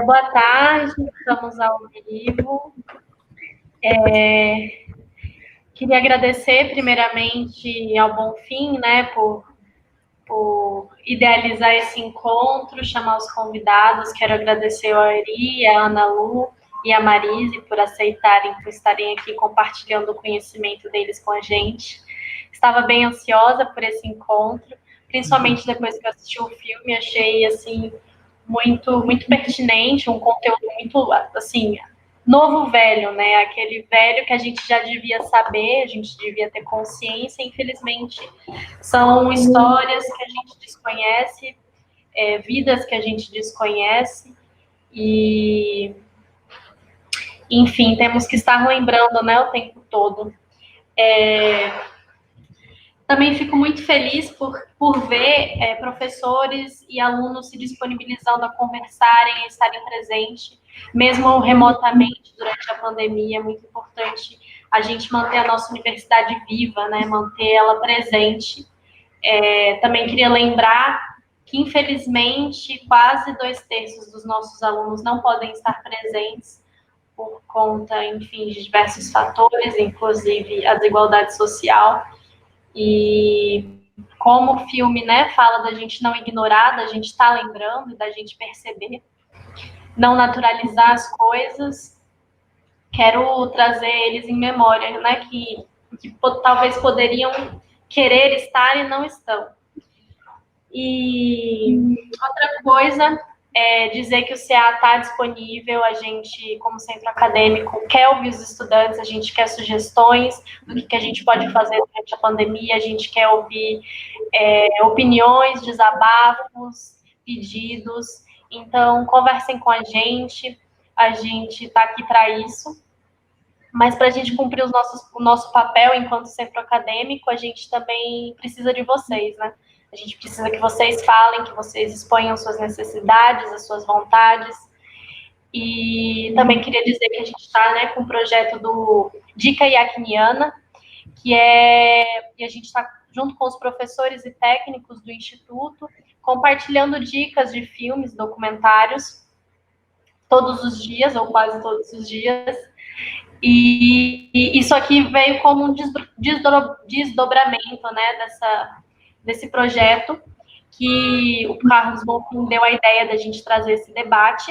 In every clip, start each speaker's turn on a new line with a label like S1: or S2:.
S1: Boa tarde, estamos ao vivo. Queria agradecer primeiramente ao Bonfim, né, por idealizar esse encontro, chamar os convidados. Quero agradecer a Eri, a Ana Lu e a Marise por aceitarem, por estarem aqui compartilhando o conhecimento deles com a gente. Estava bem ansiosa por esse encontro, principalmente depois que eu assisti o filme, achei, assim, muito, muito pertinente, um conteúdo muito, assim, novo velho, né? Aquele velho que a gente já devia saber, a gente devia ter consciência. Infelizmente, são histórias que a gente desconhece, vidas que a gente desconhece e, enfim, temos que estar lembrando, né, o tempo todo. Também fico muito feliz por ver professores e alunos se disponibilizando a conversarem, a estarem presentes, mesmo remotamente durante a pandemia. É muito importante a gente manter a nossa universidade viva, né? Manter ela presente. Também queria lembrar que, infelizmente, quase 2/3 dos nossos alunos não podem estar presentes por conta, enfim, de diversos fatores, inclusive a desigualdade social. E como o filme, né, fala da gente não ignorar, da gente estar lembrando, da gente perceber, não naturalizar as coisas, quero trazer eles em memória, né, que talvez poderiam querer estar e não estão. E outra coisa é dizer que o CA está disponível, a gente, como centro acadêmico, quer ouvir os estudantes, a gente quer sugestões do que a gente pode fazer durante a pandemia, a gente quer ouvir opiniões, desabafos, pedidos. Então, conversem com a gente está aqui para isso. Mas para a gente cumprir o nosso papel enquanto centro acadêmico, a gente também precisa de vocês, né? A gente precisa que vocês falem, que vocês exponham suas necessidades, as suas vontades. E também queria dizer que a gente está, né, com o projeto do Dica Iacniana, e a gente está junto com os professores e técnicos do Instituto, compartilhando dicas de filmes, documentários, todos os dias, ou quase todos os dias. E isso aqui veio como um desdobramento, né, desse projeto, que o Carlos Bonfim deu a ideia da gente trazer esse debate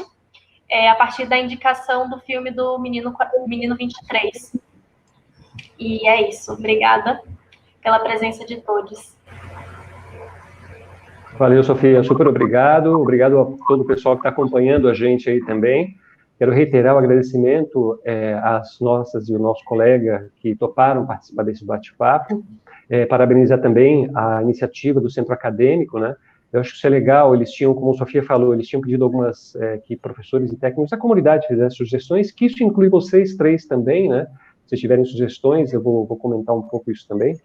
S1: a partir da indicação do filme do Menino 23. E é isso. Obrigada pela presença de todos.
S2: Valeu, Sofia. Super obrigado. Obrigado a todo o pessoal que está acompanhando a gente aí também. Quero reiterar o agradecimento às nossas e o nosso colega que toparam participar desse bate-papo. Parabenizar também a iniciativa do Centro Acadêmico, né? Eu acho que isso é legal. Eles tinham, como a Sofia falou, eles tinham pedido algumas que professores e técnicos da comunidade fizessem sugestões, que isso inclui vocês três também, né? Se tiverem sugestões, eu vou comentar um pouco isso também.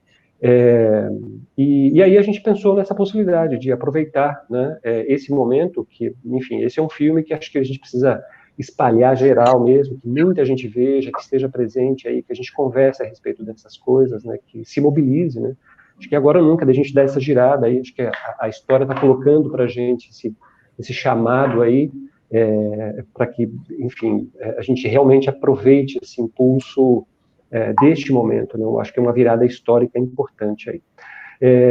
S2: E aí a gente pensou nessa possibilidade de aproveitar, né, esse momento que, enfim, esse é um filme que acho que a gente precisa espalhar geral mesmo, que muita gente veja, que esteja presente aí, que a gente converse a respeito dessas coisas, né, que se mobilize, né. Acho que agora nunca da gente dar essa girada aí, acho que a história está colocando para a gente esse chamado aí, para que, enfim, a gente realmente aproveite esse impulso deste momento, né? Eu acho que é uma virada histórica importante aí.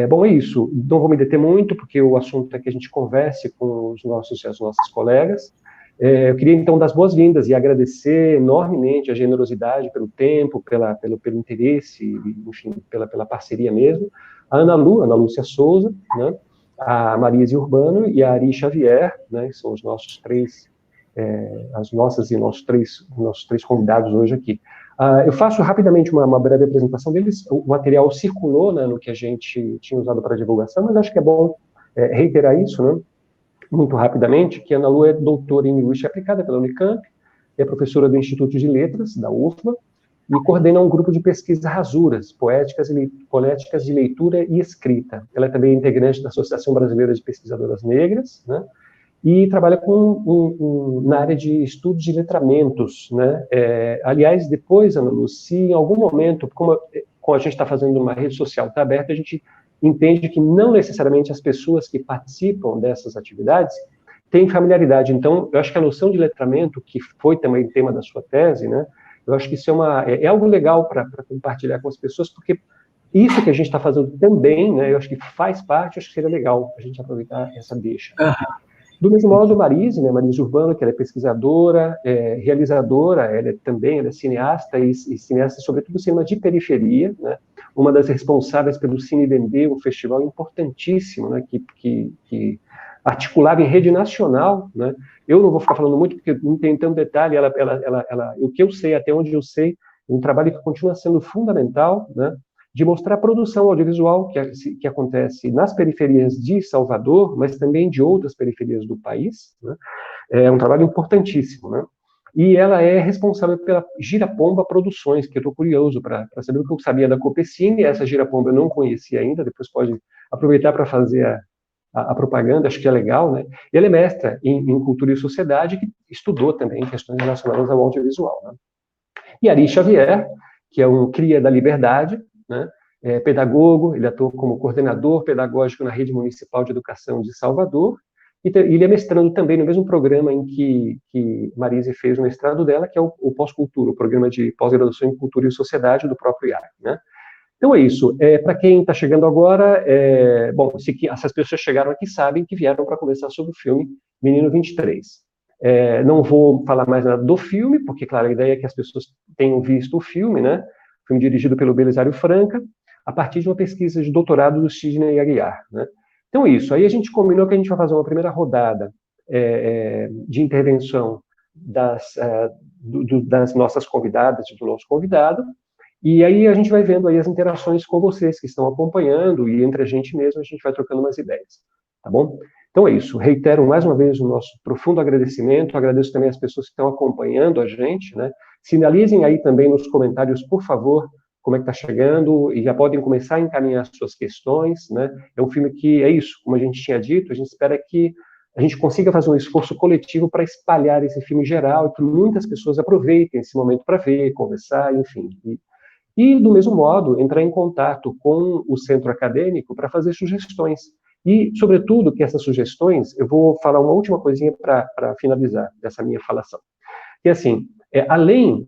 S2: Bom, é isso. Não vou me deter muito, porque o assunto é que a gente converse com os nossos e as nossas colegas. Eu queria, então, dar as boas-vindas e agradecer enormemente a generosidade pelo tempo, pelo interesse, enfim, pela parceria mesmo. A Ana Lúcia Souza, né? A Marise Urbano e a Ari Xavier, né? Que são os nossos três, as nossas e nossos três convidados hoje aqui. Eu faço rapidamente uma breve apresentação deles. O material circulou, né, no que a gente tinha usado para divulgação, mas acho que é bom reiterar isso, né, muito rapidamente, que a Ana Lu é doutora em Linguística Aplicada pela Unicamp, é professora do Instituto de Letras, da UFBA, e coordena um grupo de pesquisa Rasuras, poéticas de leitura e escrita. Ela é também integrante da Associação Brasileira de Pesquisadoras Negras, né, e trabalha na área de estudos de letramentos, né? Aliás, depois, Ana Lu, se em algum momento, como a gente está fazendo uma rede social, está aberta, a gente entende que não necessariamente as pessoas que participam dessas atividades têm familiaridade. Então, eu acho que a noção de letramento, que foi também tema da sua tese, né, eu acho que isso é algo legal para compartilhar com as pessoas, porque isso que a gente está fazendo também, né, eu acho que faz parte, acho que seria legal a gente aproveitar essa deixa. Do mesmo modo, Marise, né, Marise Urbano, que ela é pesquisadora, realizadora, ela é cineasta, e cineasta, sobretudo, cinema de periferia, né, uma das responsáveis pelo Cine Dendê, um festival importantíssimo, né, que articulava em rede nacional, né. Eu não vou ficar falando muito, porque não tem tanto detalhe, o que eu sei, até onde eu sei, um trabalho que continua sendo fundamental, né, de mostrar a produção audiovisual que acontece nas periferias de Salvador, mas também de outras periferias do país, né. É um trabalho importantíssimo, né. E ela é responsável pela Girapomba Produções, que eu estou curioso para saber o que eu sabia da Copecine. Essa Girapomba eu não conhecia ainda, depois pode aproveitar para fazer a propaganda, acho que é legal, né? Ele é mestra em Cultura e Sociedade, que estudou também questões relacionadas ao audiovisual, né? E Ari Xavier, que é um cria da Liberdade, né? É pedagogo, ele atua como coordenador pedagógico na Rede Municipal de Educação de Salvador, e ele é mestrando também no mesmo programa em que Marise fez o mestrado dela, que é o Pós-Cultura, o programa de pós-graduação em Cultura e Sociedade do próprio IAC, né? Então é isso. Para quem está chegando agora, bom, essas pessoas chegaram aqui sabem que vieram para conversar sobre o filme Menino 23. Não vou falar mais nada do filme, porque, claro, a ideia é que as pessoas tenham visto o filme, né? Filme dirigido pelo Belisário Franca, a partir de uma pesquisa de doutorado do Sidney Aguiar, né? Então é isso. Aí a gente combinou que a gente vai fazer uma primeira rodada de intervenção das nossas convidadas e do nosso convidado, e aí a gente vai vendo aí as interações com vocês que estão acompanhando, e entre a gente mesmo a gente vai trocando umas ideias, tá bom? Então é isso. Reitero mais uma vez o nosso profundo agradecimento, agradeço também as pessoas que estão acompanhando a gente, né? Sinalizem aí também nos comentários, por favor, como é que está chegando, e já podem começar a encaminhar suas questões, né? É um filme que, é isso, como a gente tinha dito, a gente espera que a gente consiga fazer um esforço coletivo para espalhar esse filme geral, e que muitas pessoas aproveitem esse momento para ver, conversar, enfim. E, do mesmo modo, entrar em contato com o centro acadêmico para fazer sugestões. E, sobretudo, que essas sugestões, eu vou falar uma última coisinha para finalizar dessa minha falação. Que, assim, além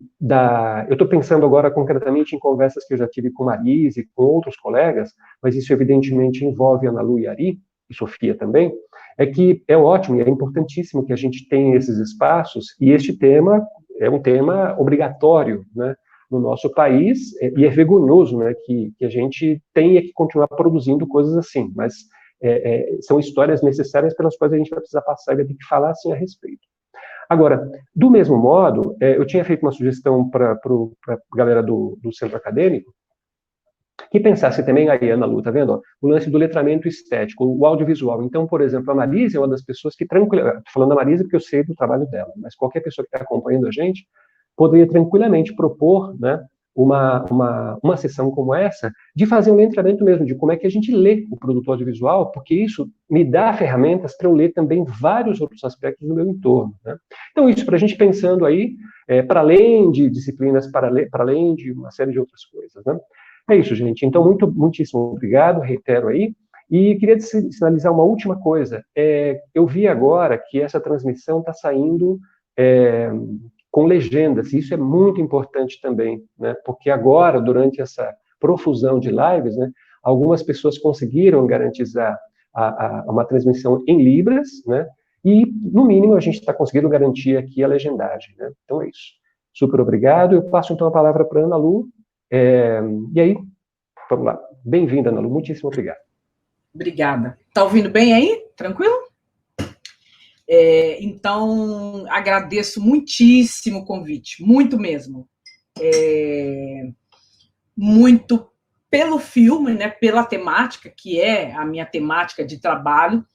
S2: eu estou pensando agora concretamente em conversas que eu já tive com Marise e com outros colegas, mas isso evidentemente envolve Ana Lu e Ari, e Sofia também, é que é ótimo e é importantíssimo que a gente tenha esses espaços, e este tema é um tema obrigatório, né, no nosso país, e é vergonhoso, né, que a gente tenha que continuar produzindo coisas assim, mas são histórias necessárias pelas quais a gente vai precisar passar e vai ter que falar assim a respeito. Agora, do mesmo modo, eu tinha feito uma sugestão para a galera do centro acadêmico, que pensasse também, aí, Ana Lu, tá vendo? O lance do letramento estético, o audiovisual. Então, por exemplo, a Marise é uma das pessoas que, estou falando da Marise porque eu sei do trabalho dela, mas qualquer pessoa que está acompanhando a gente poderia tranquilamente propor, né, uma sessão como essa, de fazer um letramento mesmo, de como é que a gente lê o produto audiovisual, porque isso me dá ferramentas para eu ler também vários outros aspectos do meu entorno, né? Então, isso para a gente pensando aí, para além de disciplinas, para além de uma série de outras coisas, né? É isso, gente. Então, muitíssimo obrigado, reitero aí. E queria sinalizar uma última coisa. Eu vi agora que essa transmissão está saindo com legendas, e isso é muito importante também, né? Porque agora, durante essa profusão de lives, né, algumas pessoas conseguiram garantizar uma transmissão em Libras, né? E, no mínimo, a gente está conseguindo garantir aqui a legendagem, né? Então é isso. Super obrigado. Eu passo, então, a palavra para a Ana Lu. E aí, vamos lá. Bem-vinda, Ana Lu. Muitíssimo obrigado.
S3: Obrigada. Está ouvindo bem aí? Tranquilo? Então, agradeço muitíssimo o convite, muito mesmo. Muito pelo filme, né, pela temática, que é a minha temática de trabalho,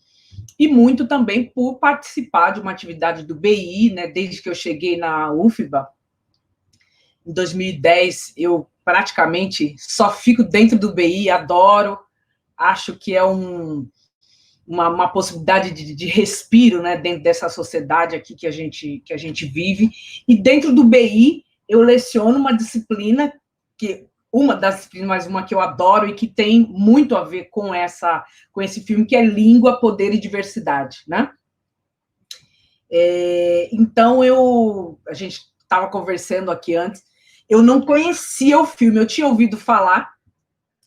S3: e muito também por participar de uma atividade do BI, né, desde que eu cheguei na UFBA. Em 2010, eu praticamente só fico dentro do BI, adoro, acho que é uma possibilidade de respiro, né, dentro dessa sociedade aqui que a gente vive. E dentro do BI, eu leciono uma disciplina, uma das disciplinas, mas uma que eu adoro e que tem muito a ver com esse filme, que é Língua, Poder e Diversidade, né? Então, a gente estava conversando aqui antes, eu não conhecia o filme, eu tinha ouvido falar,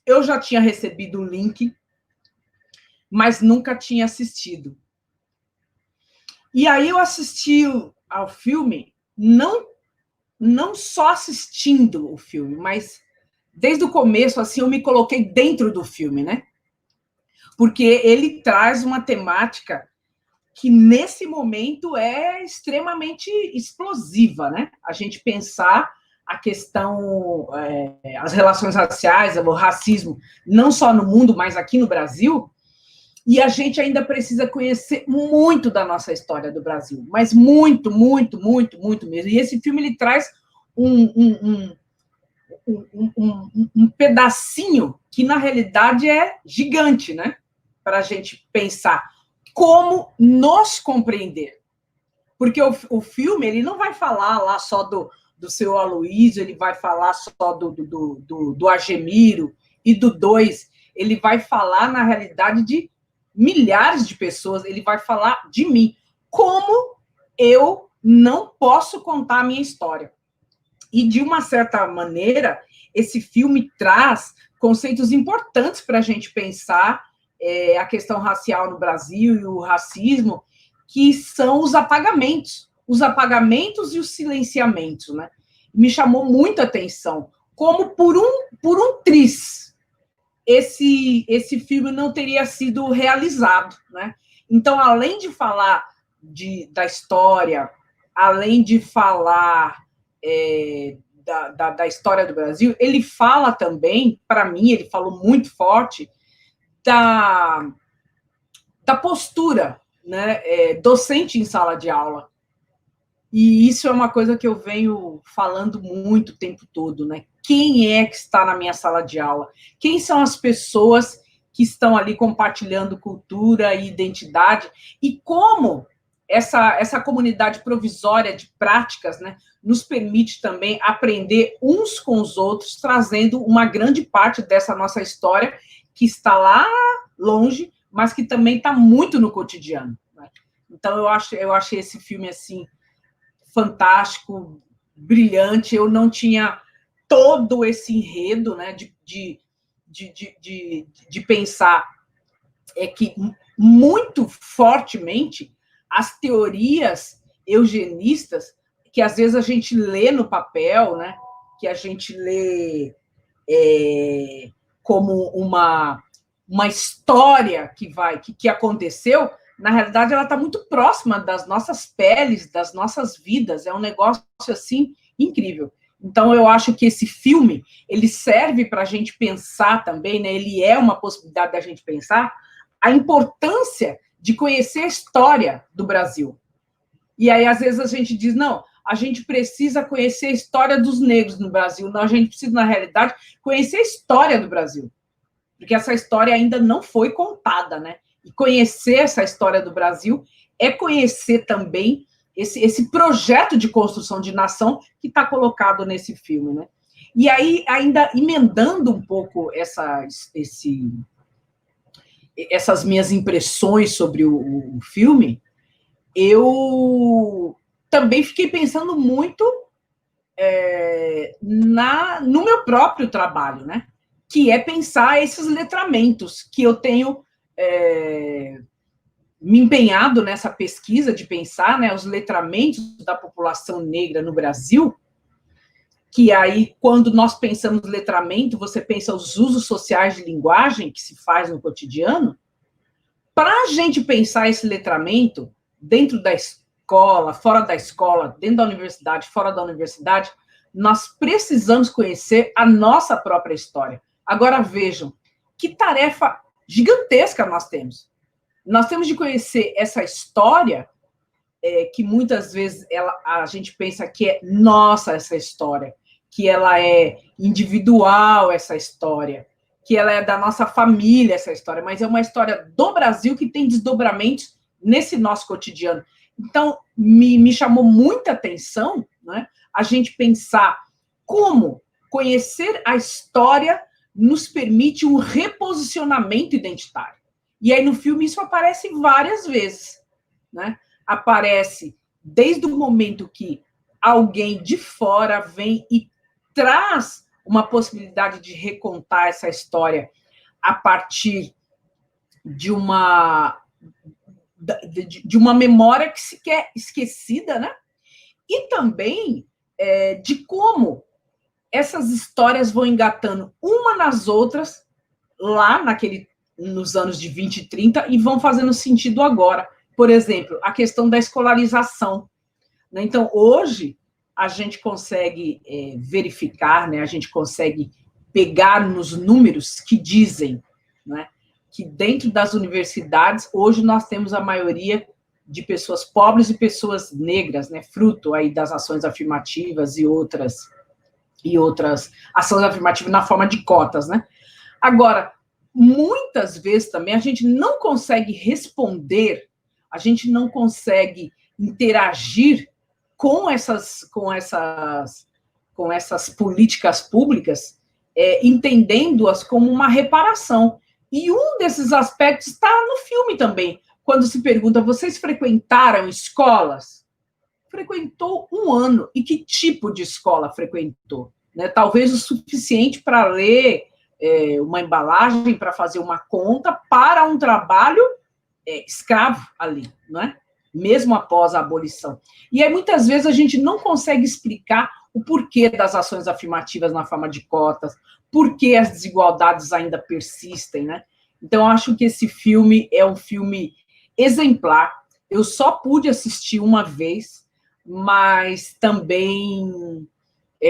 S3: eu já tinha recebido o link, mas nunca tinha assistido. E aí eu assisti ao filme, não só assistindo o filme, mas desde o começo, assim, eu me coloquei dentro do filme, né? Porque ele traz uma temática que, nesse momento, é extremamente explosiva, né? A gente pensar a questão, as relações raciais, o racismo, não só no mundo, mas aqui no Brasil, e a gente ainda precisa conhecer muito da nossa história do Brasil, mas muito, muito, muito, muito mesmo. E esse filme, ele traz um pedacinho que, na realidade, é gigante, né? Para a gente pensar como nos compreender. Porque o filme, ele não vai falar lá só do seu Aloysio, ele vai falar só do Agemiro e do Dois, ele vai falar, na realidade, de milhares de pessoas, ele vai falar de mim. Como eu não posso contar a minha história. E, de uma certa maneira, esse filme traz conceitos importantes para a gente pensar a questão racial no Brasil e o racismo, que são os apagamentos e os silenciamentos, né? Me chamou muita atenção, como por um triz, esse filme não teria sido realizado, né? Então, além de falar da história, além de falar da história do Brasil, ele fala também, para mim, ele falou muito forte, da postura, né, docente em sala de aula. E isso é uma coisa que eu venho falando muito o tempo todo, né? Quem é que está na minha sala de aula? Quem são as pessoas que estão ali compartilhando cultura e identidade? E como essa comunidade provisória de práticas, né, nos permite também aprender uns com os outros, trazendo uma grande parte dessa nossa história que está lá longe, mas que também está muito no cotidiano, né? Então, eu achei esse filme, assim, fantástico, brilhante. Eu não tinha todo esse enredo, né, de pensar que, muito fortemente, as teorias eugenistas, que às vezes a gente lê no papel, né, que a gente lê como uma história que aconteceu, na realidade, ela está muito próxima das nossas peles, das nossas vidas. É um negócio, assim, incrível. Então, eu acho que esse filme, ele serve para a gente pensar também, né? Ele é uma possibilidade da gente pensar a importância de conhecer a história do Brasil. E aí, às vezes, a gente diz, não, a gente precisa conhecer a história dos negros no Brasil. Não, a gente precisa, na realidade, conhecer a história do Brasil. Porque essa história ainda não foi contada, né? E conhecer essa história do Brasil é conhecer também esse projeto de construção de nação que está colocado nesse filme, né? E aí, ainda emendando um pouco essas minhas impressões sobre o filme, eu também fiquei pensando muito no meu próprio trabalho, né? Que é pensar esses letramentos que eu tenho me empenhado nessa pesquisa de pensar, né, os letramentos da população negra no Brasil, que aí, quando nós pensamos letramento, você pensa os usos sociais de linguagem que se faz no cotidiano. Para a gente pensar esse letramento dentro da escola, fora da escola, dentro da universidade, fora da universidade, nós precisamos conhecer a nossa própria história. Agora, vejam, que tarefa gigantesca nós temos. Nós temos de conhecer essa história, que muitas vezes a gente pensa que é nossa essa história, que ela é individual essa história, que ela é da nossa família essa história, mas é uma história do Brasil que tem desdobramentos nesse nosso cotidiano. Então, me chamou muita atenção, né, a gente pensar como conhecer a história nos permite um reposicionamento identitário. E aí, no filme, isso aparece várias vezes, né? aparece desde o momento que alguém de fora vem e traz uma possibilidade de recontar essa história a partir de uma memória que se quer esquecida, né? E também de como essas histórias vão engatando uma nas outras lá nos anos de 20 e 30 e vão fazendo sentido agora. Por exemplo, a questão da escolarização, né? Então, hoje, a gente consegue verificar, né? A gente consegue pegar nos números que dizem, né, que dentro das universidades, hoje nós temos a maioria de pessoas pobres e pessoas negras, né, fruto aí das ações afirmativas e outras ações afirmativas na forma de cotas, né? Agora, muitas vezes também a gente não consegue responder, a gente não consegue interagir com essas políticas públicas, entendendo-as como uma reparação. E um desses aspectos está no filme também, quando se pergunta, vocês frequentaram escolas? Frequentou 1 ano. E que tipo de escola frequentou? Né? Talvez o suficiente para ler uma embalagem, para fazer uma conta, para um trabalho escravo ali, não é? Mesmo após a abolição. E aí, muitas vezes, a gente não consegue explicar o porquê das ações afirmativas na forma de cotas, por que as desigualdades ainda persistem, né? Então, acho que esse filme é um filme exemplar. Eu só pude assistir uma vez, mas também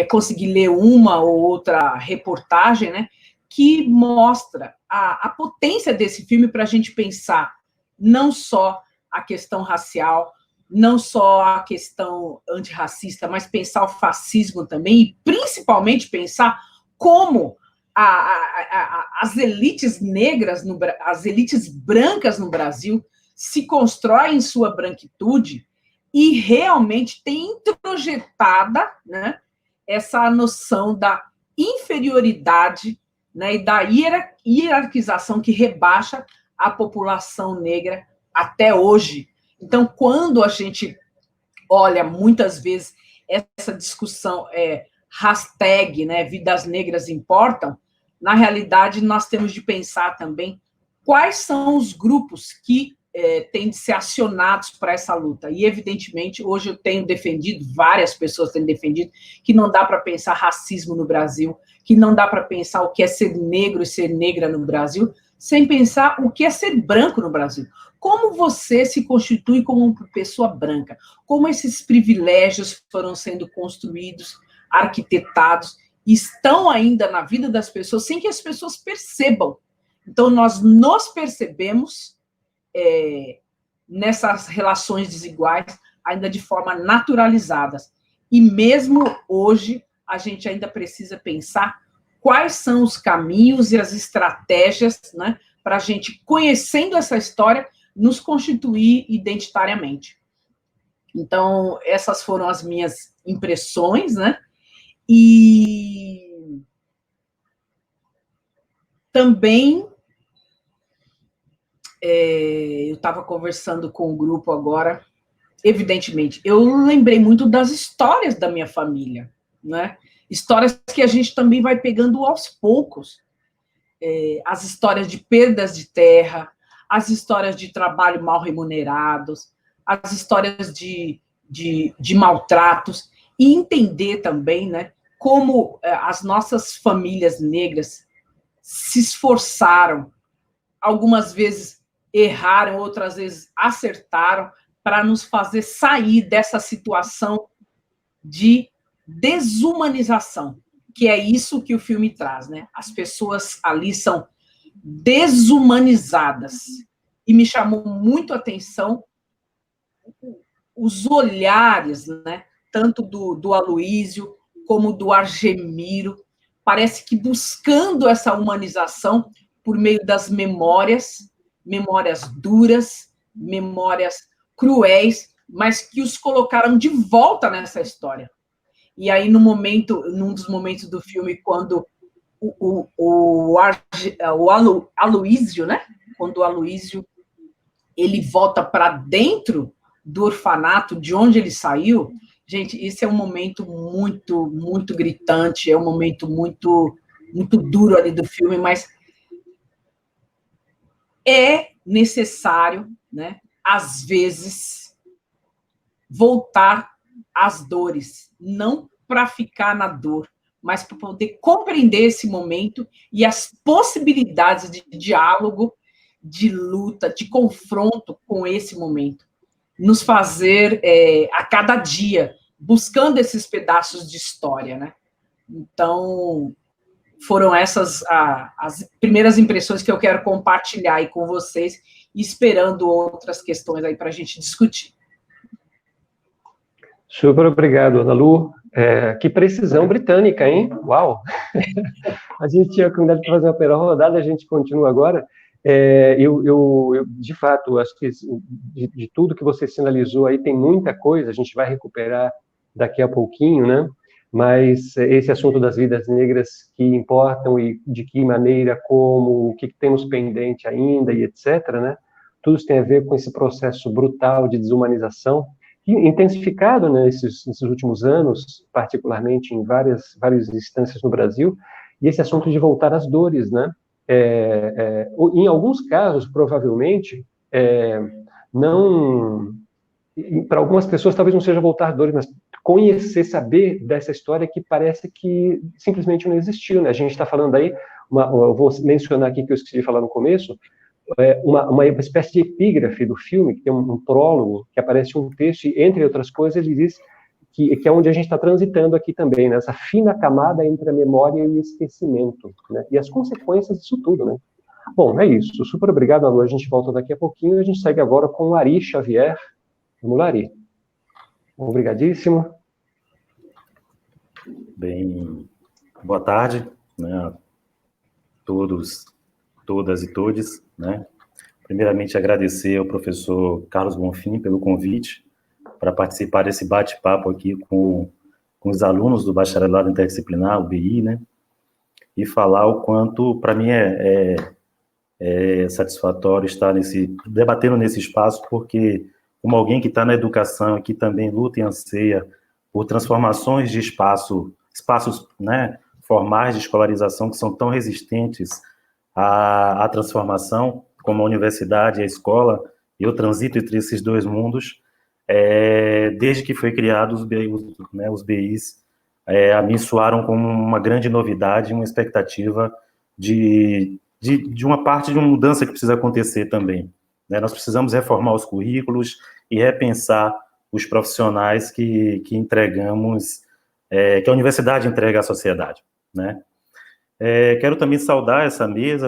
S3: consegui ler uma ou outra reportagem, né, que mostra a potência desse filme para a gente pensar não só a questão racial, não só a questão antirracista, mas pensar o fascismo também, e principalmente pensar como as elites negras, as elites brancas no Brasil se constroem em sua branquitude e realmente tem introjetada, né, essa noção da inferioridade, né, e da hierarquização que rebaixa a população negra até hoje. Então, quando a gente olha, muitas vezes, essa discussão hashtag, né, vidas negras importam, na realidade, nós temos de pensar também quais são os grupos que têm de ser acionados para essa luta. E, evidentemente, hoje eu tenho defendido, várias pessoas têm defendido, que não dá para pensar racismo no Brasil, que não dá para pensar o que é ser negro e ser negra no Brasil, sem pensar o que é ser branco no Brasil. Como você se constitui como uma pessoa branca? Como esses privilégios foram sendo construídos, arquitetados, estão ainda na vida das pessoas, sem que as pessoas percebam. Então, nós nos percebemos nessas relações desiguais, ainda de forma naturalizadas. E mesmo hoje, a gente ainda precisa pensar quais são os caminhos e as estratégias, né, para a gente, conhecendo essa história, nos constituir identitariamente. Então, essas foram as minhas impressões, né? E também eu estava conversando com o grupo agora, evidentemente, eu lembrei muito das histórias da minha família, né? Histórias que a gente também vai pegando aos poucos. As histórias de perdas de terra, as histórias de trabalho mal remunerados, as histórias de maltratos, e entender também, né, como as nossas famílias negras se esforçaram, algumas vezes erraram, outras vezes acertaram, para nos fazer sair dessa situação de desumanização, que é isso que o filme traz, né? As pessoas ali são desumanizadas. E me chamou muito a atenção os olhares, né? Tanto do Aloísio como do Argemiro, parece que buscando essa humanização por meio das memórias duras, memórias cruéis, mas que os colocaram de volta nessa história. E aí, num dos momentos do filme, quando o Aloísio, né? Quando o Aloísio ele volta para dentro do orfanato, de onde ele saiu, gente, esse é um momento muito, muito gritante, é um momento muito, muito duro ali do filme, mas é necessário, né, às vezes, voltar às dores, não para ficar na dor, mas para poder compreender esse momento e as possibilidades de diálogo, de luta, de confronto com esse momento. Nos fazer, a cada dia, buscando esses pedaços de história, né? Então, foram essas as primeiras impressões que eu quero compartilhar aí com vocês, esperando outras questões aí para a gente discutir.
S2: Super obrigado, Ana Lu. Que precisão britânica, hein? Uau! A gente tinha combinado de fazer uma primeira rodada, a gente continua agora. Eu, de fato, acho que de tudo que você sinalizou aí, tem muita coisa, a gente vai recuperar daqui a pouquinho, né? Mas esse assunto das vidas negras que importam e de que maneira, como, o que temos pendente ainda e etc., né? Tudo isso tem a ver com esse processo brutal de desumanização, intensificado, né, nesses últimos anos, particularmente em várias instâncias no Brasil, e esse assunto de voltar às dores, né? Em alguns casos, provavelmente, não... Para algumas pessoas, talvez não seja voltar às dores, mas conhecer, saber dessa história que parece que simplesmente não existiu, né? A gente está falando aí, eu vou mencionar aqui que eu esqueci de falar no começo, uma espécie de epígrafe do filme, que tem um prólogo, que aparece um texto, e, entre outras coisas, ele diz que é onde a gente está transitando aqui também, nessa fina camada entre a memória e o esquecimento, né? E as consequências disso tudo, né? Bom, é isso. Super obrigado, Alô. A gente volta daqui a pouquinho, a gente segue agora com o Ari Xavier. Vamos lá, Ari. Obrigadíssimo.
S4: Bem, boa tarde, né, a todos, todas e todes, né? Primeiramente, agradecer ao professor Carlos Bonfim pelo convite para participar desse bate-papo aqui com os alunos do Bacharelado Interdisciplinar, o BI, né? E falar o quanto, para mim, é satisfatório estar debatendo nesse espaço, porque, como alguém que está na educação e que também luta e anseia por transformações de espaços, né, formais de escolarização que são tão resistentes à transformação, como a universidade e a escola, eu transito entre esses dois mundos, desde que foi criado os BIs, a mim soaram como uma grande novidade, uma expectativa de uma parte de uma mudança que precisa acontecer também, né? Nós precisamos reformar os currículos e repensar os profissionais que entregamos, que a universidade entrega à sociedade, né? Quero também saudar essa mesa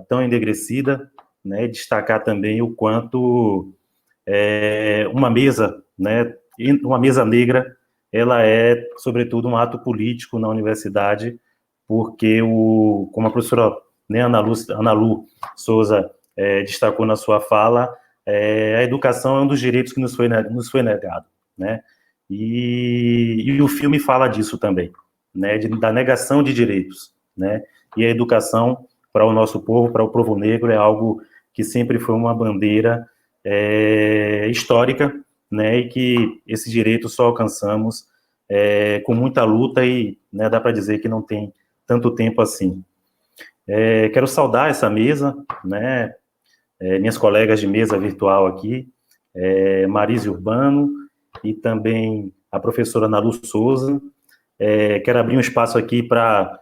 S4: tão enegrecida, né, e destacar também o quanto uma mesa, né, uma mesa negra, ela é, sobretudo, um ato político na universidade, porque, como a professora, né, Ana Lu Souza destacou na sua fala, a educação é um dos direitos que nos foi negado, né? E o filme fala disso também, né, da negação de direitos, né? E a educação para o nosso povo, para o povo negro, é algo que sempre foi uma bandeira histórica, né? E que esse direito só alcançamos com muita luta e, né, dá para dizer que não tem tanto tempo assim. Quero saudar essa mesa, né? Minhas colegas de mesa virtual aqui, Marise Urbano e também a professora Ana Lu Souza. Quero abrir um espaço aqui para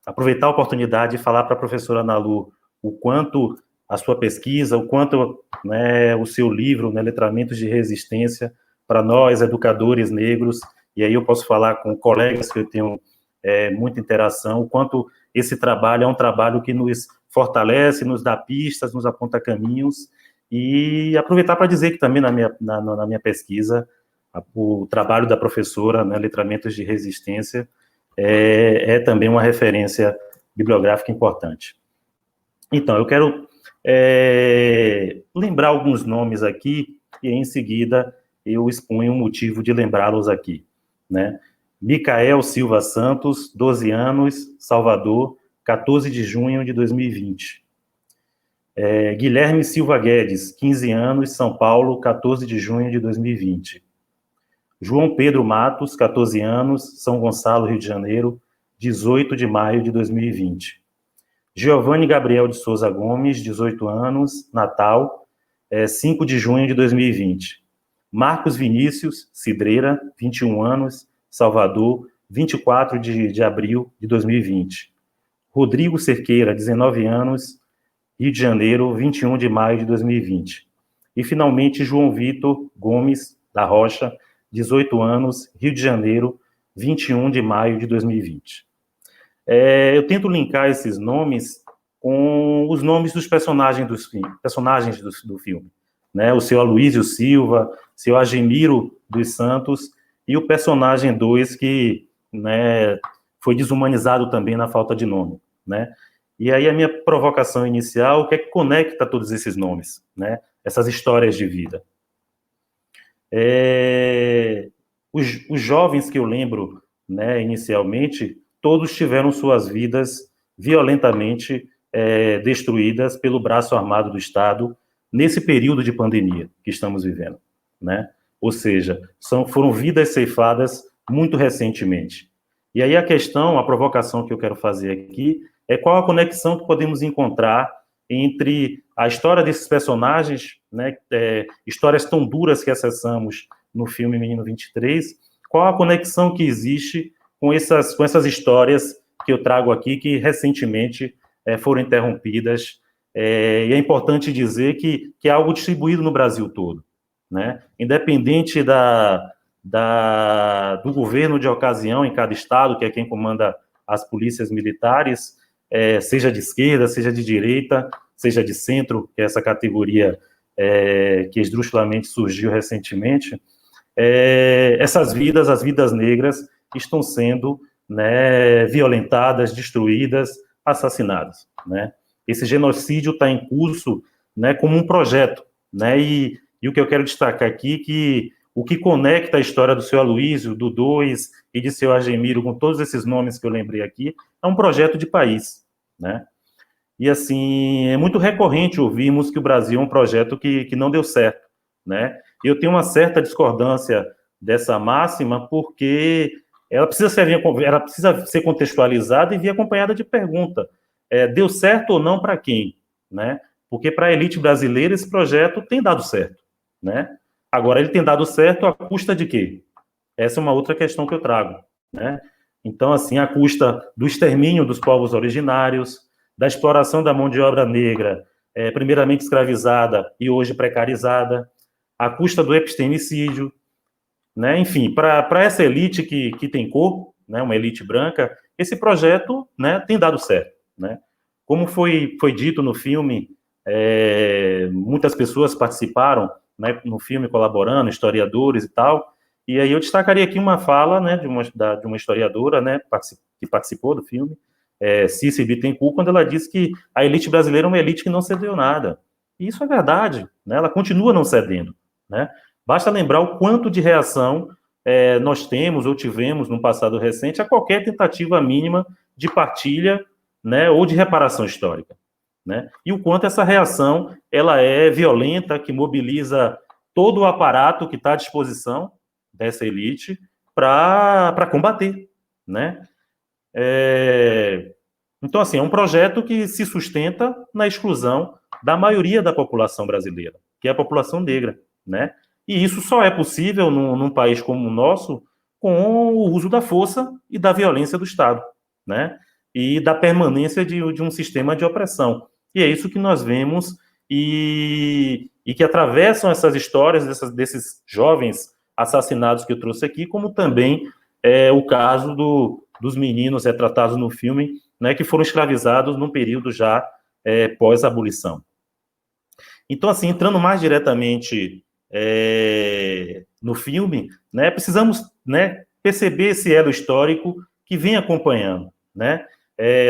S4: aproveitar a oportunidade e falar para a professora Ana Lu o quanto a sua pesquisa, o quanto, né, o seu livro, né, Letramentos de Resistência, para nós, educadores negros, e aí eu posso falar com colegas que eu tenho muita interação, o quanto esse trabalho é um trabalho que nos fortalece, nos dá pistas, nos aponta caminhos, e aproveitar para dizer que também na minha pesquisa, o trabalho da professora, né, Letramentos de Resistência, é também uma referência bibliográfica importante. Então, eu quero lembrar alguns nomes aqui, e em seguida eu exponho o motivo de lembrá-los aqui, né? Micael Silva Santos, 12 anos, Salvador, 14 de junho de 2020. Guilherme Silva Guedes, 15 anos, São Paulo, 14 de junho de 2020. João Pedro Matos, 14 anos, São Gonçalo, Rio de Janeiro, 18 de maio de 2020. Giovanni Gabriel de Souza Gomes, 18 anos, Natal, 5 de junho de 2020. Marcos Vinícius Cidreira, 21 anos, Salvador, 24 de abril de 2020. Rodrigo Cerqueira, 19 anos, Rio de Janeiro, 21 de maio de 2020. E, finalmente, João Vitor Gomes da Rocha, 18 anos, Rio de Janeiro, 21 de maio de 2020. Eu tento linkar esses nomes com os nomes dos personagens do filme, né? O seu Aloysio Silva, seu Agemiro dos Santos e o personagem 2 que, né, foi desumanizado também na falta de nome, né? E aí a minha provocação inicial, o que é que conecta todos esses nomes, né? Essas histórias de vida. Os jovens que eu lembro, né, inicialmente, todos tiveram suas vidas violentamente destruídas pelo braço armado do Estado nesse período de pandemia que estamos vivendo, né? Ou seja, foram vidas ceifadas muito recentemente. E aí a provocação que eu quero fazer aqui é qual a conexão que podemos encontrar entre a história desses personagens, né, histórias tão duras que acessamos no filme Menino 23, qual a conexão que existe com essas histórias que eu trago aqui, que recentemente foram interrompidas, e é importante dizer que é algo distribuído no Brasil todo, né? Independente do governo de ocasião em cada estado, que é quem comanda as polícias militares, seja de esquerda, seja de direita, seja de centro, que é essa categoria que esdrúxulamente surgiu recentemente, as vidas negras estão sendo, né, violentadas, destruídas, assassinadas, né? Esse genocídio está em curso, né, como um projeto, né? E o que eu quero destacar aqui que o que conecta a história do seu Aloysio, do 2 e de seu Agemiro, com todos esses nomes que eu lembrei aqui, é um projeto de país, né? E, assim, é muito recorrente ouvirmos que o Brasil é um projeto que não deu certo, né? Eu tenho uma certa discordância dessa máxima, porque ela precisa ser contextualizada e vir acompanhada de pergunta. Deu certo ou não para quem, né? Porque para a elite brasileira esse projeto tem dado certo, né? Agora, ele tem dado certo à custa de quê? Essa é uma outra questão que eu trago, né? Então, assim, à custa do extermínio dos povos originários, da exploração da mão de obra negra, primeiramente escravizada e hoje precarizada, à custa do epistemicídio, né? Enfim, para essa elite que tem cor, né, uma elite branca, esse projeto, né, tem dado certo, né? Como foi dito no filme, muitas pessoas participaram, né, no filme, colaborando, historiadores e tal, e aí eu destacaria aqui uma fala, né, de uma historiadora, né, que participou do filme, Cícera Bittencourt, quando ela disse que a elite brasileira é uma elite que não cedeu nada. E isso é verdade, né? Ela continua não cedendo, né? Basta lembrar o quanto de reação nós temos ou tivemos no passado recente a qualquer tentativa mínima de partilha, né, ou de reparação histórica, né? E o quanto essa reação ela é violenta, que mobiliza todo o aparato que está à disposição dessa elite para combater, né? Então, assim, é um projeto que se sustenta na exclusão da maioria da população brasileira, que é a população negra, né? E isso só é possível num país como o nosso com o uso da força e da violência do Estado, né? E da permanência de um sistema de opressão. E é isso que nós vemos e que atravessam essas histórias desses jovens assassinados que eu trouxe aqui, como também o caso dos meninos retratados no filme, né, que foram escravizados num período já pós-abolição. Então, assim, entrando mais diretamente no filme, né, precisamos, né, perceber esse elo histórico que vem acompanhando, né,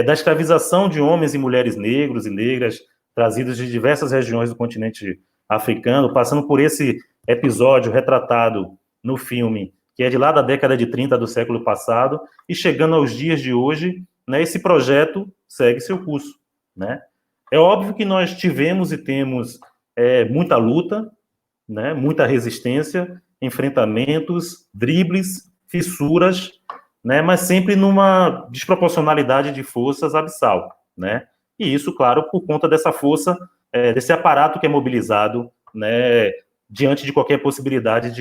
S4: da escravização de homens e mulheres negros e negras trazidos de diversas regiões do continente africano, passando por esse episódio retratado no filme, que é de lá da década de 30 do século passado, e chegando aos dias de hoje, né, esse projeto segue seu curso, né? É óbvio que nós tivemos e temos muita luta, né, muita resistência, enfrentamentos, dribles, fissuras, né, mas sempre numa desproporcionalidade de forças abissal, né? E isso, claro, por conta dessa força, desse aparato que é mobilizado, né, diante de qualquer possibilidade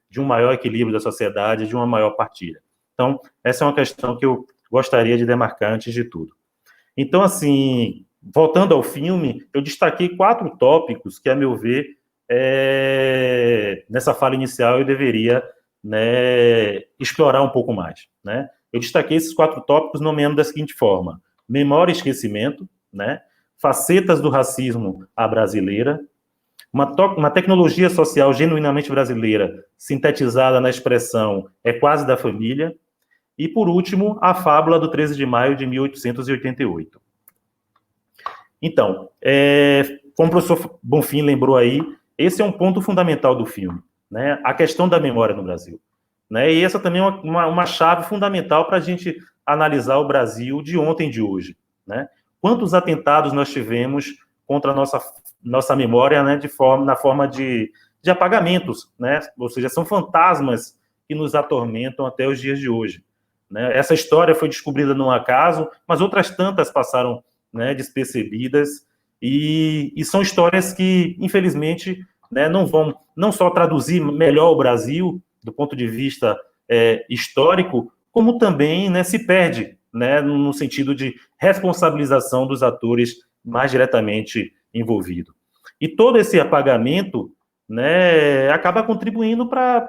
S4: de um maior equilíbrio da sociedade, de uma maior partilha. Então, essa é uma questão que eu gostaria de demarcar antes de tudo. Então, assim, voltando ao filme, eu destaquei 4 tópicos que, a meu ver, nessa fala inicial eu deveria, né, explorar um pouco mais, né? Eu destaquei esses 4 tópicos nomeando da seguinte forma: memória e esquecimento, né? Facetas do racismo à brasileira, uma tecnologia social genuinamente brasileira, sintetizada na expressão "é quase da família", e, por último, a fábula do 13 de maio de 1888. Então, como o professor Bonfim lembrou aí, esse é um ponto fundamental do filme, né? A questão da memória no Brasil, né? E essa também é uma chave fundamental para a gente analisar o Brasil de ontem e de hoje, né? Quantos atentados nós tivemos contra a nossa memória, né, na forma de apagamentos, né? Ou seja, são fantasmas que nos atormentam até os dias de hoje, né? Essa história foi descobrida num acaso, mas outras tantas passaram, né, despercebidas, e são histórias que, infelizmente, né, não vão não só traduzir melhor o Brasil, do ponto de vista histórico, como também, né, se perde, né, no sentido de responsabilização dos atores mais diretamente envolvidos. E todo esse apagamento, né, acaba contribuindo para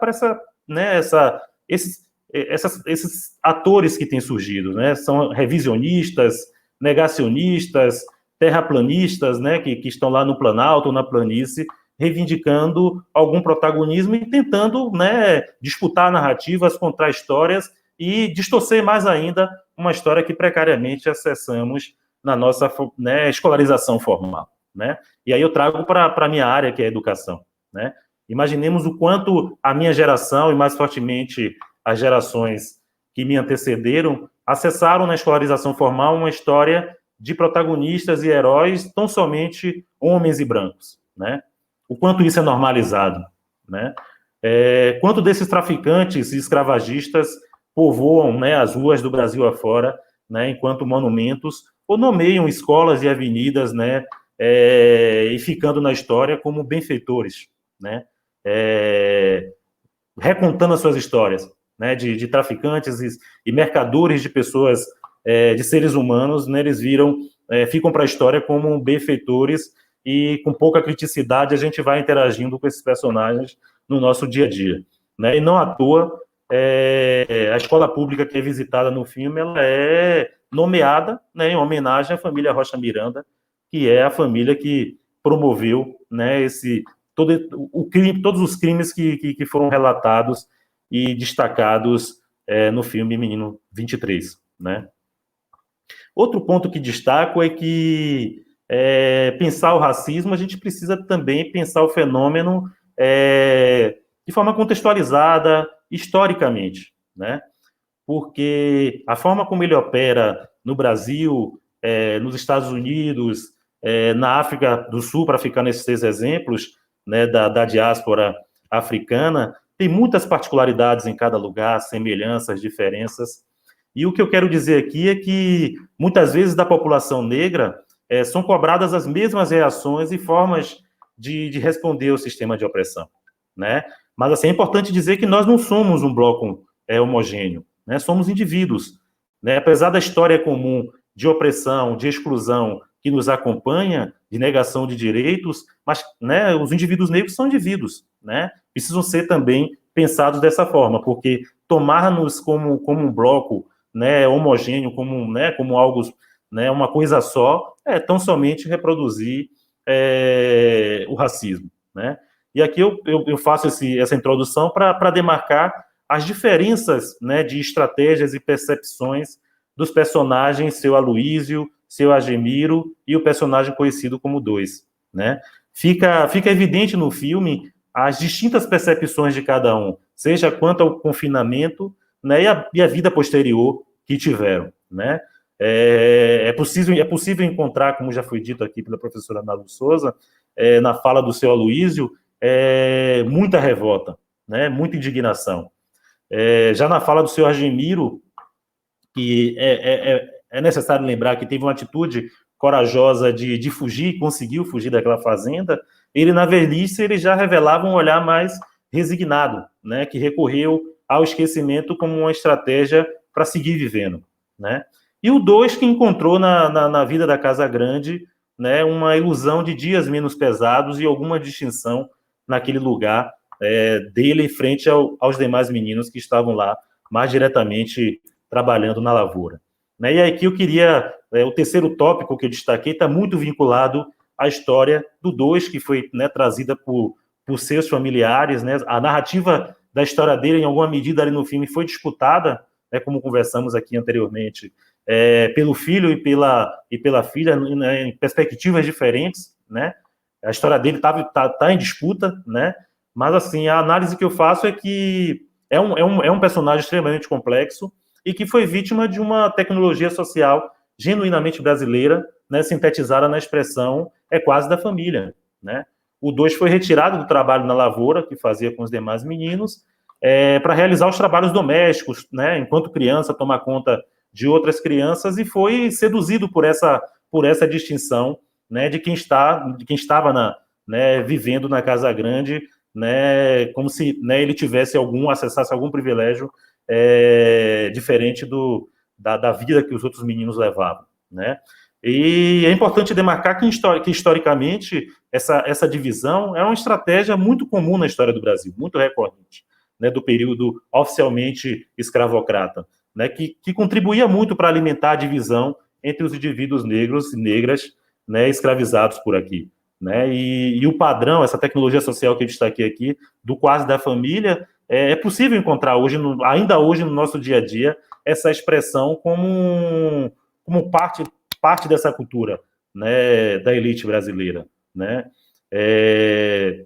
S4: esses atores que têm surgido, né? São revisionistas, negacionistas, terraplanistas, né, que estão lá no Planalto, na planície, reivindicando algum protagonismo e tentando, né, disputar narrativas, contar histórias e distorcer mais ainda uma história que precariamente acessamos na nossa, né, escolarização formal, né? E aí eu trago para a minha área, que é a educação, né? Imaginemos o quanto a minha geração, e mais fortemente as gerações que me antecederam, acessaram na escolarização formal uma história de protagonistas e heróis tão somente homens e brancos, né? O quanto isso é normalizado, né? Quanto desses traficantes e escravagistas povoam, né, as ruas do Brasil afora, né, enquanto monumentos, ou nomeiam escolas e avenidas, né, e ficando na história como benfeitores, né? Recontando as suas histórias, né, de traficantes e mercadores de pessoas, de seres humanos, né, eles ficam para a história como benfeitores, e com pouca criticidade a gente vai interagindo com esses personagens no nosso dia a dia, né? E não à toa, a escola pública que é visitada no filme, ela é nomeada, né, em homenagem à família Rocha Miranda, que é a família que promoveu, né, todos os crimes que foram relatados e destacados no filme Menino 23, né? Outro ponto que destaco é que pensar o racismo, a gente precisa também pensar o fenômeno de forma contextualizada, historicamente, né? Porque a forma como ele opera no Brasil, nos Estados Unidos, na África do Sul, para ficar nesses 6 exemplos, né, da diáspora africana, tem muitas particularidades em cada lugar, semelhanças, diferenças. E o que eu quero dizer aqui é que, muitas vezes, da população negra, são cobradas as mesmas reações e formas de responder ao sistema de opressão, né? Mas, assim, é importante dizer que nós não somos um bloco homogêneo, né? Somos indivíduos, né? Apesar da história comum de opressão, de exclusão que nos acompanha, de negação de direitos, mas, né, os indivíduos negros são indivíduos, né? Precisam ser também pensados dessa forma, porque tomar-nos como um bloco, né, homogêneo, como algo, né, uma coisa só, é tão somente reproduzir o racismo, né? E aqui eu faço essa introdução para demarcar as diferenças, né, de estratégias e percepções dos personagens, seu Aloísio, seu Agemiro e o personagem conhecido como Dois, né? Fica evidente no filme as distintas percepções de cada um, seja quanto ao confinamento, né, e a vida posterior que tiveram, né? É possível encontrar, como já foi dito aqui pela professora Ana Lu Souza, na fala do seu Aloísio, muita revolta, né, muita indignação. Já na fala do seu Argemiro, que é necessário lembrar que teve uma atitude corajosa de fugir, conseguiu fugir daquela fazenda, ele, na velhice, ele já revelava um olhar mais resignado, né, que recorreu ao esquecimento como uma estratégia para seguir vivendo, né? E o 2, que encontrou na vida da Casa Grande, né, uma ilusão de dias menos pesados e alguma distinção naquele lugar dele em frente aos demais meninos que estavam lá mais diretamente trabalhando na lavoura. Né? E aqui eu queria, o terceiro tópico que eu destaquei está muito vinculado à história do 2, que foi, né, trazida por seus familiares, né? A narrativa da história dele, em alguma medida, ali no filme, foi disputada, né, como conversamos aqui anteriormente, pelo filho e pela filha, né, em perspectivas diferentes, né? A história dele tá em disputa, né? Mas, assim, a análise que eu faço é que é um personagem extremamente complexo e que foi vítima de uma tecnologia social genuinamente brasileira, né, sintetizada na expressão quase da família, né? O 2 foi retirado do trabalho na lavoura, que fazia com os demais meninos, para realizar os trabalhos domésticos, né, enquanto criança, tomar conta de outras crianças, e foi seduzido por essa distinção, né, de quem estava vivendo na Casa Grande, né, como se, né, ele acessasse algum privilégio diferente da vida que os outros meninos levavam, né? E é importante demarcar que historicamente essa divisão é uma estratégia muito comum na história do Brasil, muito recorrente, né, do período oficialmente escravocrata, né, que contribuía muito para alimentar a divisão entre os indivíduos negros e negras, né, escravizados por aqui, né? E o padrão, essa tecnologia social que eu destaquei aqui, do quase da família, é possível encontrar ainda hoje no nosso dia a dia essa expressão como parte dessa cultura, né, da elite brasileira, né? É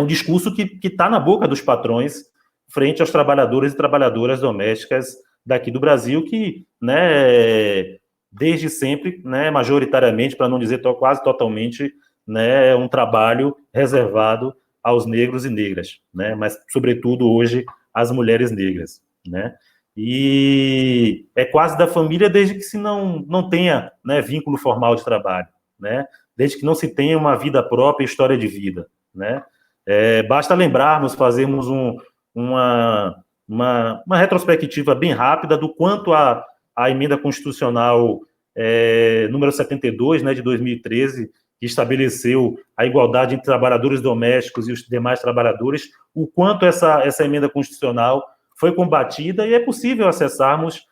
S4: um discurso que está na boca dos patrões frente aos trabalhadores e trabalhadoras domésticas daqui do Brasil, que, né, desde sempre, né, majoritariamente, para não dizer quase totalmente, né, é um trabalho reservado aos negros e negras, né, mas, sobretudo, hoje, às mulheres negras, né? E é quase da família desde que se não tenha, né, vínculo formal de trabalho, né? Desde que não se tenha uma vida própria, história de vida, né? Basta lembrarmos, fazermos uma retrospectiva bem rápida do quanto a emenda constitucional número 72, né, de 2013, que estabeleceu a igualdade entre trabalhadores domésticos e os demais trabalhadores, o quanto essa emenda constitucional foi combatida, e é possível acessarmos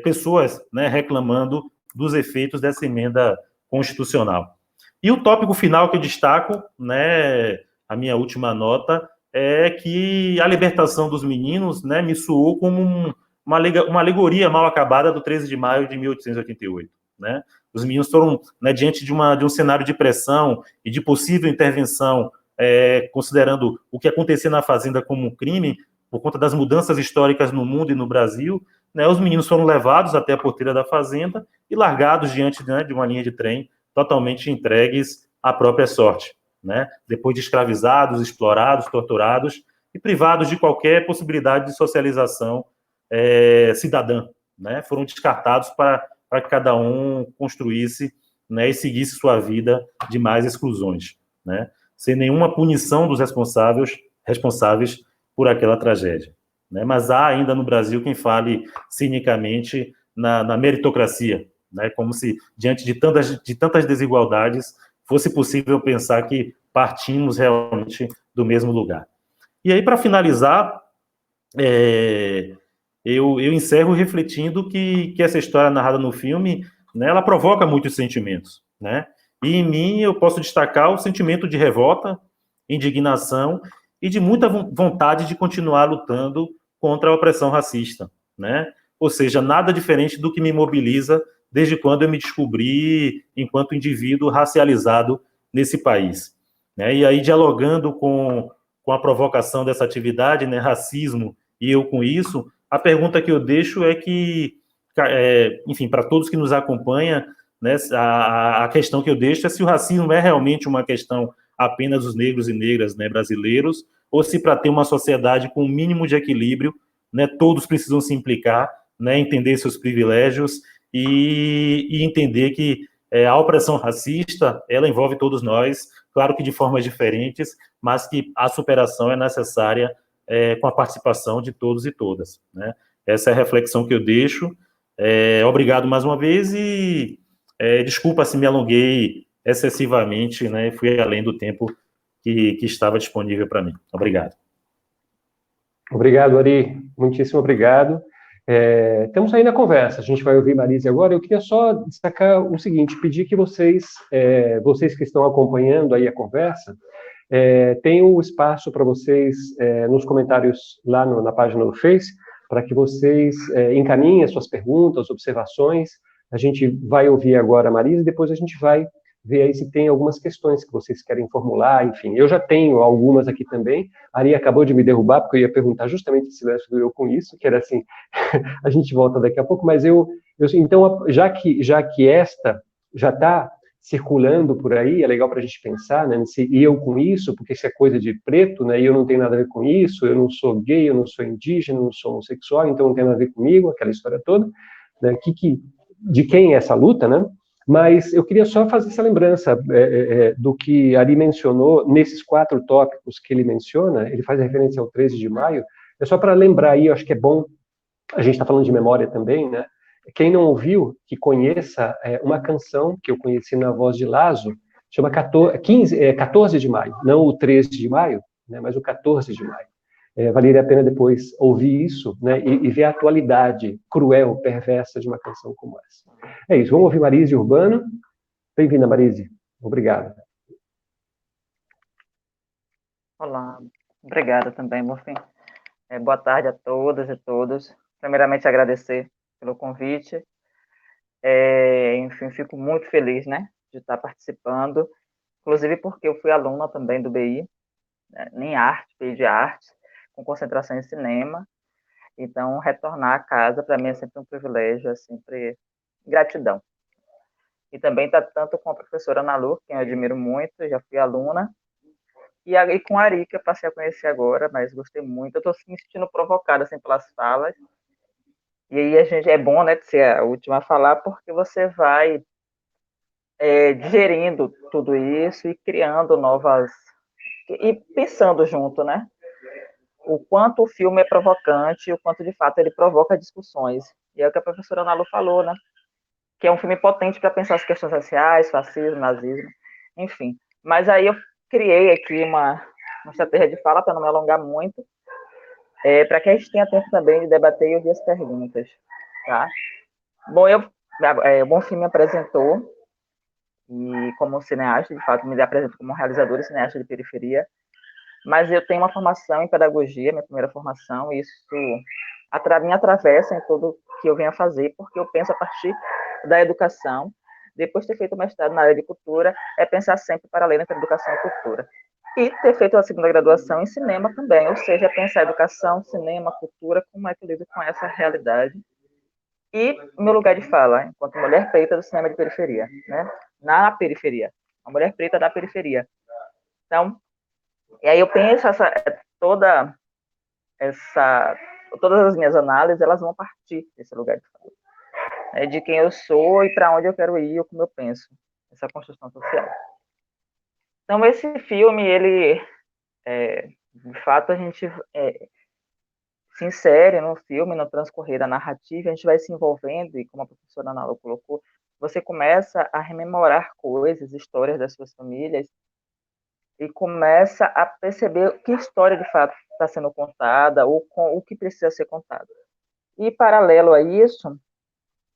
S4: pessoas, né, reclamando dos efeitos dessa emenda constitucional. E o tópico final que eu destaco, né, a minha última nota, é que a libertação dos meninos, né, me soou como uma alegoria mal acabada do 13 de maio de 1888. Né? Os meninos foram, né, diante de um cenário de pressão e de possível intervenção, considerando o que acontecia na fazenda como um crime, por conta das mudanças históricas no mundo e no Brasil, né, os meninos foram levados até a porteira da fazenda e largados diante, né, de uma linha de trem, totalmente entregues à própria sorte, né? Depois de escravizados, explorados, torturados e privados de qualquer possibilidade de socialização cidadã, né? Foram descartados para que cada um construísse, né, e seguisse sua vida de mais exclusões, né? Sem nenhuma punição dos responsáveis por aquela tragédia, né? Mas há ainda no Brasil quem fale cinicamente na meritocracia, né? Como se, diante de tantas desigualdades, fosse possível pensar que partimos realmente do mesmo lugar. E aí, para finalizar, eu encerro refletindo que essa história narrada no filme, né, ela provoca muitos sentimentos, né? E em mim eu posso destacar o sentimento de revolta, indignação e de muita vontade de continuar lutando contra a opressão racista, né? Ou seja, nada diferente do que me mobiliza desde quando eu me descobri enquanto indivíduo racializado nesse país, né? E aí, dialogando com a provocação dessa atividade, né, racismo e eu com isso, a pergunta que eu deixo é que, enfim, para todos que nos acompanham, né, a questão que eu deixo é se o racismo é realmente uma questão apenas dos negros e negras, né, brasileiros, ou se para ter uma sociedade com um mínimo de equilíbrio, né, todos precisam se implicar, né, entender seus privilégios e entender que a opressão racista, ela envolve todos nós, claro que de formas diferentes, mas que a superação é necessária com a participação de todos e todas, né? Essa é a reflexão que eu deixo. Obrigado mais uma vez e desculpa se me alonguei excessivamente, né? Fui além do tempo que estava disponível para mim. Obrigado.
S2: Obrigado, Ari. Muitíssimo obrigado. Estamos aí na conversa. A gente vai ouvir Marise agora. Eu queria só destacar o seguinte, pedir que vocês que estão acompanhando aí a conversa, tem um espaço para vocês nos comentários lá na página do Face, para que vocês encaminhem as suas perguntas, observações. A gente vai ouvir agora a Marisa e depois a gente vai ver aí se tem algumas questões que vocês querem formular, enfim. Eu já tenho algumas aqui também. A Ari acabou de me derrubar, porque eu ia perguntar justamente se Silêncio doeu com isso, que era assim, a gente volta daqui a pouco, mas então, já que esta já está circulando por aí, é legal para a gente pensar, né, se eu com isso, porque isso é coisa de preto, né, e eu não tenho nada a ver com isso, eu não sou gay, eu não sou indígena, eu não sou homossexual, então não tem nada a ver comigo, aquela história toda, né, de quem é essa luta, né, mas eu queria só fazer essa lembrança do que Ari mencionou, nesses 4 tópicos que ele menciona, ele faz referência ao 13 de maio, é só para lembrar aí, eu acho que é bom, a gente está falando de memória também, né, quem não ouviu, que conheça uma canção que eu conheci na voz de Lazo, chama 14 de maio, não o 13 de maio, né, mas o 14 de maio. Valeria a pena depois ouvir isso, né, e ver a atualidade cruel, perversa de uma canção como essa. É isso, vamos ouvir Marise Urbano. Bem-vinda, Marise. Obrigado.
S5: Olá, obrigada também, Bonfim. Boa tarde a todas e todos. Primeiramente, agradecer pelo convite. Enfim, fico muito feliz, né, de estar participando, inclusive porque eu fui aluna também do BI, né, em arte, BI de arte, com concentração em cinema. Então, retornar a casa, para mim, é sempre um privilégio, é sempre gratidão. E também está tanto com a professora Ana Lu, quem eu admiro muito, já fui aluna, e aí com a Ari, que eu passei a conhecer agora, mas gostei muito. Eu estou me sentindo provocada assim, pelas falas. E aí é bom, né, de ser a última a falar, porque você vai digerindo tudo isso e criando novas... E pensando junto, né? O quanto o filme é provocante, o quanto, de fato, ele provoca discussões. E é o que a professora Ana Lu falou, né? Que é um filme potente para pensar as questões raciais, fascismo, nazismo, enfim. Mas aí eu criei aqui uma estratégia de fala, para não me alongar muito, para que a gente tenha tempo também de debater e ouvir as perguntas, tá? Bom, o Bonfim me apresentou, e como cineasta, de fato, me apresento como realizador e cineasta de periferia, mas eu tenho uma formação em pedagogia, minha primeira formação, e isso me atravessa em tudo que eu venho a fazer, porque eu penso a partir da educação. Depois de ter feito mestrado na área de cultura, é pensar sempre para além entre educação e cultura. E ter feito a segunda graduação em cinema também, ou seja, pensar educação, cinema, cultura, como é que eu lido com essa realidade. E meu lugar de fala, enquanto mulher preta do cinema de periferia, né? Na periferia, a mulher preta da periferia. Então, e aí eu penso todas as minhas análises, elas vão partir desse lugar de fala, né? De quem eu sou e para onde eu quero ir, ou como eu penso, essa construção social. Então, esse filme, ele, de fato, a gente se insere no filme, no transcorrer da narrativa, a gente vai se envolvendo, e como a professora Ana Lu colocou, você começa a rememorar coisas, histórias das suas famílias, e começa a perceber que história, de fato, está sendo contada, ou o que precisa ser contado. E, paralelo a isso,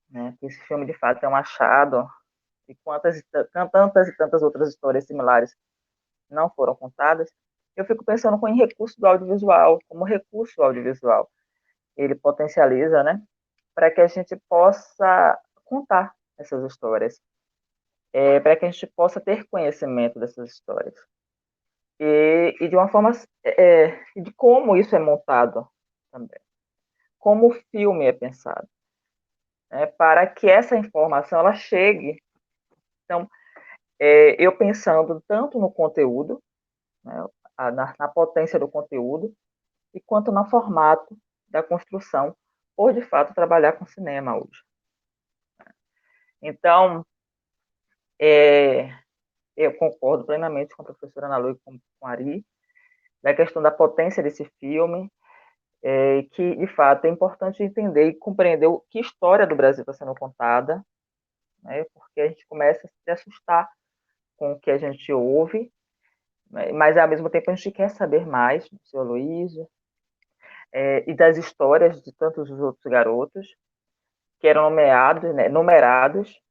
S5: né, esse filme, de fato, é um achado, e tantas e tantas outras histórias similares não foram contadas, eu fico pensando em recurso do audiovisual, como recurso audiovisual. Ele potencializa, né, para que a gente possa contar essas histórias, para que a gente possa ter conhecimento dessas histórias. E de uma forma, de como isso é montado também. como o filme é pensado, né, para que essa informação ela chegue. Então, eu pensando tanto no conteúdo, né, na potência do conteúdo, e quanto no formato da construção, por de fato trabalhar com cinema hoje. Então, eu concordo plenamente com a professora Ana Lu e com a Ari, da questão da potência desse filme, que, de fato, é importante entender e compreender que história do Brasil está sendo contada, né, porque a gente começa a se assustar com o que a gente ouve, né, mas, ao mesmo tempo, a gente quer saber mais do seu Aloysio, e das histórias de tantos outros garotos que eram nomeados, né, numerados,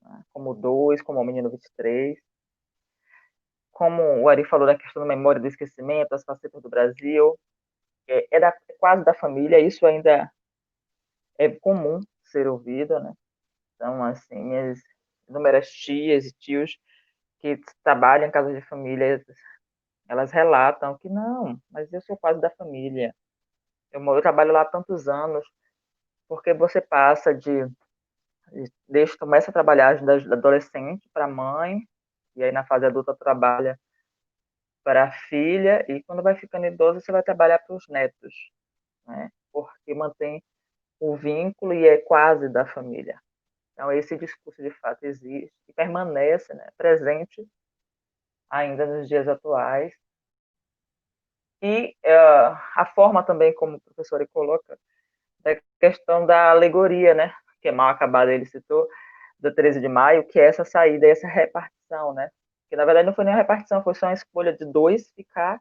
S5: né, como 2, como o Menino 23, como o Ari falou da questão da memória do esquecimento, as facetas do Brasil, é quase da família, isso ainda é comum ser ouvido, né? Então, assim, minhas inúmeras tias e tios que trabalham em casas de família, elas relatam que não, mas eu sou quase da família. Eu trabalho lá há tantos anos, porque você passa desde que começa a trabalhar da adolescente para mãe, e aí na fase adulta trabalha para a filha, e quando vai ficando idoso você vai trabalhar para os netos, né? Porque mantém o vínculo e é quase da família. Então, esse discurso, de fato, existe e permanece, né, presente ainda nos dias atuais. E a forma também, como o professor coloca, da questão da alegoria, né, que é mal acabado, ele citou, do 13 de maio, que é essa saída, essa repartição, né, que na verdade não foi nem uma repartição, foi só uma escolha de 2 ficar,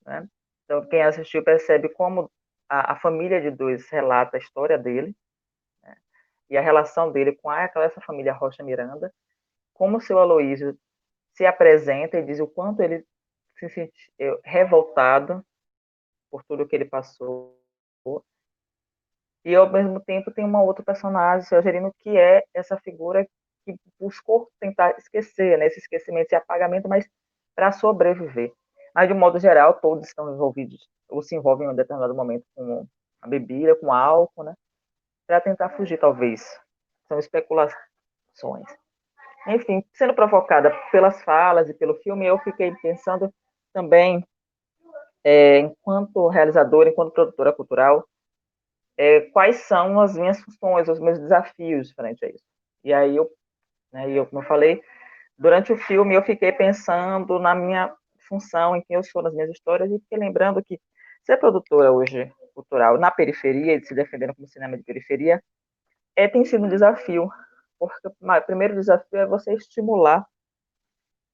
S5: né. Então, quem assistiu percebe como a família de 2 relata a história dele, né, e a relação dele com essa família Rocha Miranda, como o seu Aloysio se apresenta e diz o quanto ele se sente revoltado por tudo que ele passou. E, ao mesmo tempo, tem uma outra personagem, o seu Gerino, que é essa figura que buscou tentar esquecer, né, esse esquecimento, esse apagamento, mas para sobreviver. Mas, de um modo geral, todos estão envolvidos, ou se envolvem em um determinado momento com a bebida, com álcool, né, para tentar fugir, talvez. São especulações. Enfim, sendo provocada pelas falas e pelo filme, eu fiquei pensando também, enquanto realizadora, enquanto produtora cultural, quais são as minhas funções, os meus desafios frente a isso. E aí, como eu falei, durante o filme eu fiquei pensando na minha função, em quem eu sou, nas minhas histórias, e fiquei lembrando que ser produtora hoje cultural na periferia, e se defendendo como cinema de periferia, tem sido um desafio, porque o primeiro desafio é você estimular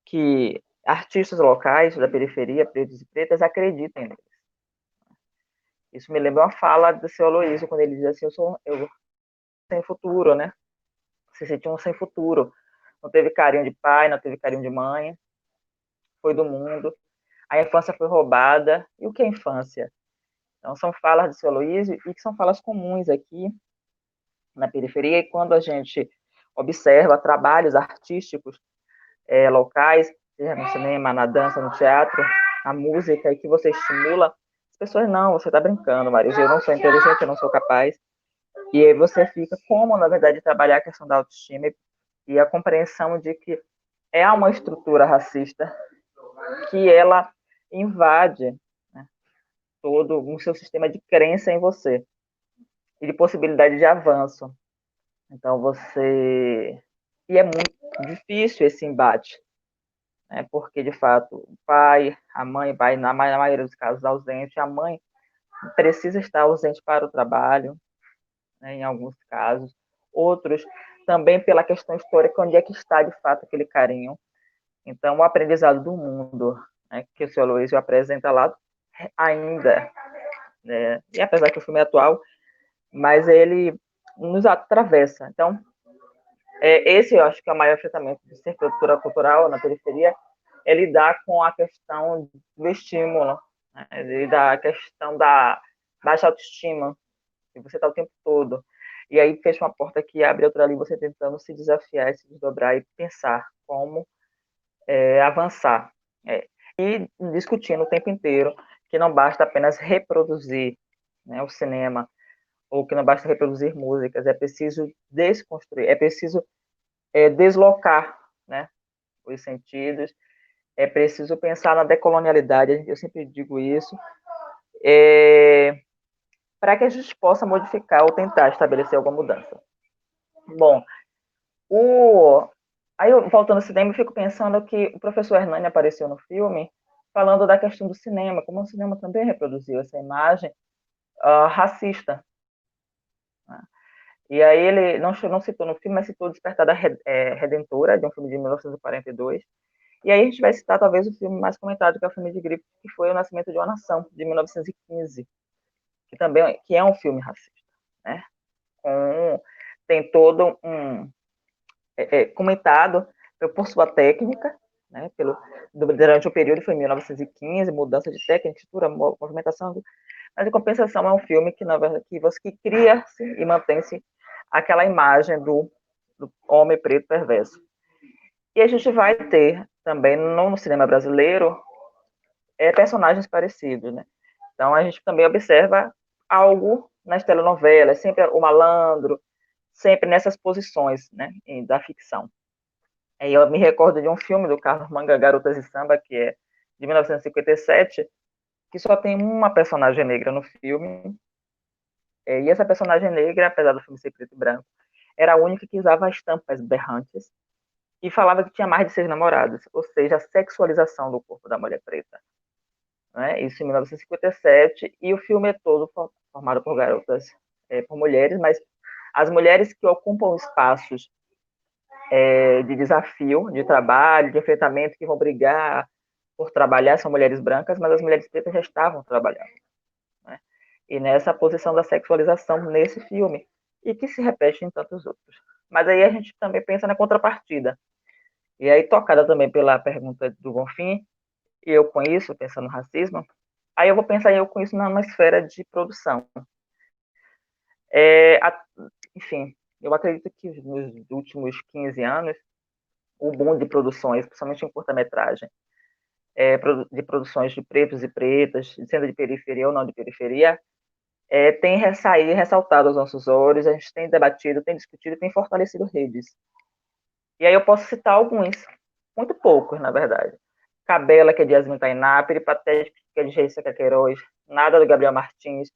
S5: que artistas locais da periferia, pretos e pretas, acreditem neles. Isso me lembra uma fala do seu Aloysio, quando ele diz assim, eu sem futuro, né? Se sentia um sem futuro. Não teve carinho de pai, não teve carinho de mãe, foi do mundo. A infância foi roubada. E o que é infância? Então, são falas do seu Aloysio e que são falas comuns aqui na periferia. E quando a gente observa trabalhos artísticos locais, seja no cinema, na dança, no teatro, na música, e que você estimula, as pessoas, não, você está brincando, Marisa, eu não sou inteligente, eu não sou capaz. E aí você fica como, na verdade, trabalhar a questão da autoestima e a compreensão de que é uma estrutura racista que ela invade, né, todo o seu sistema de crença em você e de possibilidade de avanço. Então, E é muito difícil esse embate, né, porque, de fato, o pai, a mãe vai, na maioria dos casos, ausente, a mãe precisa estar ausente para o trabalho, né, em alguns casos, outros também pela questão histórica, onde é que está, de fato, aquele carinho. Então, o aprendizado do mundo, né, que o seu Aloysio apresenta lá, ainda, né, e apesar que o filme é atual, mas ele nos atravessa. Então, esse eu acho que é o maior enfrentamento de ser produtora cultural na periferia, é lidar com a questão do estímulo, né, lidar com a questão da baixa autoestima, que você está o tempo todo. E aí fecha uma porta que abre outra ali, você tentando se desafiar, se desdobrar e pensar como avançar. E discutindo o tempo inteiro que não basta apenas reproduzir né, o cinema, ou que não basta reproduzir músicas, é preciso desconstruir, é preciso deslocar, né, os sentidos, é preciso pensar na decolonialidade, eu sempre digo isso, para que a gente possa modificar ou tentar estabelecer alguma mudança. Bom, aí voltando ao cinema, eu fico pensando que o professor Hernani apareceu no filme falando da questão do cinema, como o cinema também reproduziu essa imagem racista. Né? E aí ele não citou no filme, mas citou Despertar da Redentora, de um filme de 1942. E aí a gente vai citar talvez o filme mais comentado, que é o filme de Gripe, que foi O Nascimento de uma Nação, de 1915, que é um filme racista, né? Tem todo um comentado por sua técnica, né? Durante o período foi 1915, mudança de técnica, estrutura, movimentação, mas em compensação é um filme que na verdade que cria-se e mantém-se aquela imagem do homem preto perverso. E a gente vai ter também no cinema brasileiro personagens parecidos, né? Então a gente também observa algo nas telenovelas, sempre o malandro, sempre nessas posições, né, da ficção. Aí eu me recordo de um filme do Carlos Manga, Garotas de Samba, que é de 1957, que só tem uma personagem negra no filme, e essa personagem negra, apesar do filme ser preto e branco, era a única que usava estampas berrantes e falava que tinha mais de 6 namorados, ou seja, a sexualização do corpo da mulher preta. Né? Isso em 1957, e o filme é todo formado por garotas, por mulheres, mas as mulheres que ocupam espaços de desafio, de trabalho, de enfrentamento, que vão brigar por trabalhar, são mulheres brancas, mas as mulheres pretas já estavam trabalhando. Né? E nessa posição da sexualização nesse filme, e que se repete em tantos outros. Mas aí a gente também pensa na contrapartida. E aí, tocada também pela pergunta do Bonfim, e eu com isso, pensando no racismo, aí eu vou pensar eu com isso numa esfera de produção. Enfim, eu acredito que nos últimos 15 anos, o boom de produções, principalmente em curta-metragem, de produções de pretos e pretas, sendo de periferia ou não de periferia, tem ressaltado aos nossos olhos, a gente tem debatido, tem discutido, tem fortalecido redes. E aí eu posso citar alguns, muito poucos, na verdade. Cabela, que é de Yasmin Tainá, Peripatética, que é de Geisseca Queiroz, Nada, do Gabriel Martins,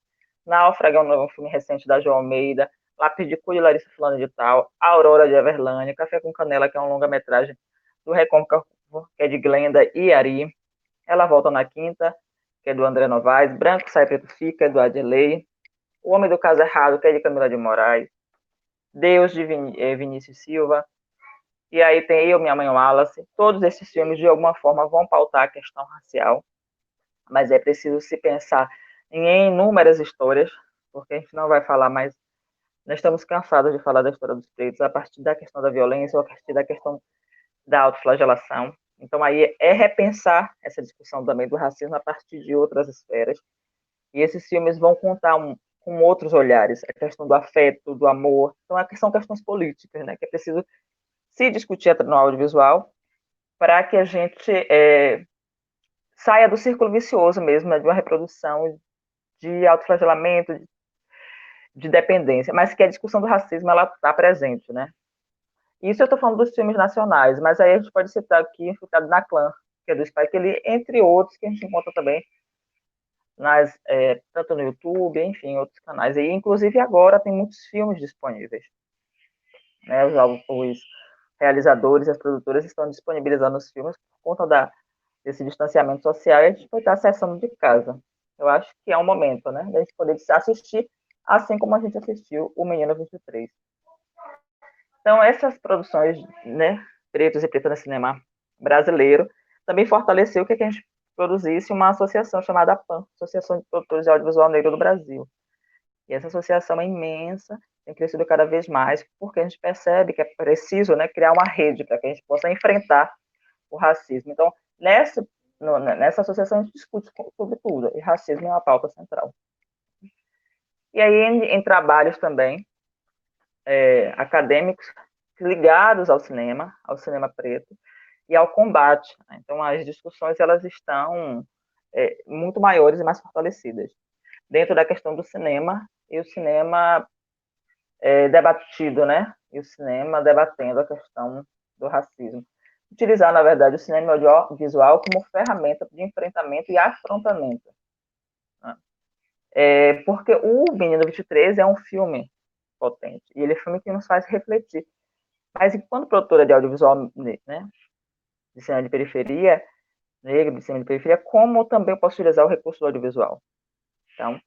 S5: Náufraga, um filme recente da João Almeida, Lápis de Cor, de Larissa Fulano de Tal, Aurora, de Everlândia, Café com Canela, que é um longa-metragem do Recôncavo, que é de Glenda e Ari, Ela Volta na Quinta, que é do André Novaes, Branco Sai Preto Fica, do Adelei, O Homem do Caso Errado, que é de Camila de Moraes, Deus, de Vinícius Silva, e aí tem Eu, Minha Mãe, Wallace. Todos esses filmes, de alguma forma, vão pautar a questão racial, mas é preciso se pensar em inúmeras histórias, porque a gente não vai falar mais, nós estamos cansados de falar da história dos pretos a partir da questão da violência ou a partir da questão da autoflagelação. Então aí é repensar essa discussão também do racismo a partir de outras esferas, e esses filmes vão contar com outros olhares, a questão do afeto, do amor, então são questões políticas, né, que é preciso se discutir no audiovisual para que a gente saia do círculo vicioso mesmo, né, de uma reprodução de autoflagelamento, de dependência, mas que a discussão do racismo ela está presente, né? Isso eu estou falando dos filmes nacionais, mas aí a gente pode citar aqui Infiltrado na Clã, que é do Spike Lee, entre outros que a gente encontra também tanto no YouTube, enfim, outros canais. E inclusive agora tem muitos filmes disponíveis, né? Os realizadores e as produtoras estão disponibilizando os filmes por conta desse distanciamento social, e a gente vai estar acessando de casa. Eu acho que é um momento, né, da gente poder assistir, assim como a gente assistiu O Menino 23. Então, essas produções, né, pretos e pretas no cinema brasileiro, também fortaleceu que a gente produzisse uma associação chamada APAN, Associação de Produtores de Audiovisual Negro do Brasil. E essa associação é imensa, tem crescido cada vez mais, porque a gente percebe que é preciso, né, criar uma rede para que a gente possa enfrentar o racismo. Então, nessa associação a gente discute sobre tudo, e racismo é uma pauta central. E aí, em trabalhos também acadêmicos ligados ao cinema preto, e ao combate. Né? Então, as discussões elas estão muito maiores e mais fortalecidas. dentro da questão do cinema, e o cinema debatido, né? E o cinema debatendo a questão do racismo. Utilizar, na verdade, o cinema audiovisual como ferramenta de enfrentamento e afrontamento. Né? Porque o Menino 23 é um filme potente, e ele é um filme que nos faz refletir. Mas, enquanto produtora de audiovisual, né, de cinema de periferia, negro, de cinema de periferia, como também eu posso utilizar o recurso do audiovisual? Então,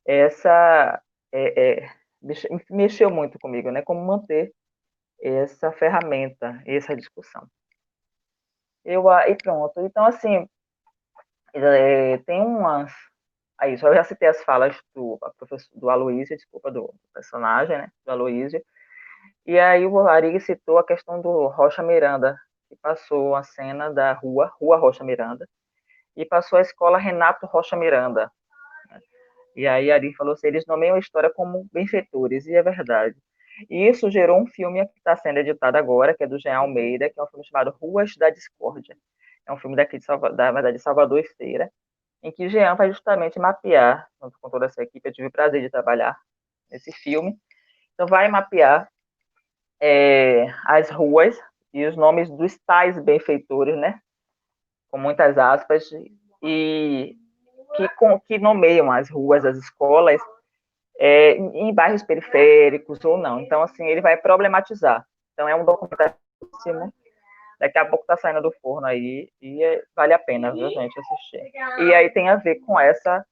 S5: essa mexeu muito comigo, né? Como manter essa ferramenta, essa discussão. E pronto. Então, assim, tem umas... Aí, só já citei as falas do Aloysio, desculpa, do personagem, né? Do Aloysio. E aí o Ari citou a questão do Rocha Miranda, que passou a cena da Rua Rocha Miranda, e passou a escola Renato Rocha Miranda. E aí Ari falou assim, eles nomeiam a história como benfeitores, e é verdade. E isso gerou um filme que está sendo editado agora, que é do Jean Almeida, que é um filme chamado Ruas da Discórdia. É um filme daqui de Salvador e Feira, em que Jean vai justamente mapear, junto com toda essa equipe, eu tive o prazer de trabalhar nesse filme, então vai mapear as ruas e os nomes dos tais benfeitores, né, com muitas aspas, e que nomeiam as ruas, as escolas, em bairros periféricos ou não. Então, assim, ele vai problematizar. Então, é um documentário, daqui a pouco está saindo do forno aí, e vale a pena, viu, gente, assistir. E aí tem a ver com essa...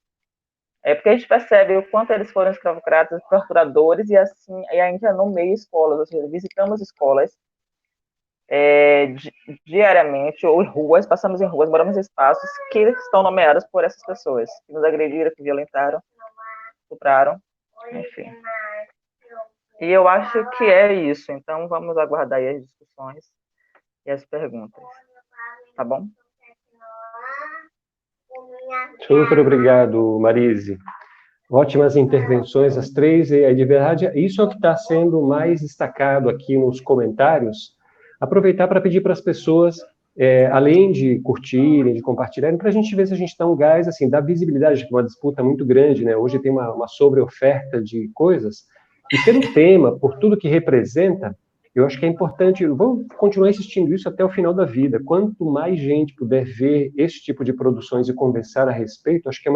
S5: porque a gente percebe o quanto eles foram escravocratas, torturadores, e assim, e ainda no meio escolas, ou seja, visitamos escolas diariamente, ou ruas, passamos em ruas, moramos em espaços que estão nomeados por essas pessoas, que nos agrediram, que violentaram, estupraram, enfim. E eu acho que é isso, então vamos aguardar aí as discussões e as perguntas, tá bom?
S2: Super obrigado, Marise. Ótimas intervenções, as três, e de verdade, isso é o que está sendo mais destacado aqui nos comentários. Aproveitar para pedir para as pessoas, além de curtirem, de compartilharem, para a gente ver se a gente dá um gás, assim, dá visibilidade, que é uma disputa muito grande, né? Hoje tem uma sobre-oferta de coisas, e pelo tema, por tudo que representa, eu acho que é importante, vamos continuar insistindo isso até o final da vida. Quanto mais gente puder ver esse tipo de produções e conversar a respeito, acho que é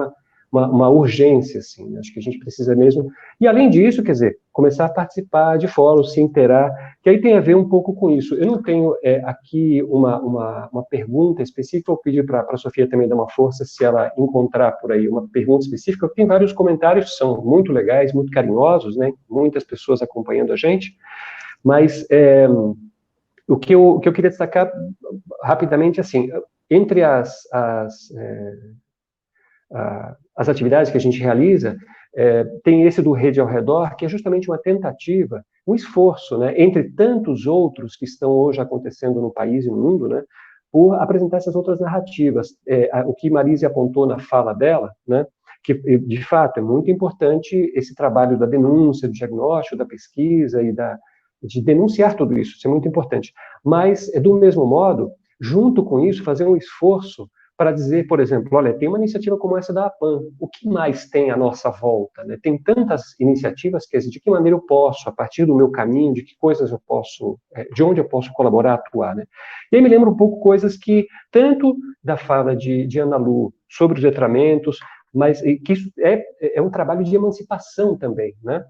S2: uma urgência, assim, acho que a gente precisa mesmo, e além disso, quer dizer, começar a participar de fóruns, se inteirar, que aí tem a ver um pouco com isso. Eu não tenho aqui uma pergunta específica, eu pedi para a Sofia também dar uma força, se ela encontrar por aí uma pergunta específica. Tem vários comentários que são muito legais, muito carinhosos, né, muitas pessoas acompanhando a gente, mas o que eu queria destacar rapidamente, assim, entre as atividades que a gente realiza, tem esse do Rede ao Redor, que é justamente uma tentativa, um esforço, né, entre tantos outros que estão hoje acontecendo no país e no mundo, né, por apresentar essas outras narrativas. O que Marise apontou na fala dela, né, que, de fato, é muito importante esse trabalho da denúncia, do diagnóstico, da pesquisa e de denunciar tudo isso é muito importante. Mas, do mesmo modo, junto com isso, fazer um esforço para dizer, por exemplo, olha, tem uma iniciativa como essa da APAM, o que mais tem à nossa volta? Né? Tem tantas iniciativas, quer dizer, de que maneira eu posso, a partir do meu caminho, de que coisas eu posso, de onde eu posso colaborar, atuar, né? E aí me lembra um pouco coisas que, tanto da fala de Ana Lu sobre os letramentos, mas que isso é um trabalho de emancipação também, né?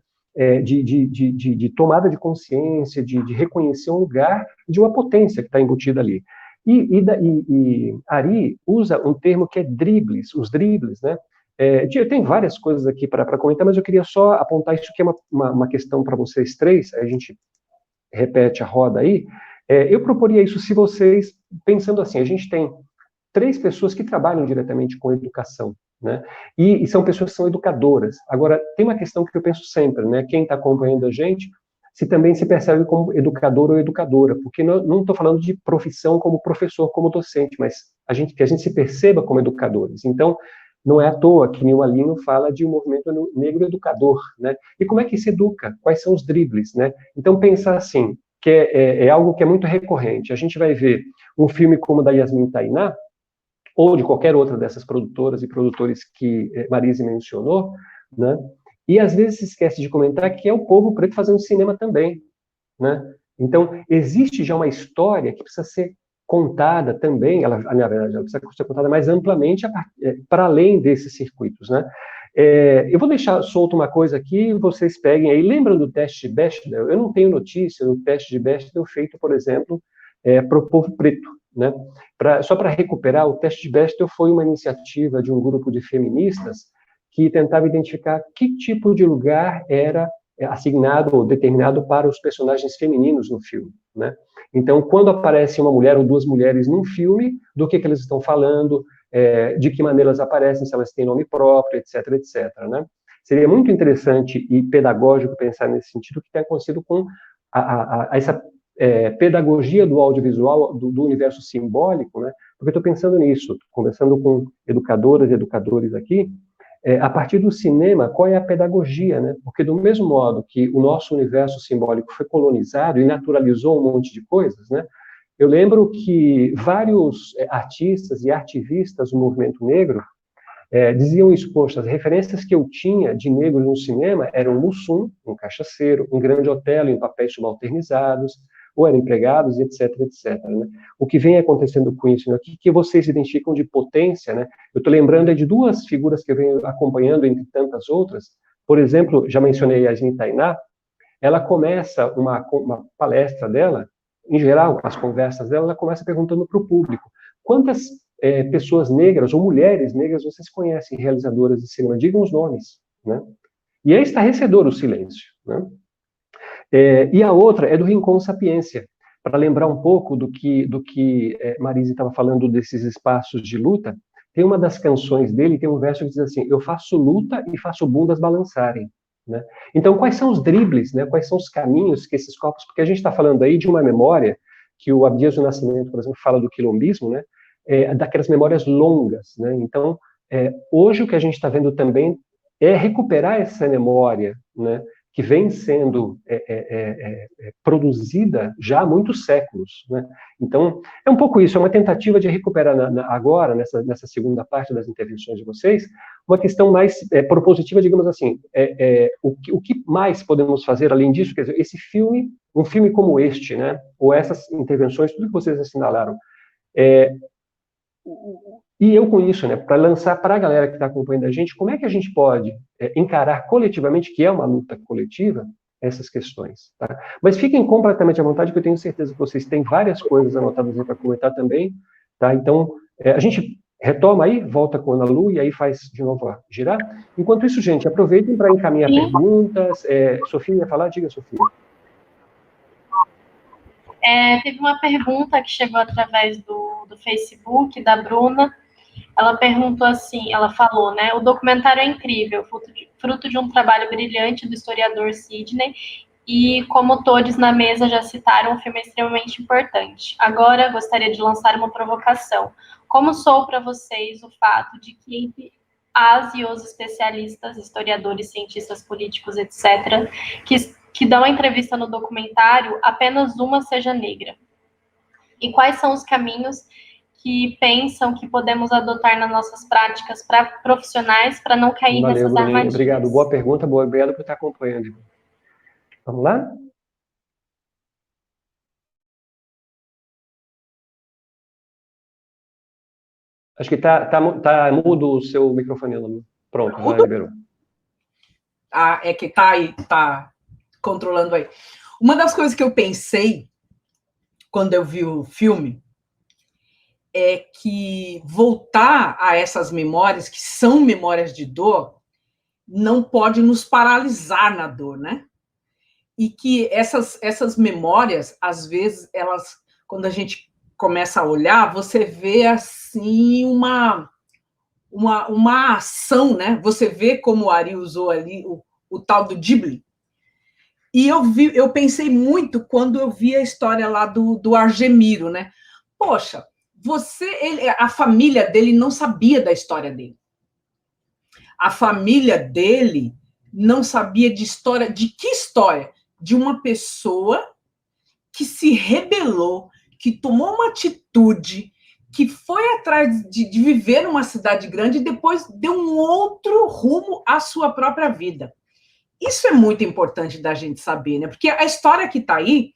S2: De tomada de consciência, de reconhecer um lugar, de uma potência que está embutida ali. E Ari usa um termo que é dribles, os dribles, né? Tem várias coisas aqui para comentar, mas eu queria só apontar isso que é uma questão para vocês três, a gente repete a roda aí. Eu proporia isso se vocês, pensando assim, a gente tem 3 pessoas que trabalham diretamente com educação, né? E são pessoas que são educadoras. Agora, tem uma questão que eu penso sempre, né? Quem está acompanhando a gente, se também se percebe como educador ou educadora, porque não estou falando de profissão como professor, como docente, mas que a gente se perceba como educadores. Então, não é à toa que Nilma Lino fala de um movimento negro educador, né? E como é que se educa? Quais são os dribles, né? Então, pensar assim, que é algo que é muito recorrente. A gente vai ver um filme como o da Yasmin Tainá, ou de qualquer outra dessas produtoras e produtores que Marise mencionou, né? E às vezes se esquece de comentar que é o povo preto fazendo cinema também, né? Então, existe já uma história que precisa ser contada também, ela, na verdade, ela precisa ser contada mais amplamente para além desses circuitos, né? Eu vou deixar solto uma coisa aqui, vocês peguem aí. Lembram do teste de Bechdel? Eu não tenho notícia do teste de Bechdel feito, por exemplo, para o povo preto, né? Só para recuperar, o teste de Bechdel foi uma iniciativa de um grupo de feministas que tentava identificar que tipo de lugar era assignado ou determinado para os personagens femininos no filme, né? Então, quando aparece uma mulher ou duas mulheres num filme, do que eles estão falando, de que maneira elas aparecem, se elas têm nome próprio, etc, etc, né? Seria muito interessante e pedagógico pensar nesse sentido que tem acontecido com essa pedagogia do audiovisual, do universo simbólico, né? Porque eu estou pensando nisso, conversando com educadoras e educadores aqui, a partir do cinema, qual é a pedagogia, né? Porque do mesmo modo que o nosso universo simbólico foi colonizado e naturalizou um monte de coisas, né? Eu lembro que vários artistas e ativistas do movimento negro diziam isso, poxa, as referências que eu tinha de negros no cinema eram Mussum, um cachaceiro, um Grande Otelo em papéis subalternizados, ou eram empregados, etc, etc, né? O que vem acontecendo com isso, né? O que vocês identificam de potência, né? Eu estou lembrando de duas figuras que eu venho acompanhando, entre tantas outras. Por exemplo, já mencionei a Yasmin Tainá, ela começa uma palestra dela, em geral, as conversas dela, ela começa perguntando para o público, quantas pessoas negras ou mulheres negras vocês conhecem, realizadoras de cinema? Digam os nomes, né? E é estarrecedor o silêncio, né? E a outra é do Rincon Sapiência, para lembrar um pouco do que Marise estava falando desses espaços de luta. Tem uma das canções dele, tem um verso que diz assim, eu faço luta e faço bundas balançarem, né? Então, quais são os dribles, né? Quais são os caminhos que esses corpos... Porque a gente está falando aí de uma memória que o Abdias do Nascimento, por exemplo, fala do quilombismo, né? Daquelas memórias longas, né? Então, hoje o que a gente está vendo também é recuperar essa memória, né? Que vem sendo produzida já há muitos séculos, né? Então, é um pouco isso, é uma tentativa de recuperar agora, nessa segunda parte das intervenções de vocês, uma questão mais propositiva, digamos assim, o que mais podemos fazer além disso? Quer dizer, esse filme, um filme como este, né? Ou essas intervenções, tudo que vocês assinalaram, e eu com isso, né, para lançar para a galera que está acompanhando a gente, como é que a gente pode encarar coletivamente, que é uma luta coletiva, essas questões, tá? Mas fiquem completamente à vontade, que eu tenho certeza que vocês têm várias coisas anotadas para comentar também, tá? Então, a gente retoma aí, volta com a Ana Lu, e aí faz de novo a girar. Enquanto isso, gente, aproveitem para encaminhar perguntas. Sofia ia falar? Diga, Sofia.
S1: Teve uma pergunta que chegou através do Facebook, da Bruna. Ela perguntou assim, ela falou, né? O documentário é incrível, fruto de um trabalho brilhante do historiador Sidney, e como todos na mesa já citaram, o filme é extremamente importante. Agora, gostaria de lançar uma provocação. Como soou para vocês o fato de que entre as e os especialistas, historiadores, cientistas políticos, etc., que dão a entrevista no documentário, apenas uma seja negra? E quais são os caminhos que pensam que podemos adotar nas nossas práticas profissionais para não cair nessas armadilhas?
S2: Obrigado, boa pergunta, obrigado por estar acompanhando. Vamos lá? Acho que tá mudo o seu microfone, Ana. Pronto, já liberou.
S3: É que tá controlando aí. Uma das coisas que eu pensei quando eu vi o filme é que voltar a essas memórias, que são memórias de dor, não pode nos paralisar na dor, né? E que essas memórias, às vezes, elas, quando a gente começa a olhar, você vê, assim, uma ação, né? Você vê como o Ari usou ali o tal do Ghibli. E eu pensei muito quando eu vi a história lá do Argemiro, né? Poxa, a família dele não sabia da história dele. A família dele não sabia de história. De que história? De uma pessoa que se rebelou, que tomou uma atitude, que foi atrás de viver numa cidade grande e depois deu um outro rumo à sua própria vida. Isso é muito importante da gente saber, né? Porque a história que está aí,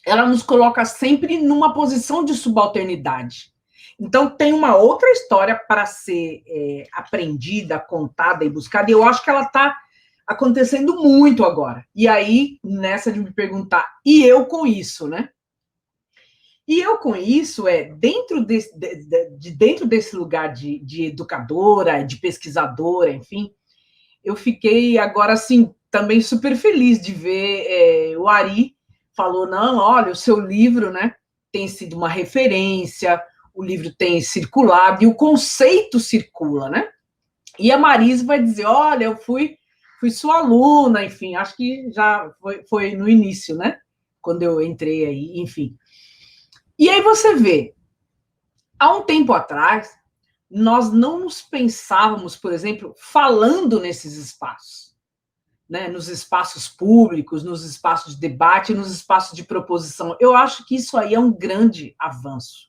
S3: ela nos coloca sempre numa posição de subalternidade. Então, tem uma outra história para ser aprendida, contada e buscada, e eu acho que ela está acontecendo muito agora. E aí, nessa de me perguntar, e eu com isso, né? E eu com isso, dentro desse lugar de educadora, de pesquisadora, enfim, eu fiquei agora, assim, também super feliz de ver o Ari falou, não, olha, o seu livro, né, tem sido uma referência, o livro tem circulado, e o conceito circula, né? E a Marise vai dizer, olha, eu fui sua aluna, enfim, acho que já foi no início, né? Quando eu entrei aí, enfim. E aí você vê, há um tempo atrás, nós não nos pensávamos, por exemplo, falando nesses espaços, né? Nos espaços públicos, nos espaços de debate, nos espaços de proposição. Eu acho que isso aí é um grande avanço.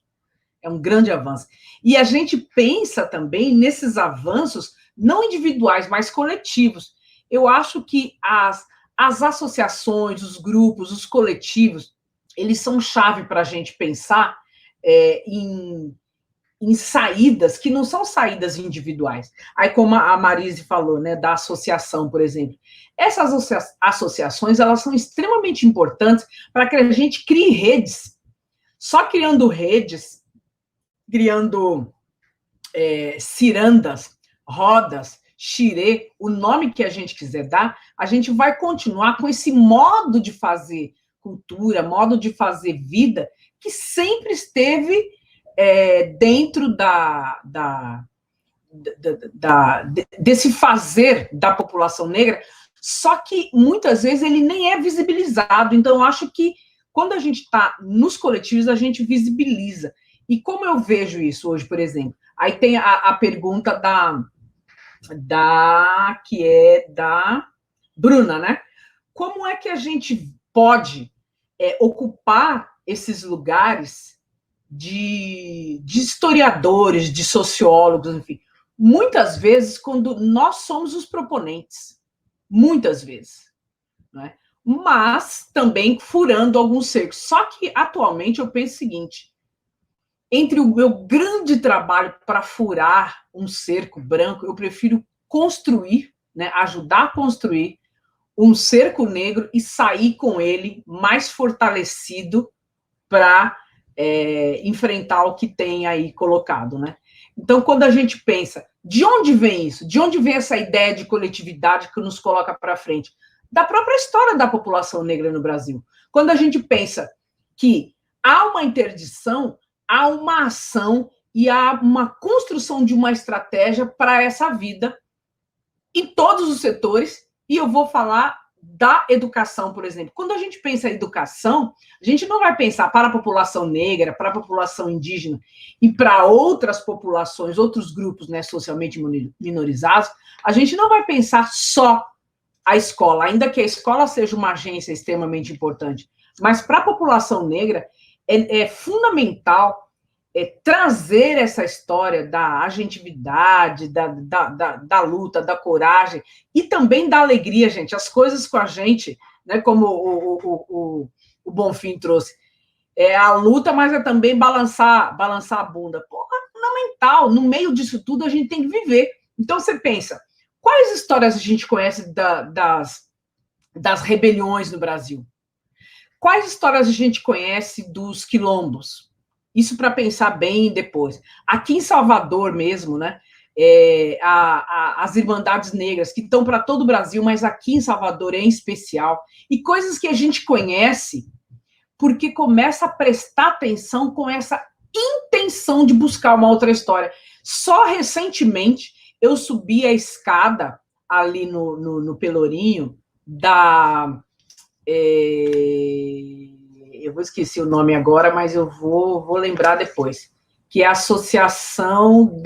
S3: É um grande avanço. E a gente pensa também nesses avanços, não individuais, mas coletivos. Eu acho que as associações, os grupos, os coletivos, eles são chave para a gente pensar em saídas que não são saídas individuais. Aí, como a Marise falou, né, da associação, por exemplo, essas associações, elas são extremamente importantes para que a gente crie redes. Só criando redes, criando cirandas, rodas, xirê, o nome que a gente quiser dar, a gente vai continuar com esse modo de fazer cultura, modo de fazer vida, que sempre esteve dentro desse fazer da população negra, só que muitas vezes ele nem é visibilizado. Então, eu acho que quando a gente está nos coletivos, a gente visibiliza. E como eu vejo isso hoje, por exemplo? Aí tem a pergunta que é da Bruna, né? Como é que a gente pode ocupar esses lugares de historiadores, de sociólogos, enfim? Muitas vezes, quando nós somos os proponentes. Muitas vezes. Né? Mas também furando alguns cercos. Só que, atualmente, eu penso o seguinte: entre o meu grande trabalho para furar um cerco branco, eu prefiro construir, né, ajudar a construir um cerco negro e sair com ele mais fortalecido para enfrentar o que tem aí colocado, né? Então, quando a gente pensa, de onde vem isso? De onde vem essa ideia de coletividade que nos coloca para frente? Da própria história da população negra no Brasil. Quando a gente pensa que há uma interdição, há uma ação e há uma construção de uma estratégia para essa vida em todos os setores, e eu vou falar da educação, por exemplo. Quando a gente pensa em educação, a gente não vai pensar para a população negra, para a população indígena e para outras populações, outros grupos, né, socialmente minorizados, a gente não vai pensar só a escola, ainda que a escola seja uma agência extremamente importante, mas para a população negra é fundamental trazer essa história da agentividade, da luta, da coragem e também da alegria, gente. As coisas com a gente, né, como o Bonfim trouxe, a luta, mas é também balançar a bunda. Porra, fundamental. No meio disso tudo, a gente tem que viver. Então, você pensa, quais histórias a gente conhece das rebeliões no Brasil? Quais histórias a gente conhece dos quilombos? Isso para pensar bem depois. Aqui em Salvador mesmo, né? As Irmandades Negras, que estão para todo o Brasil, mas aqui em Salvador em especial. E coisas que a gente conhece porque começa a prestar atenção com essa intenção de buscar uma outra história. Só recentemente eu subi a escada ali no Pelourinho eu vou esquecer o nome agora, mas eu vou lembrar depois, que é a associação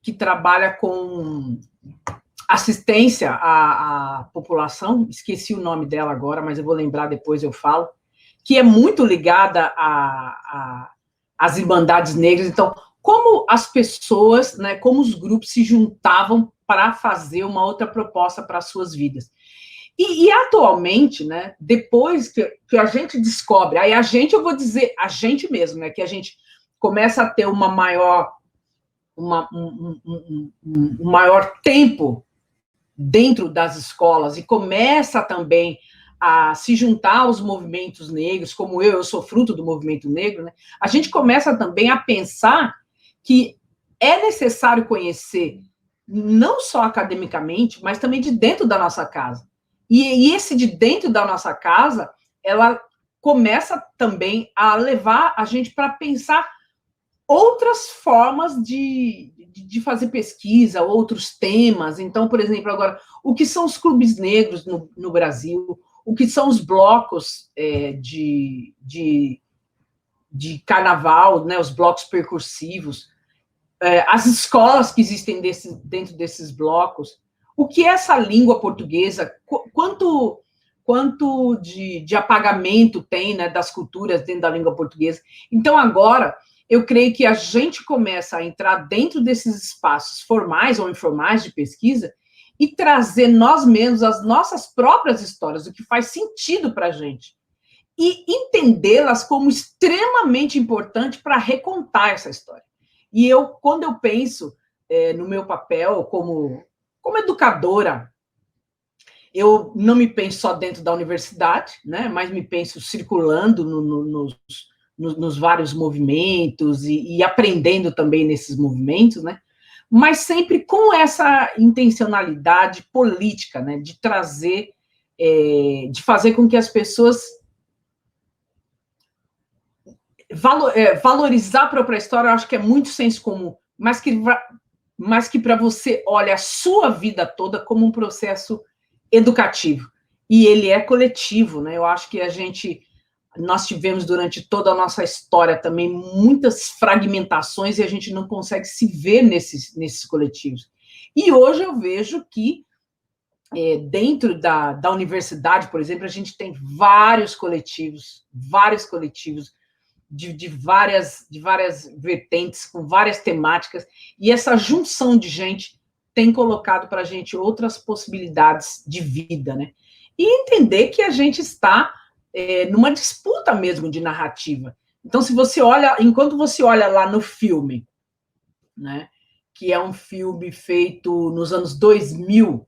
S3: que trabalha com assistência à população, esqueci o nome dela agora, mas eu vou lembrar depois, eu falo, que é muito ligada as Irmandades Negras. Então, como as pessoas, né, como os grupos se juntavam para fazer uma outra proposta para as suas vidas. E atualmente, né, depois que a gente descobre, aí a gente, eu vou dizer, a gente mesmo, né, que a gente começa a ter uma maior, um maior tempo dentro das escolas e começa também a se juntar aos movimentos negros, como eu sou fruto do movimento negro, né, a gente começa também a pensar que é necessário conhecer, não só academicamente, mas também de dentro da nossa casa. E esse de dentro da nossa casa, ela começa também a levar a gente para pensar outras formas de fazer pesquisa, outros temas. Então, por exemplo, agora, o que são os clubes negros no Brasil, o que são os blocos de carnaval, né, os blocos percursivos, as escolas que existem dentro desses blocos, o que é essa língua portuguesa, quanto de apagamento tem, né, das culturas dentro da língua portuguesa. Então, agora, eu creio que a gente começa a entrar dentro desses espaços formais ou informais de pesquisa e trazer nós mesmos as nossas próprias histórias, o que faz sentido para a gente, e entendê-las como extremamente importante para recontar essa história. E quando eu penso no meu papel como educadora, eu não me penso só dentro da universidade, né, mas me penso circulando nos vários movimentos e aprendendo também nesses movimentos, né, mas sempre com essa intencionalidade política, né, de trazer, de fazer com que as pessoas valorizar a própria história. Eu acho que é muito senso comum, mas que para você olha a sua vida toda como um processo educativo. E ele é coletivo, né? Eu acho que nós tivemos durante toda a nossa história também muitas fragmentações e a gente não consegue se ver nesses coletivos. E hoje eu vejo que dentro da universidade, por exemplo, a gente tem vários coletivos de várias vertentes, com várias temáticas, e essa junção de gente tem colocado para a gente outras possibilidades de vida, né? E entender que a gente está numa disputa mesmo de narrativa. Então, enquanto você olha lá no filme, né, que é um filme feito nos anos 2000,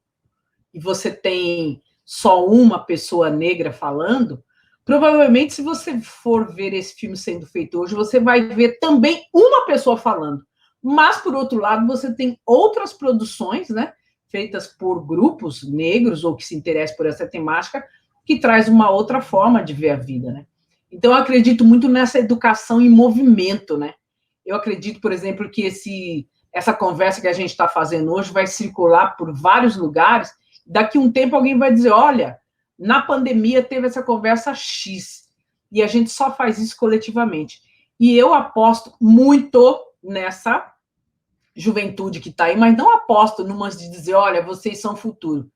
S3: e você tem só uma pessoa negra falando, provavelmente, se você for ver esse filme sendo feito hoje, você vai ver também uma pessoa falando. Mas, por outro lado, você tem outras produções, né, feitas por grupos negros ou que se interessam por essa temática, que traz uma outra forma de ver a vida, né? Então, eu acredito muito nessa educação em movimento, né? Eu acredito, por exemplo, que essa conversa que a gente está fazendo hoje vai circular por vários lugares. Daqui a um tempo, alguém vai dizer, olha, na pandemia teve essa conversa X, e a gente só faz isso coletivamente. E eu aposto muito nessa juventude que está aí, mas não aposto numas de dizer, olha, vocês são o futuro.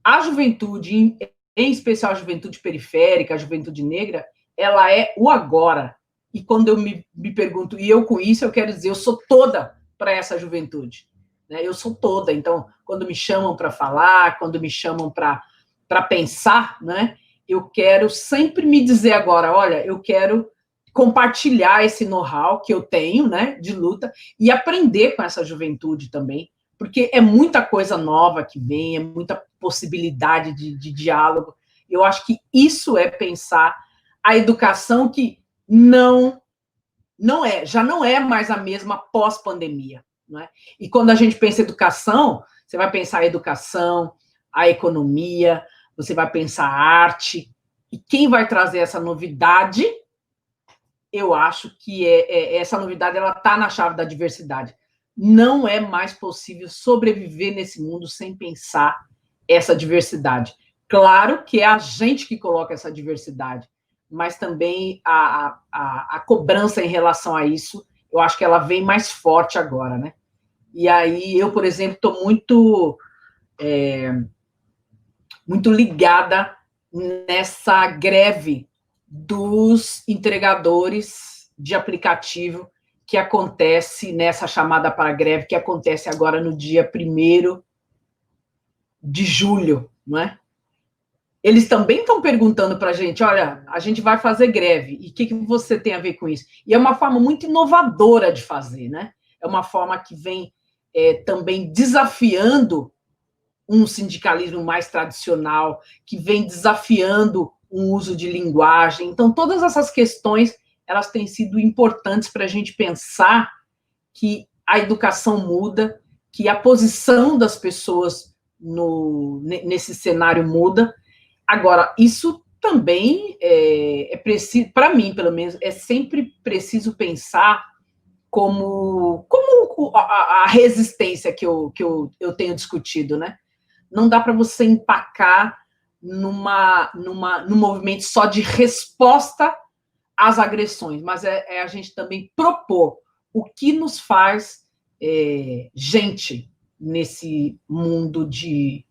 S3: A juventude, em especial a juventude periférica, a juventude negra, ela é o agora. E quando eu me pergunto, e eu com isso, eu quero dizer, eu sou toda para essa juventude. Né? Eu sou toda. Então, quando me chamam para falar, quando me chamam para pensar, né, eu quero sempre me dizer agora, olha, eu quero compartilhar esse know-how que eu tenho, né, de luta, e aprender com essa juventude também, porque é muita coisa nova que vem, é muita possibilidade de diálogo. Eu acho que isso é pensar a educação que já não é mais a mesma pós-pandemia. Não é? E quando a gente pensa em educação, você vai pensar a educação, a economia, você vai pensar a arte, e quem vai trazer essa novidade, eu acho que essa novidade ela está na chave da diversidade. Não é mais possível sobreviver nesse mundo sem pensar essa diversidade. Claro que é a gente que coloca essa diversidade, mas também a cobrança em relação a isso, eu acho que ela vem mais forte agora, né? E aí eu, por exemplo, estou muito ligada nessa greve dos entregadores de aplicativo que acontece nessa chamada para greve, que acontece agora no dia 1º de julho, não é? Eles também estão perguntando para a gente, olha, a gente vai fazer greve, e o que você tem a ver com isso? E é uma forma muito inovadora de fazer, né? É uma forma que vem também desafiando um sindicalismo mais tradicional, que vem desafiando um uso de linguagem. Então, todas essas questões, elas têm sido importantes para a gente pensar que a educação muda, que a posição das pessoas nesse cenário muda. Agora, isso também é preciso, para mim, pelo menos, é sempre preciso pensar como a resistência que eu tenho discutido, né? Não dá para você empacar num movimento só de resposta às agressões, mas é a gente também propor o que nos faz gente nesse mundo de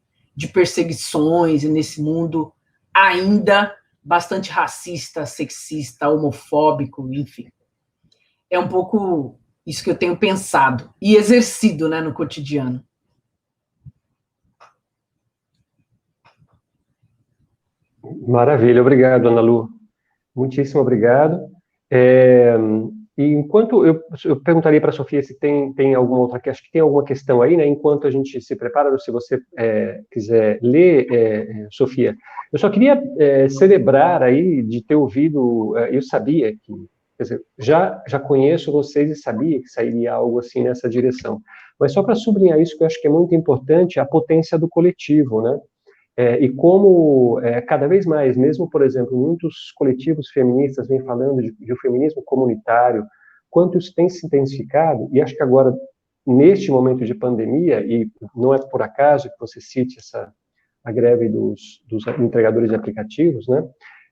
S3: perseguições e nesse mundo ainda bastante racista, sexista, homofóbico, enfim. É um pouco isso que eu tenho pensado e exercido, né, no cotidiano.
S2: Maravilha, obrigado, Ana Lu. Muitíssimo obrigado. E enquanto eu perguntaria para a Sofia se tem alguma outra, acho que tem alguma questão aí, né? Enquanto a gente se prepara, se você quiser ler, Sofia, eu só queria celebrar aí de ter ouvido, eu sabia que, quer dizer, já conheço vocês e sabia que sairia algo assim nessa direção, mas só para sublinhar isso que eu acho que é muito importante, a potência do coletivo, né? E como cada vez mais, mesmo, por exemplo, muitos coletivos feministas vêm falando de um feminismo comunitário, quanto isso tem se intensificado, e acho que agora, neste momento de pandemia, e não é por acaso que você cite a greve dos entregadores de aplicativos, né?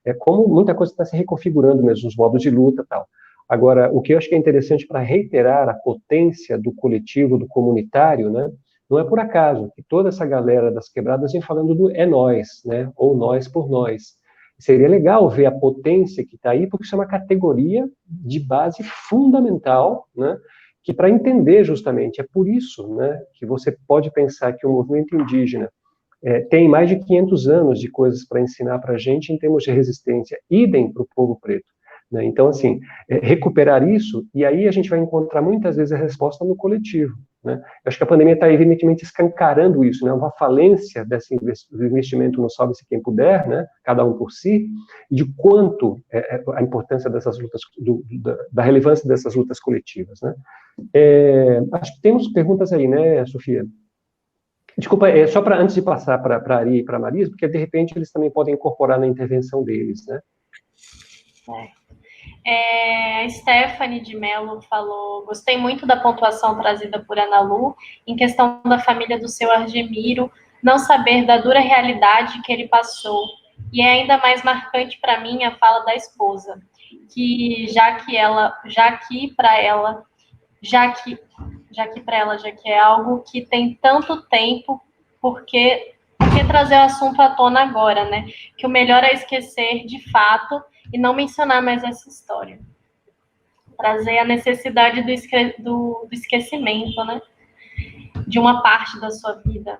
S2: É como muita coisa está se reconfigurando mesmo, os modos de luta e tal. Agora, o que eu acho que é interessante para reiterar a potência do coletivo, do comunitário, né? Não é por acaso que toda essa galera das quebradas vem falando do é nós, né? Ou nós por nós. Seria legal ver a potência que está aí, porque isso é uma categoria de base fundamental, né? Que para entender justamente, é por isso, né? Que você pode pensar que o movimento indígena tem mais de 500 anos de coisas para ensinar para a gente em termos de resistência, idem para o povo preto. Né? Então, assim, recuperar isso, e aí a gente vai encontrar muitas vezes a resposta no coletivo. Né? Eu acho que a pandemia está evidentemente escancarando isso, né? Uma falência desse investimento no salve-se quem puder, né? Cada um por si, e de quanto a importância dessas lutas, da relevância dessas lutas coletivas. Né? Acho que temos perguntas aí, né, Sofia? Desculpa, só para antes de passar para a Ari e para a Marisa, porque de repente eles também podem incorporar na intervenção deles, né?
S1: A Stephanie de Mello falou: gostei muito da pontuação trazida por Ana Lu em questão da família do seu Argemiro, não saber da dura realidade que ele passou. E é ainda mais marcante para mim a fala da esposa, que já que é algo que tem tanto tempo, por que trazer o assunto à tona agora, né? Que o melhor é esquecer de fato e não mencionar mais essa história. Trazer a necessidade do esquecimento, né? De uma parte da sua vida.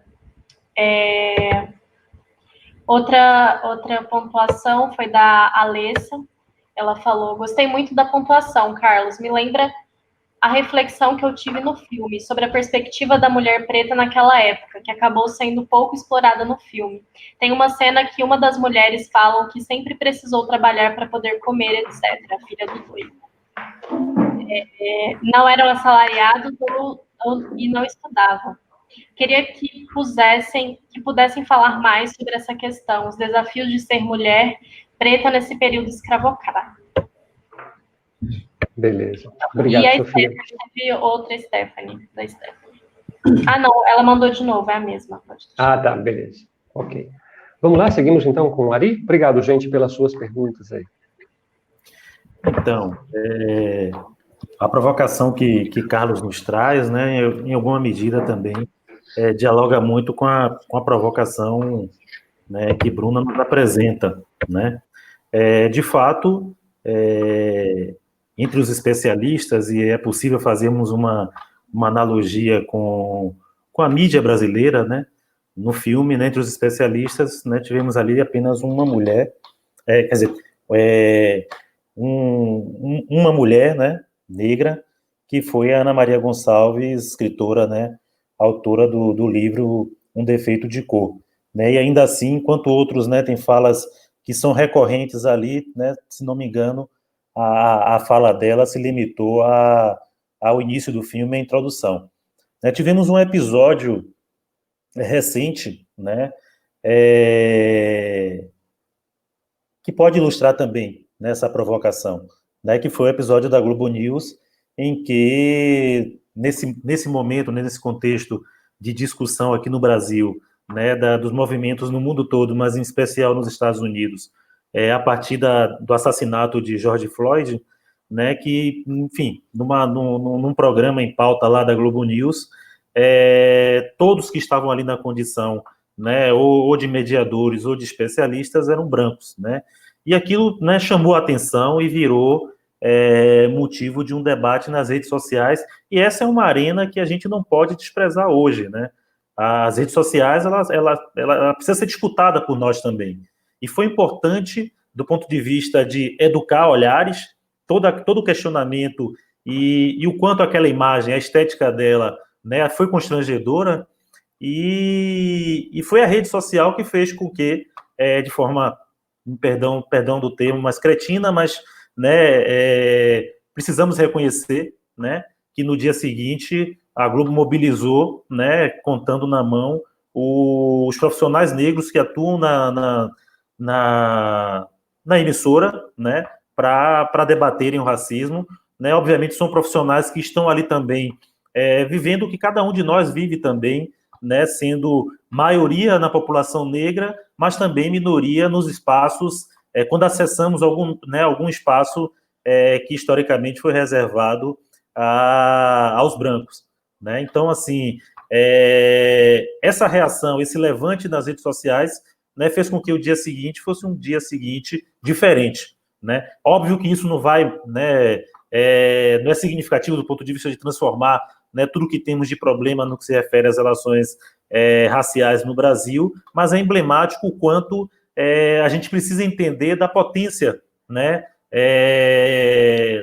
S1: Outra pontuação foi da Alessa. Ela falou: gostei muito da pontuação, Carlos. Me lembra a reflexão que eu tive no filme sobre a perspectiva da mulher preta naquela época, que acabou sendo pouco explorada no filme. Tem uma cena que uma das mulheres fala que sempre precisou trabalhar para poder comer, etc., a filha do noivo. Não eram assalariados e não estudavam. Queria que pudessem falar mais sobre essa questão, os desafios de ser mulher preta nesse período escravocrata.
S2: Beleza. Obrigado,
S1: e a
S2: Sofia.
S1: Teve outra Stephanie, da Stephanie. Ah, não, ela mandou de novo, é a mesma.
S2: Ah, tá, beleza. Ok. Vamos lá, seguimos então com o Ari? Obrigado, gente, pelas suas perguntas aí.
S4: Então, a provocação que Carlos nos traz, né, em alguma medida também, dialoga muito com a provocação, né, que Bruna nos apresenta, né? De fato, entre os especialistas, e é possível fazermos uma analogia com a mídia brasileira, né? No filme, né, entre os especialistas, né, tivemos ali apenas uma mulher, quer dizer, uma mulher, né, negra, que foi a Ana Maria Gonçalves, escritora, né, autora do livro Um Defeito de Cor. Né, e ainda assim, enquanto outros, né, têm falas que são recorrentes ali, né, se não me engano, a fala dela se limitou ao início do filme, a introdução. Né, tivemos um episódio recente, né, que pode ilustrar também nessa provocação, né, que foi o episódio da Globo News, em que, nesse momento, né, nesse contexto de discussão aqui no Brasil, né, dos movimentos no mundo todo, mas em especial nos Estados Unidos, a partir do assassinato de George Floyd, né, que, enfim, num programa em pauta lá da Globo News, todos que estavam ali na condição, né, ou de mediadores ou de especialistas eram brancos, né, e aquilo, né, chamou a atenção e virou motivo de um debate nas redes sociais, e essa é uma arena que a gente não pode desprezar hoje, né. As redes sociais, ela precisa ser disputada por nós também, e foi importante do ponto de vista de educar olhares, todo o questionamento e o quanto aquela imagem, a estética dela, né, foi constrangedora, e foi a rede social que fez com que, de forma, perdão do termo, mas cretina, mas, né, precisamos reconhecer, né, que no dia seguinte a Globo mobilizou, né, contando na mão os profissionais negros que atuam na emissora, né, para debaterem o racismo, né. Obviamente são profissionais que estão ali também vivendo o que cada um de nós vive também, né, sendo maioria na população negra, mas também minoria nos espaços, quando acessamos algum espaço que historicamente foi reservado aos brancos, né? Então, assim, essa reação, esse levante nas redes sociais, né, fez com que o dia seguinte fosse um dia seguinte diferente, né? Óbvio que isso não vai, né, não é significativo do ponto de vista de transformar, né, tudo que temos de problema no que se refere às relações raciais no Brasil, mas é emblemático o quanto a gente precisa entender da potência, né,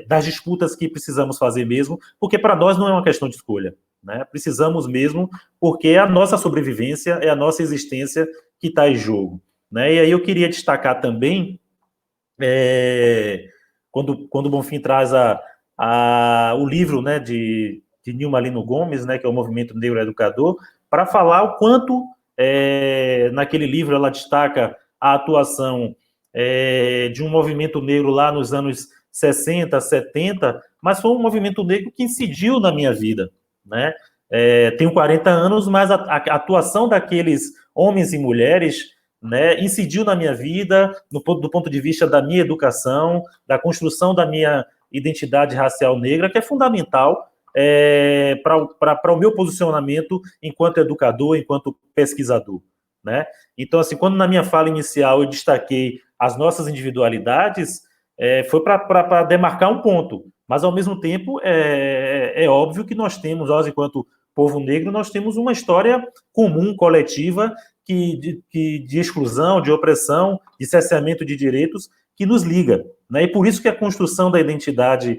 S4: das disputas que precisamos fazer mesmo, porque para nós não é uma questão de escolha, né, precisamos mesmo, porque é a nossa sobrevivência, é a nossa existência que está em jogo, né, e aí eu queria destacar também, quando o Bonfim traz o livro, né, de Nilma Lino Gomes, né, que é o Movimento Negro Educador, para falar o quanto, naquele livro, ela destaca a atuação de um movimento negro lá nos anos 60, 70, mas foi um movimento negro que incidiu na minha vida, né? Tenho 40 anos, mas a atuação daqueles homens e mulheres, né, incidiu na minha vida, do ponto de vista da minha educação, da construção da minha identidade racial negra, que é fundamental para o meu posicionamento enquanto educador, enquanto pesquisador, né? Então, assim, quando na minha fala inicial eu destaquei as nossas individualidades, foi para demarcar um ponto, mas, ao mesmo tempo, é óbvio que nós, enquanto povo negro, nós temos uma história comum, coletiva, de exclusão, de opressão, de cerceamento de direitos, que nos liga, né? E por isso que a construção da identidade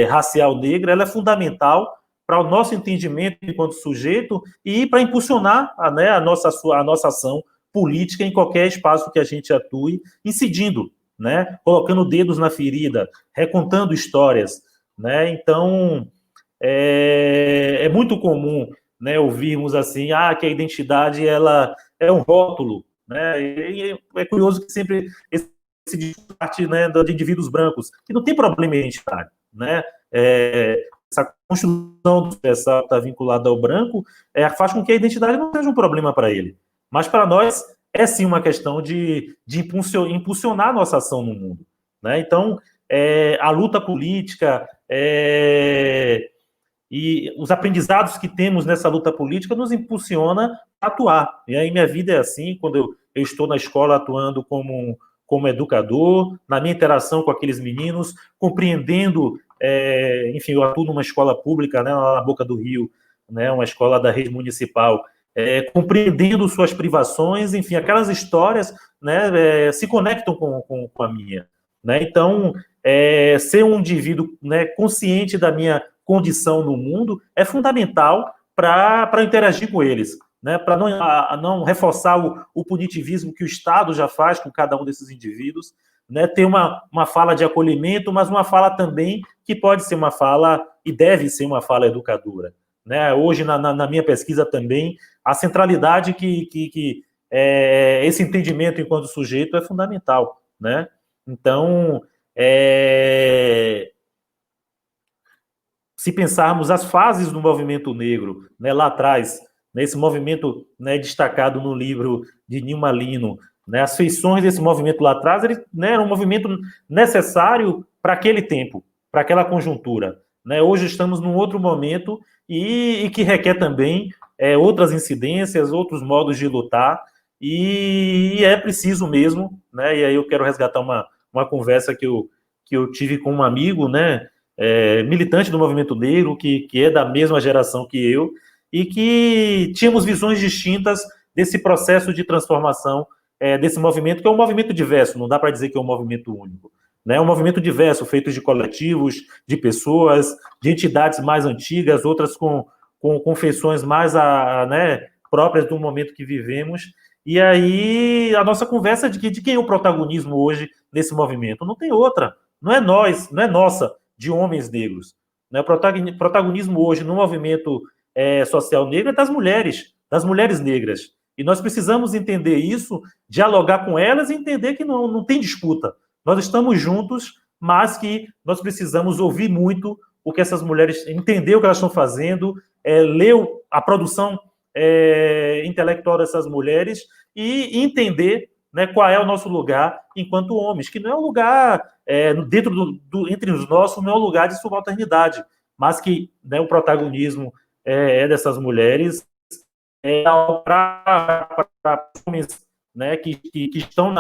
S4: racial negra ela é fundamental para o nosso entendimento enquanto sujeito e para impulsionar a nossa ação política em qualquer espaço que a gente atue, incidindo, né? Colocando dedos na ferida, recontando histórias, né? Então, é muito comum, né, ouvirmos assim, que a identidade ela é um rótulo, né? E é curioso que sempre esse parte, né, de indivíduos brancos, que não tem problema em identidade, né? Essa construção do pessoal que está vinculada ao branco faz com que a identidade não seja um problema para ele. Mas para nós é sim uma questão de impulsionar a nossa ação no mundo, né? Então, a luta política e os aprendizados que temos nessa luta política nos impulsiona a atuar. E aí minha vida é assim, quando eu estou na escola atuando como como educador, na minha interação com aqueles meninos, compreendendo, enfim, eu atuo numa escola pública, né, lá na Boca do Rio, né, uma escola da rede municipal, compreendendo suas privações, enfim, aquelas histórias, né, se conectam com a minha. Né? Então, ser um indivíduo, né, consciente da minha condição no mundo é fundamental para interagir com eles, né? Para não reforçar o punitivismo que o Estado já faz com cada um desses indivíduos, né? Ter uma fala de acolhimento, mas uma fala também que pode ser uma fala e deve ser uma fala educadora. Né? Hoje, na minha pesquisa também, a centralidade que esse entendimento enquanto sujeito é fundamental. Né? Então, se pensarmos as fases do movimento negro, né, lá atrás, nesse movimento, né, destacado no livro de Nilma Lino, né, as feições desse movimento lá atrás, ele, né, era um movimento necessário para aquele tempo, para aquela conjuntura. Né? Hoje estamos num outro momento e que requer também outras incidências, outros modos de lutar, e é preciso mesmo, né, e aí eu quero resgatar uma conversa que eu tive com um amigo, né, militante do movimento negro, que é da mesma geração que eu, e que tínhamos visões distintas desse processo de transformação desse movimento, que é um movimento diverso, não dá para dizer que é um movimento único. Né? É um movimento diverso, feito de coletivos, de pessoas, de entidades mais antigas, outras com feições mais né, próprias do momento que vivemos. E aí, a nossa conversa de quem é o protagonismo hoje nesse movimento? Não tem outra. Não é nossa, de homens negros. Né? O protagonismo hoje no movimento social negro é das mulheres negras. E nós precisamos entender isso, dialogar com elas e entender que não tem disputa. Nós estamos juntos, mas que nós precisamos ouvir muito o que essas mulheres, entender o que elas estão fazendo, ler a produção intelectual dessas mulheres e entender, né, qual é o nosso lugar enquanto homens, que não é um lugar entre os nossos, não é um lugar de subalternidade, mas que, né, o protagonismo dessas mulheres para homens, né, que estão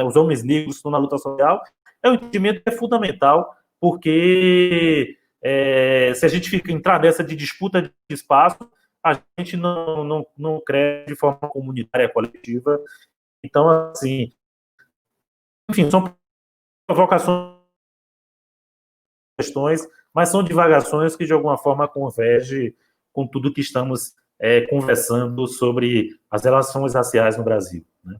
S4: os homens negros que estão na luta social, é um entendimento que é fundamental, porque se a gente entrar nessa de disputa de espaço, a gente não cresce de forma comunitária, coletiva. Então, assim, enfim, são provocações, questões, mas são divagações que, de alguma forma, convergem com tudo que estamos conversando sobre as relações raciais no Brasil. Né?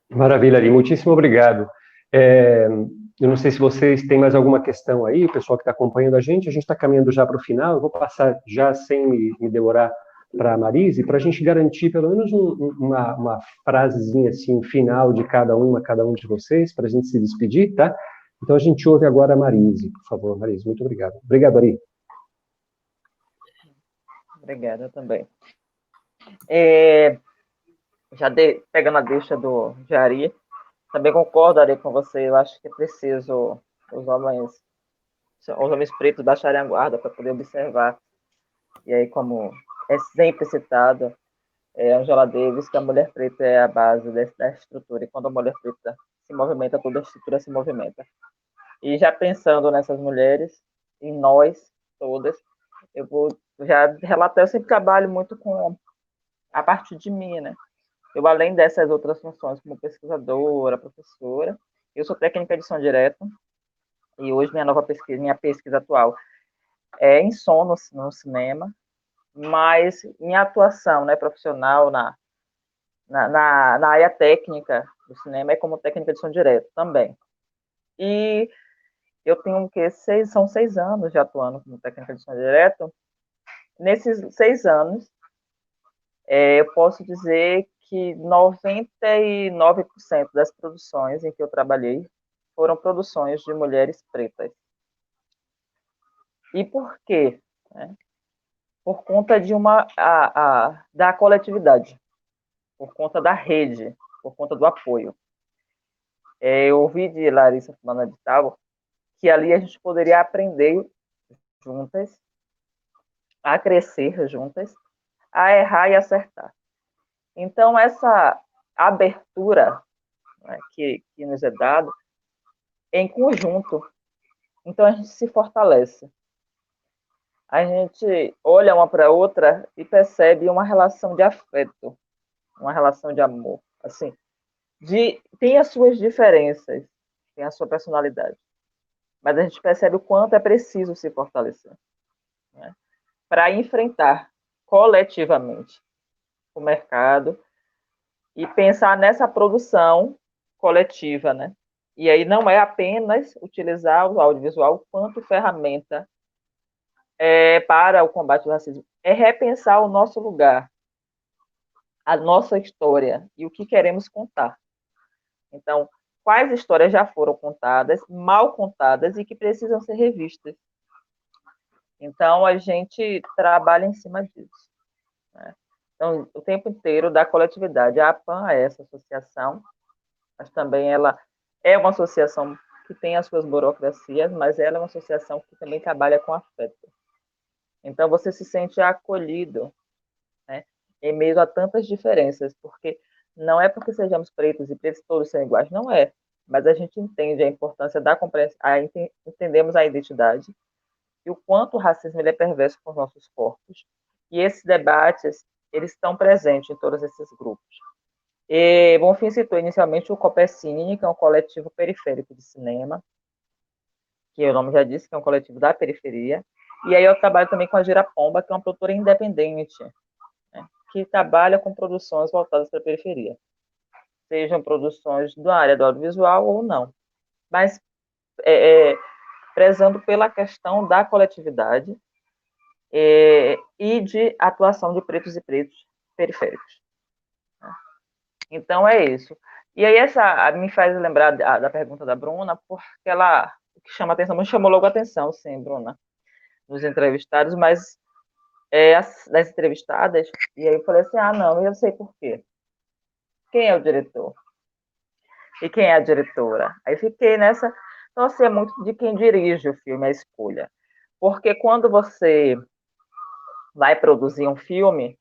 S2: Maravilha, Ari. Muitíssimo obrigado. Eu não sei se vocês têm mais alguma questão aí, o pessoal que está acompanhando a gente está caminhando já para o final, eu vou passar já sem me demorar para a Marise, para a gente garantir pelo menos uma frasezinha assim, final de cada um de vocês, para a gente se despedir, tá? Então a gente ouve agora a Marise, por favor, Marise, muito obrigado. Obrigado, Ari.
S5: Obrigada também. Pegando a deixa do Ari, também concordo, Ari, com você. Eu acho que é preciso os homens pretos baixarem a guarda para poder observar. E aí, como é sempre citado, Angela Davis, que a mulher preta é a base da estrutura. E quando a mulher preta se movimenta, toda a estrutura se movimenta. E já pensando nessas mulheres, em nós todas, eu vou já relatar, eu sempre trabalho muito com a partir de mim, né? Eu, além dessas outras funções, como pesquisadora, professora, eu sou técnica de som direto, e hoje minha pesquisa atual é em som no cinema, mas minha atuação, né, profissional na área técnica do cinema é como técnica de som direto também. E eu tenho são 6 anos já atuando como técnica de som direto. Nesses 6 anos, eu posso dizer que 99% das produções em que eu trabalhei foram produções de mulheres pretas. E por quê? Por conta da coletividade, por conta da rede, por conta do apoio. Eu ouvi de Larissa Fulana de Tal que ali a gente poderia aprender juntas, a crescer juntas, a errar e acertar. Então, abertura, né, que nos é dado em conjunto. Então, a gente se fortalece. A gente olha uma para a outra e percebe uma relação de afeto, uma relação de amor. Assim, tem as suas diferenças, tem a sua personalidade, mas a gente percebe o quanto é preciso se fortalecer, né, para enfrentar coletivamente o mercado e pensar nessa produção coletiva, né? E aí não é apenas utilizar o audiovisual quanto ferramenta para o combate ao racismo, é repensar o nosso lugar, a nossa história e o que queremos contar. Então, quais histórias já foram contadas, mal contadas e que precisam ser revistas. Então, a gente trabalha em cima disso, né? Então, o tempo inteiro da coletividade. A APAN é essa associação, mas também ela é uma associação que tem as suas burocracias, mas ela é uma associação que também trabalha com afeto. Então, você se sente acolhido, né, em meio a tantas diferenças, porque não é porque sejamos pretos e pretos todos são iguais, não é, mas a gente entende a importância da compreensão, entendemos a identidade e o quanto o racismo ele é perverso com os nossos corpos. E esses debates, eles estão presentes em todos esses grupos. E Bonfim citou inicialmente o Copecine, que é um coletivo periférico de cinema, que o nome já disse, que é um coletivo da periferia. E aí eu trabalho também com a Girapomba, que é uma produtora independente, né, que trabalha com produções voltadas para a periferia. Sejam produções da área do audiovisual ou não. Mas prezando pela questão da coletividade e de atuação de pretos e pretos periféricos. Então, é isso. E aí, essa me faz lembrar da pergunta da Bruna, porque ela, o que chama atenção, me chamou logo a atenção, sim, Bruna, nos entrevistados, mas das entrevistadas, e aí eu falei assim, não, eu sei por quê. Quem é o diretor? E quem é a diretora? Aí fiquei nessa, então, assim, é muito de quem dirige o filme, a escolha. Porque quando você vai produzir um filme,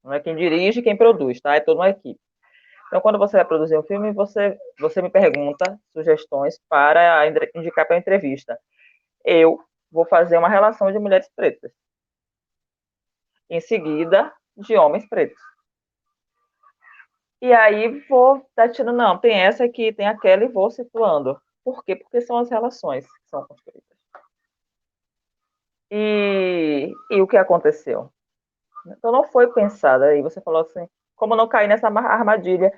S5: não é quem dirige e quem produz, tá? É toda uma equipe. Então, quando você vai produzir um filme, você me pergunta sugestões para indicar para a entrevista. Eu vou fazer uma relação de mulheres pretas. Em seguida, de homens pretos. E aí vou dar tiro, não, tem essa aqui, tem aquela, e vou situando. Por quê? Porque são as relações que são construídas. E o que aconteceu? Então, não foi pensado. Aí você falou assim, como não cair nessa armadilha?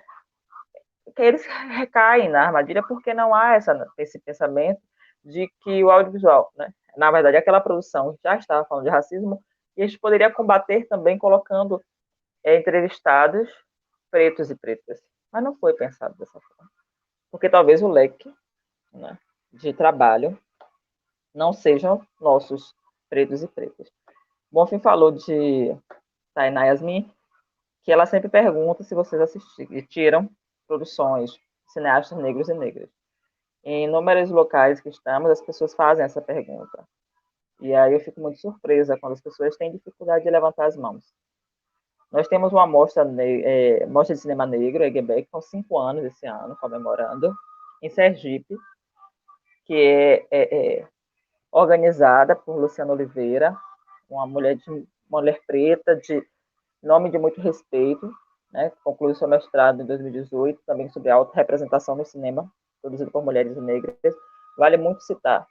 S5: Que eles recaem na armadilha porque não há esse pensamento de que o audiovisual, né, na verdade, aquela produção já estava falando de racismo e a gente poderia combater também colocando entrevistados pretos e pretas. Mas não foi pensado dessa forma. Porque talvez o leque, né, de trabalho não sejam nossos pretos e pretas. Bonfim falou de Tainá Yasmin, que ela sempre pergunta se vocês assistiram produções, cineastas negros e negras. Em inúmeros locais que estamos, as pessoas fazem essa pergunta. E aí eu fico muito surpresa quando as pessoas têm dificuldade de levantar as mãos. Nós temos uma mostra de cinema negro, EGBEC, com 5 anos esse ano, comemorando, em Sergipe, que é organizada por Luciana Oliveira, uma mulher preta, de nome de muito respeito, né, concluiu seu mestrado em 2018, também sobre autorrepresentação no cinema, produzido por mulheres negras. Vale muito citar.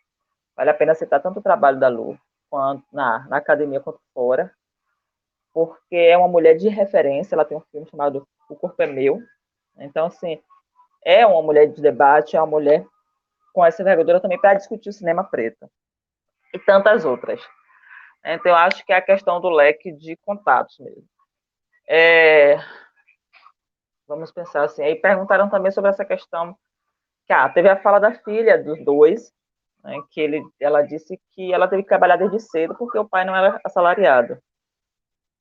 S5: Vale a pena citar tanto o trabalho da Lu, quanto na academia, quanto fora, porque é uma mulher de referência. Ela tem um filme chamado O Corpo é Meu. Então, assim, é uma mulher de debate, é uma mulher com essa envergadura também para discutir o cinema preto. E tantas outras. Então, eu acho que é a questão do leque de contatos mesmo. Vamos pensar assim. Aí perguntaram também sobre essa questão, que teve a fala da filha dos dois, né, que ela disse que ela teve que trabalhar desde cedo porque o pai não era assalariado.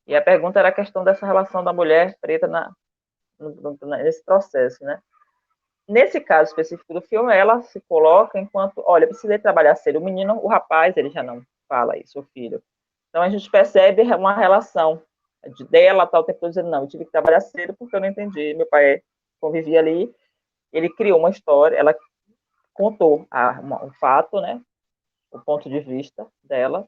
S5: E a pergunta era a questão dessa relação da mulher preta nesse processo, né? Nesse caso específico do filme, ela se coloca enquanto, olha, precisei trabalhar cedo. O rapaz, ele já não fala isso, o filho. Então, a gente percebe uma relação dela, tal, o tempo todo dizendo, não, eu tive que trabalhar cedo porque eu não entendi, meu pai convivia ali, ele criou uma história, ela contou um fato, né, o ponto de vista dela,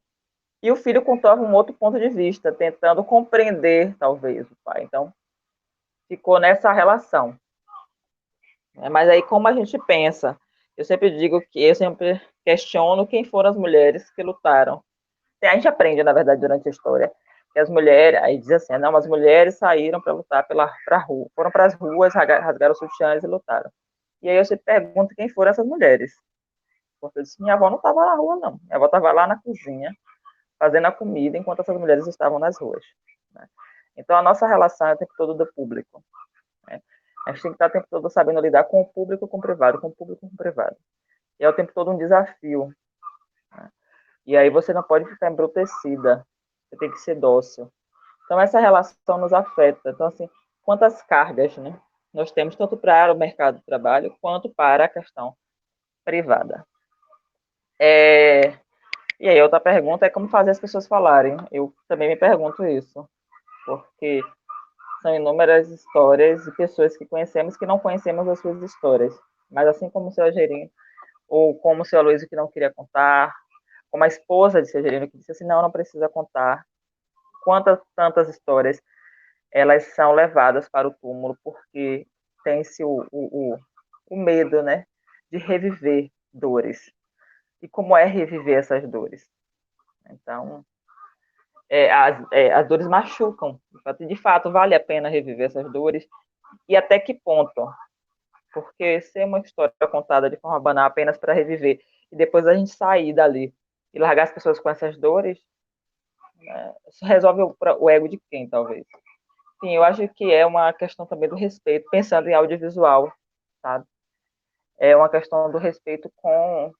S5: e o filho contava um outro ponto de vista, tentando compreender, talvez, o pai. Então, ficou nessa relação. Mas aí, como a gente pensa? Eu sempre questiono quem foram as mulheres que lutaram. A gente aprende, na verdade, durante a história, que as mulheres, aí diz assim, não, as mulheres saíram para lutar pra rua, foram para as ruas, rasgaram os sutiãs e lutaram. E aí eu sempre pergunto quem foram essas mulheres. Porque eu disse, minha avó não estava na rua, não. Minha avó estava lá na cozinha, fazendo a comida, enquanto essas mulheres estavam nas ruas. Né? Então, a nossa relação é o tempo todo do público. Né? A gente tem que estar o tempo todo sabendo lidar com o público e com o privado, com o público e com o privado. E é o tempo todo um desafio. Né? E aí você não pode ficar embrutecida, você tem que ser dócil. Então, essa relação nos afeta. Então, assim, quantas cargas, né, nós temos, tanto para o mercado de trabalho, quanto para a questão privada. E aí, outra pergunta é como fazer as pessoas falarem. Eu também me pergunto isso, porque são inúmeras histórias e pessoas que conhecemos que não conhecemos as suas histórias. Mas assim como o seu Agerino, ou como o seu Aloysio que não queria contar, como a esposa de seu Agerino que disse assim, não precisa contar. Tantas histórias elas são levadas para o túmulo porque tem-se o medo, né, de reviver dores. E como é reviver essas dores? Então, as dores machucam. De fato, vale a pena reviver essas dores. E até que ponto? Porque ser uma história contada de forma banal apenas para reviver e depois a gente sair dali e largar as pessoas com essas dores, né, isso resolve o ego de quem, talvez? Sim, eu acho que é uma questão também do respeito, pensando em audiovisual, sabe? É uma questão do respeito com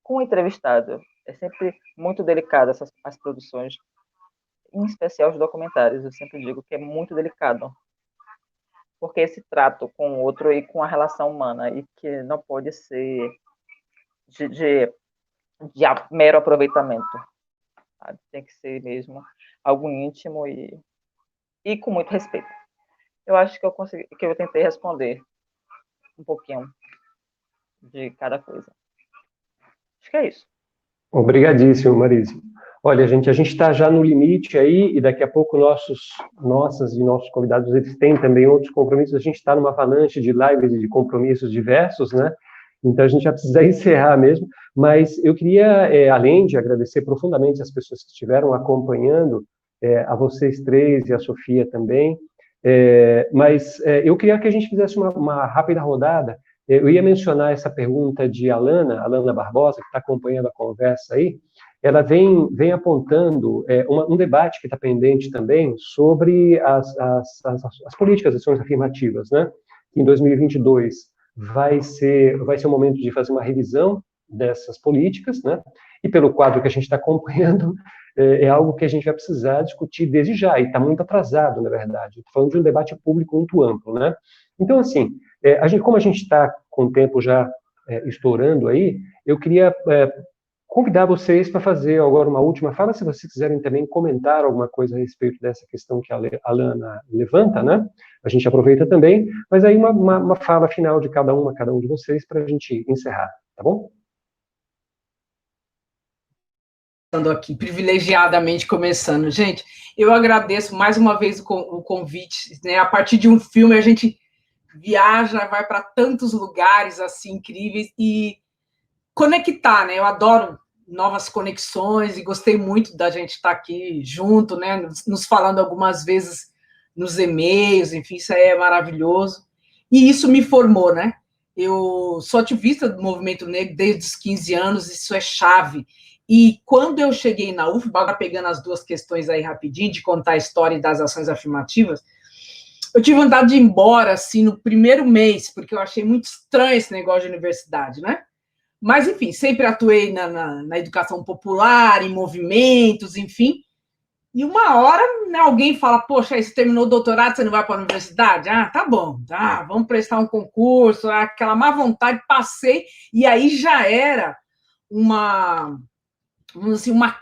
S5: o entrevistado. É sempre muito delicado as produções, em especial os documentários. Eu sempre digo que é muito delicado, porque esse trato com o outro e com a relação humana, e que não pode ser de mero aproveitamento. Sabe? Tem que ser mesmo algo íntimo e com muito respeito. Eu acho que eu tentei responder um pouquinho de cada coisa. Acho que é isso.
S2: Obrigadíssimo, Marise. Olha, gente, a gente está já no limite aí, e daqui a pouco nossas e nossos convidados, eles têm também outros compromissos. A gente está numa avalanche de lives e de compromissos diversos, né? Então a gente já precisa encerrar mesmo, mas eu queria, além de agradecer profundamente as pessoas que estiveram acompanhando, a vocês três e a Sofia também, mas eu queria que a gente fizesse uma rápida rodada. Eu ia mencionar essa pergunta de Alana Barbosa, que está acompanhando a conversa aí. Ela vem apontando um debate que está pendente também sobre as políticas de ações afirmativas, né? Em 2022 vai ser um momento de fazer uma revisão dessas políticas, né? E pelo quadro que a gente está acompanhando, é algo que a gente vai precisar discutir desde já, e está muito atrasado, na verdade. Estou falando de um debate público muito amplo, né? Então, assim, como a gente está com o tempo já estourando aí, eu queria convidar vocês para fazer agora uma última fala, se vocês quiserem também comentar alguma coisa a respeito dessa questão que a Alana levanta, né? A gente aproveita também, mas aí uma fala final de cada um de vocês para a gente encerrar, tá bom?
S3: Aqui, privilegiadamente começando. Gente, eu agradeço mais uma vez o convite, né? A partir de um filme a gente viaja, vai para tantos lugares assim incríveis e conectar, né? Eu adoro novas conexões e gostei muito da gente estar aqui junto, né? Nos falando algumas vezes nos e-mails, enfim, isso é maravilhoso. E isso me formou, né? Eu sou ativista do movimento negro desde os 15 anos, isso é chave. E quando eu cheguei na UFBA, agora pegando as duas questões aí rapidinho, de contar a história das ações afirmativas, eu tive vontade de ir embora, assim, no primeiro mês, porque eu achei muito estranho esse negócio de universidade, né? Mas, enfim, sempre atuei na educação popular, em movimentos, enfim. E uma hora, né, alguém fala, poxa, você terminou o doutorado, você não vai para a universidade? Ah, tá bom, tá, vamos prestar um concurso, aquela má vontade, passei, e aí já era uma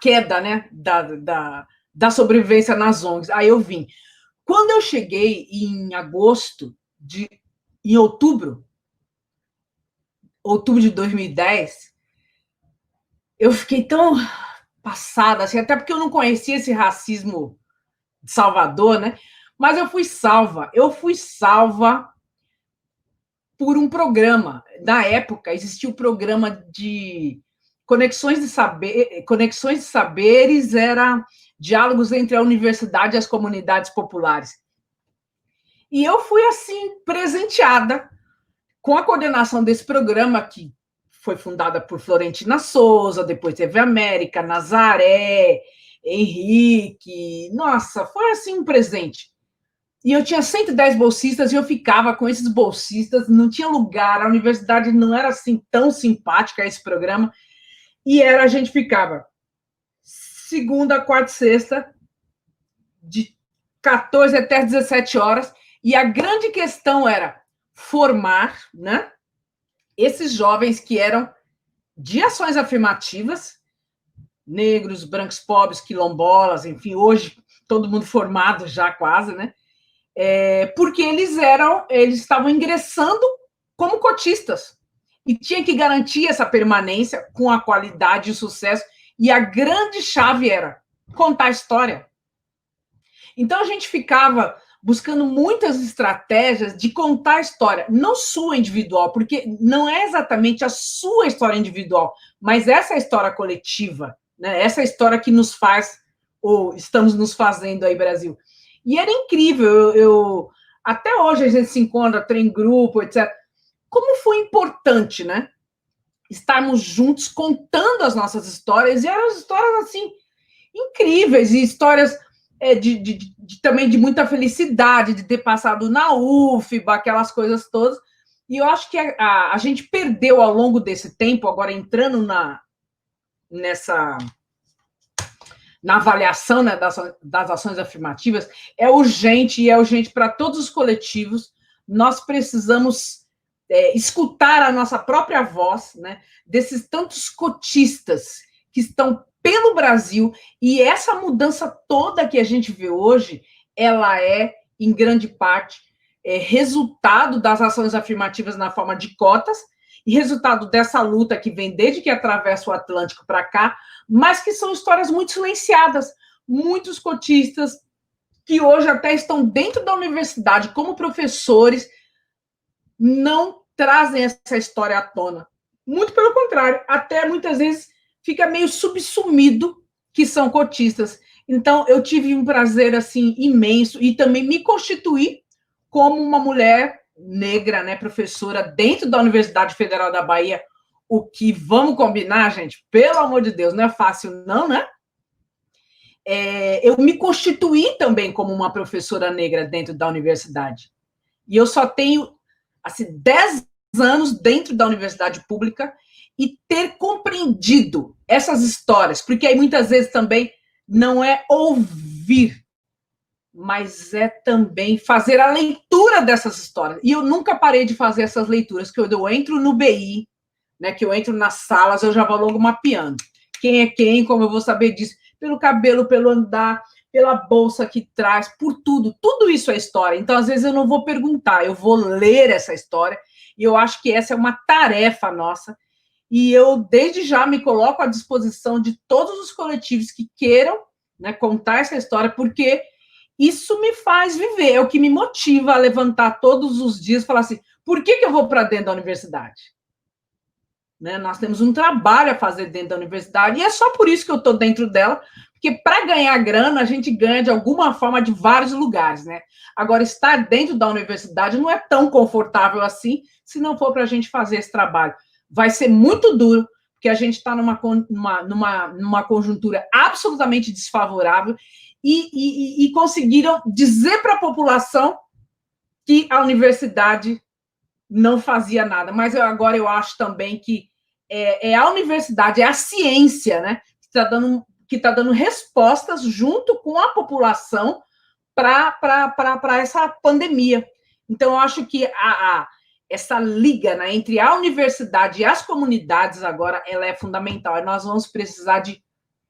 S3: queda, né, da sobrevivência nas ONGs. Aí eu vim. Quando eu cheguei em agosto de em outubro de 2010, eu fiquei tão passada, assim, até porque eu não conhecia esse racismo de Salvador, né? Mas eu fui salva por um programa. Na época, existia o programa de Conexões de Saberes, era diálogos entre a universidade e as comunidades populares. E eu fui, assim, presenteada com a coordenação desse programa, que foi fundada por Florentina Souza, depois teve América, Nazaré, Henrique. Nossa, foi, assim, um presente. E eu tinha 110 bolsistas e eu ficava com esses bolsistas, não tinha lugar, a universidade não era assim tão simpática a esse programa, e a gente ficava segunda, quarta e sexta, de 14 até as 17 horas, e a grande questão era formar, né, esses jovens que eram de ações afirmativas, negros, brancos, pobres, quilombolas, enfim, hoje todo mundo formado já quase, né? Porque eles estavam ingressando como cotistas e tinha que garantir essa permanência com a qualidade e o sucesso, e a grande chave era contar a história. Então a gente ficava buscando muitas estratégias de contar a história, não sua individual, porque não é exatamente a sua história individual, mas essa história coletiva, né? Essa história que nos faz, ou estamos nos fazendo aí, Brasil. E era incrível, até hoje a gente se encontra, tem grupo, etc. Como foi importante, né? Estarmos juntos contando as nossas histórias, e eram histórias, assim, incríveis, e histórias também de muita felicidade, de ter passado na UFBA, aquelas coisas todas. E eu acho que a gente perdeu ao longo desse tempo, agora entrando na avaliação, né, das ações afirmativas, é urgente para todos os coletivos. Nós precisamos escutar a nossa própria voz, né, desses tantos cotistas que estão pelo Brasil, e essa mudança toda que a gente vê hoje, ela é, em grande parte, resultado das ações afirmativas na forma de cotas, e resultado dessa luta que vem desde que atravessa o Atlântico para cá, mas que são histórias muito silenciadas. Muitos cotistas que hoje até estão dentro da universidade como professores não trazem essa história à tona. Muito pelo contrário, até muitas vezes fica meio subsumido que são cotistas. Então, eu tive um prazer assim imenso e também me constituí como uma mulher negra, né, professora dentro da Universidade Federal da Bahia. O que vamos combinar, gente? Pelo amor de Deus, não é fácil, não, né? Eu me constituí também como uma professora negra dentro da universidade. E eu só tenho assim 10 anos dentro da universidade pública e ter compreendido essas histórias, porque aí muitas vezes também não é ouvir, mas é também fazer a leitura dessas histórias. E eu nunca parei de fazer essas leituras, que eu entro no BI, né, que eu entro nas salas, eu já vou logo mapeando. Quem é quem, como eu vou saber disso? Pelo cabelo, pelo andar, pela bolsa que traz, por tudo. Tudo isso é história. Então, às vezes, eu não vou perguntar, eu vou ler essa história, e eu acho que essa é uma tarefa nossa, e eu, desde já, me coloco à disposição de todos os coletivos que queiram, né, contar essa história, porque isso me faz viver, é o que me motiva a levantar todos os dias e falar assim, por que eu vou para dentro da universidade? Né? Nós temos um trabalho a fazer dentro da universidade, e é só por isso que eu estou dentro dela, porque para ganhar grana, a gente ganha de alguma forma de vários lugares, né? Agora, estar dentro da universidade não é tão confortável assim, se não for para a gente fazer esse trabalho. Vai ser muito duro, porque a gente está numa conjuntura absolutamente desfavorável, e conseguiram dizer para a população que a universidade não fazia nada. Mas agora eu acho também que é a universidade, é a ciência, né, que está dando respostas junto com a população para essa pandemia. Então, eu acho que essa liga, né, entre a universidade e as comunidades agora, ela é fundamental. E nós vamos precisar de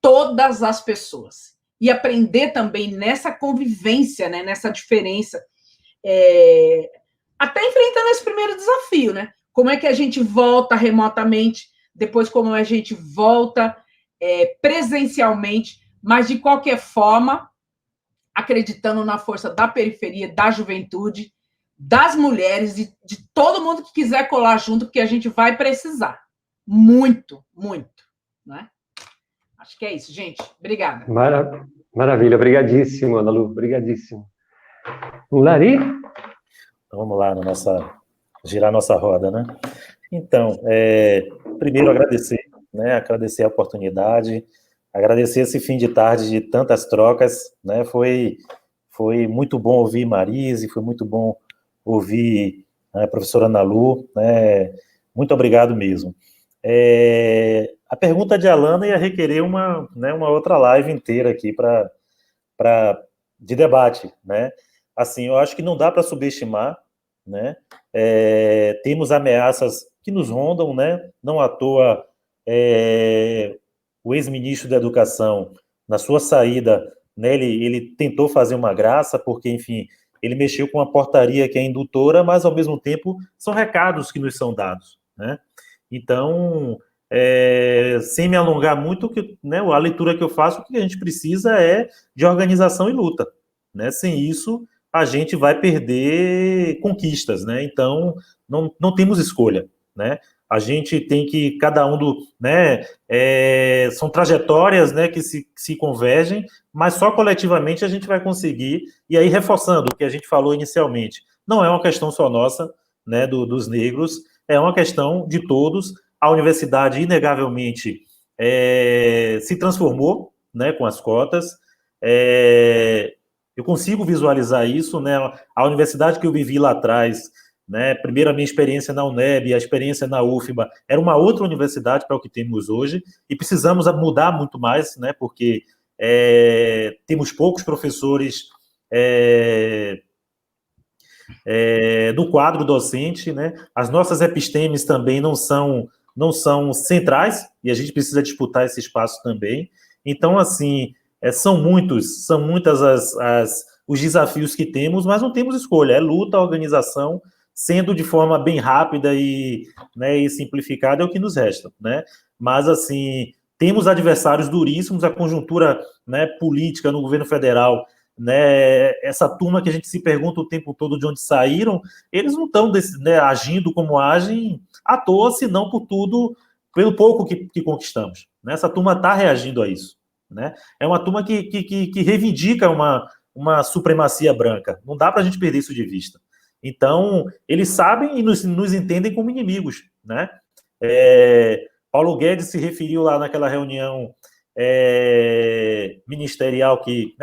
S3: todas as pessoas. E aprender também nessa convivência, né, nessa diferença. até enfrentando esse primeiro desafio, né? Como é que a gente volta remotamente, depois como a gente volta presencialmente, mas de qualquer forma, acreditando na força da periferia, da juventude, das mulheres e de todo mundo que quiser colar junto, porque a gente vai precisar. Muito, muito. Né? Acho que é isso, gente. Obrigada.
S2: Maravilha, obrigadíssimo, Ana Lu, obrigadíssimo. Lari?
S4: Então, vamos lá, girar nossa roda, né? Então, primeiro agradecer, né? Agradecer a oportunidade, agradecer esse fim de tarde de tantas trocas, né? Foi muito bom ouvir Marise, foi muito bom ouvir a professora Ana Lu, né? Muito obrigado mesmo. A pergunta de Alana ia requerer uma outra live inteira aqui de debate, né? Assim, eu acho que não dá para subestimar, né? Temos ameaças que nos rondam, né? Não à toa, o ex-ministro da Educação, na sua saída, né, ele tentou fazer uma graça, porque, enfim, ele mexeu com uma portaria que é indutora, mas, ao mesmo tempo, são recados que nos são dados, né? Então, sem me alongar muito, né, a leitura que eu faço, o que a gente precisa é de organização e luta, né? Sem isso, a gente vai perder conquistas, né? Então, não temos escolha, né? A gente tem que, cada um né, são trajetórias, né, que se convergem, mas só coletivamente a gente vai conseguir, e aí reforçando o que a gente falou inicialmente, não é uma questão só nossa, né, dos negros, é uma questão de todos. A universidade, inegavelmente, se transformou, né, com as cotas. Eu consigo visualizar isso, né? A universidade que eu vivi lá atrás, né? Primeiro a minha experiência na UNEB, a experiência na UFBA, era uma outra universidade para o que temos hoje, e precisamos mudar muito mais, né? Porque temos poucos professores do quadro docente, né? As nossas epistemes também não são centrais, e a gente precisa disputar esse espaço também. Então, assim, são muitas os desafios que temos, mas não temos escolha, é luta, organização, sendo de forma bem rápida né, e simplificada, é o que nos resta, né? Mas, assim, temos adversários duríssimos, a conjuntura, né, política no governo federal, né, essa turma que a gente se pergunta o tempo todo de onde saíram, eles não estão, né, agindo como agem à toa, senão pelo pouco que conquistamos, né? Essa turma está reagindo a isso, né? É uma turma que reivindica uma supremacia branca, não dá para a gente perder isso de vista. Então, eles sabem e nos entendem como inimigos, né? Paulo Guedes se referiu lá naquela reunião ministerial que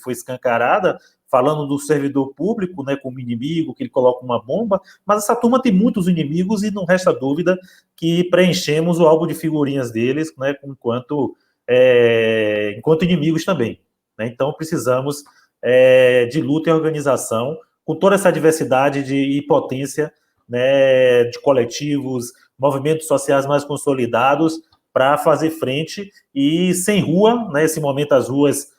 S4: foi escancarada, falando do servidor público, né, como inimigo, que ele coloca uma bomba, mas essa turma tem muitos inimigos e não resta dúvida que preenchemos o álbum de figurinhas deles, né, enquanto inimigos também, né? Então precisamos de luta e organização, com toda essa diversidade e potência, né, de coletivos, movimentos sociais mais consolidados, para fazer frente, e sem rua, né, esse momento as ruas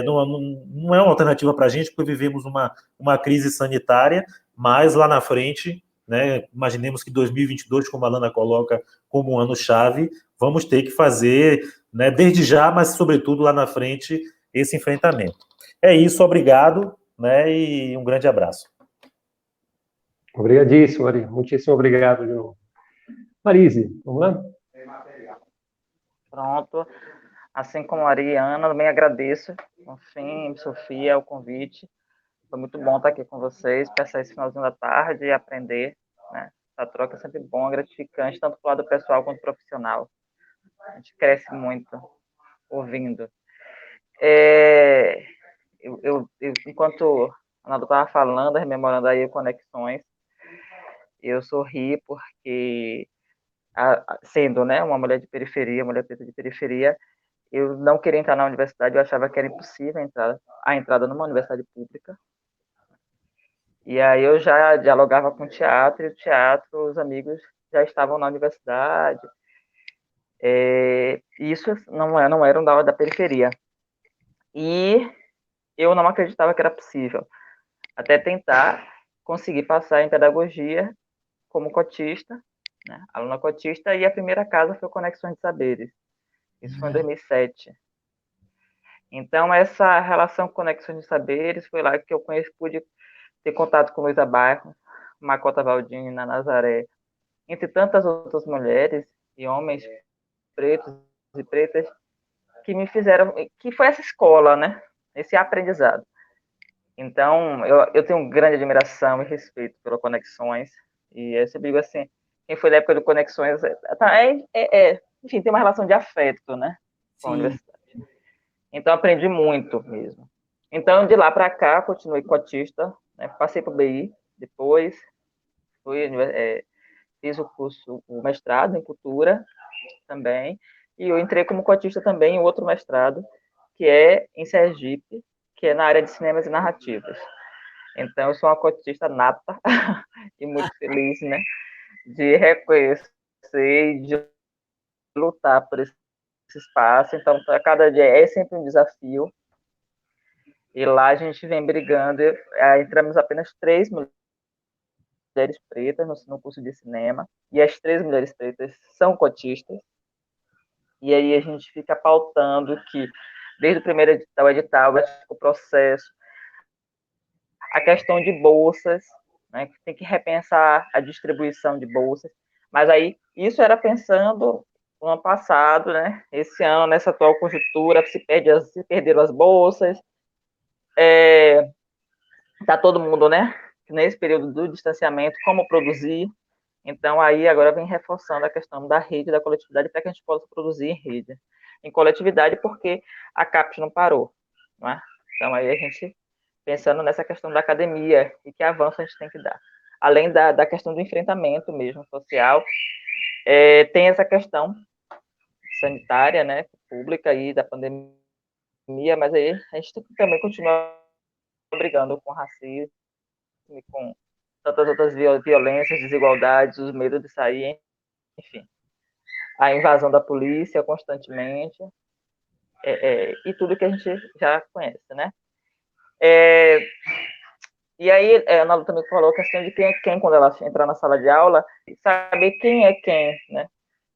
S4: não é uma alternativa para a gente, porque vivemos uma crise sanitária, mas lá na frente, né, imaginemos que 2022, como a Alana coloca como um ano-chave, vamos ter que fazer, né, desde já, mas sobretudo lá na frente, esse enfrentamento. É isso, obrigado, né, e um grande abraço.
S2: Obrigadíssimo, Ari. Muitíssimo obrigado de novo. Marise, vamos lá?
S5: Pronto. Assim como a Ariana, também agradeço, enfim, Sofia, o convite. Foi muito bom estar aqui com vocês, passar esse finalzinho da tarde e aprender, né? A troca é sempre bom, gratificante, tanto para o lado pessoal quanto profissional. A gente cresce muito ouvindo. Enquanto a Nada estava falando, rememorando aí conexões, eu sorri porque, sendo, né, uma mulher de periferia, mulher preta de periferia, eu não queria entrar na universidade, eu achava que era impossível a entrada numa universidade pública. E aí eu já dialogava com o teatro, e o teatro, os amigos já estavam na universidade. Isso não eram da periferia. E eu não acreditava que era possível. Até tentar consegui passar em pedagogia como cotista, né, aluna cotista, e a primeira casa foi o Conexões de Saberes. Isso foi em 2007. Então, essa relação com Conexões de Saberes foi lá que eu pude ter contato com Luísa Bairro, Macota Valdina, Nazaré, entre tantas outras mulheres e homens pretos e pretas que me fizeram, que foi essa escola, né? Esse aprendizado. Então, eu tenho grande admiração e respeito pela Conexões, e eu sempre digo assim, quem foi da época do Conexões, enfim, tem uma relação de afeto, né, com a universidade. Então, aprendi muito mesmo. Então, de lá para cá, continuei cotista, né, passei para o BI, depois fiz o mestrado em cultura também, e eu entrei como cotista também em outro mestrado, que é em Sergipe, que é na área de cinemas e narrativas. Então, eu sou uma cotista nata e muito feliz, né, de reconhecer e de lutar por esse espaço. Então, cada dia é sempre um desafio. E lá a gente vem brigando. Entramos apenas 3 mulheres pretas no curso de cinema, e as 3 mulheres pretas são cotistas. E aí a gente fica pautando que, desde o primeiro edital, o processo, a questão de bolsas, né, que tem que repensar a distribuição de bolsas. Mas aí, isso era pensando no ano passado, né? Esse ano, nessa atual conjuntura, se perderam as bolsas, está todo mundo, né? Nesse período do distanciamento, como produzir. Então, aí agora vem reforçando a questão da rede, da coletividade, para que a gente possa produzir em rede, em coletividade, porque a CAPES não parou, não é? Então, aí a gente pensando nessa questão da academia e que avanço a gente tem que dar. Além da questão do enfrentamento mesmo social, tem essa questão sanitária, né, pública aí da pandemia, mas aí a gente também continua brigando com racismo e com tantas outras violências, desigualdades, os medos de sair, enfim. A invasão da polícia constantemente, e tudo que a gente já conhece, né? E aí, a Ana Lu também falou a questão de quem é quem quando ela entrar na sala de aula, saber quem é quem, né?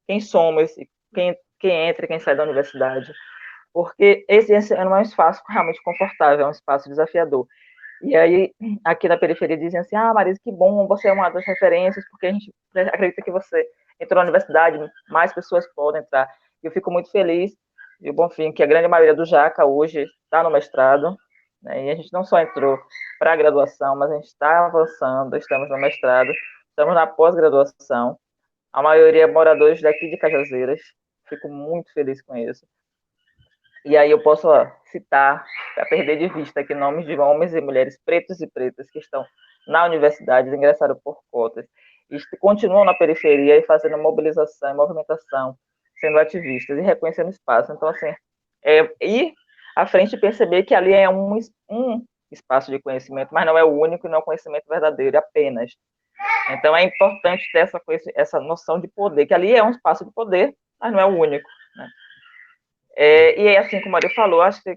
S5: Quem somos, quem entra e quem sai da universidade. Porque esse não é um espaço realmente confortável, é um espaço desafiador. E aí, aqui na periferia, dizem assim, Marisa, que bom, você é uma das referências, porque a gente acredita que você entrou na universidade, mais pessoas podem entrar. E eu fico muito feliz, e o Bonfim, que a grande maioria do JACA hoje está no mestrado, né, e a gente não só entrou para a graduação, mas a gente está avançando, estamos no mestrado, estamos na pós-graduação, a maioria é moradores daqui de Cajazeiras, fico muito feliz com isso. E aí eu posso citar, para perder de vista aqui, nomes de homens e mulheres pretos e pretas que estão na universidade, ingressaram por cotas, e continuam na periferia e fazendo mobilização e movimentação, sendo ativistas e reconhecendo espaço. Então, assim, ir à frente e perceber que ali é um espaço de conhecimento, mas não é o único e não é o conhecimento verdadeiro apenas. Então, é importante ter essa noção de poder, que ali é um espaço de poder, mas não é o único, né? E assim como a Maria falou, acho que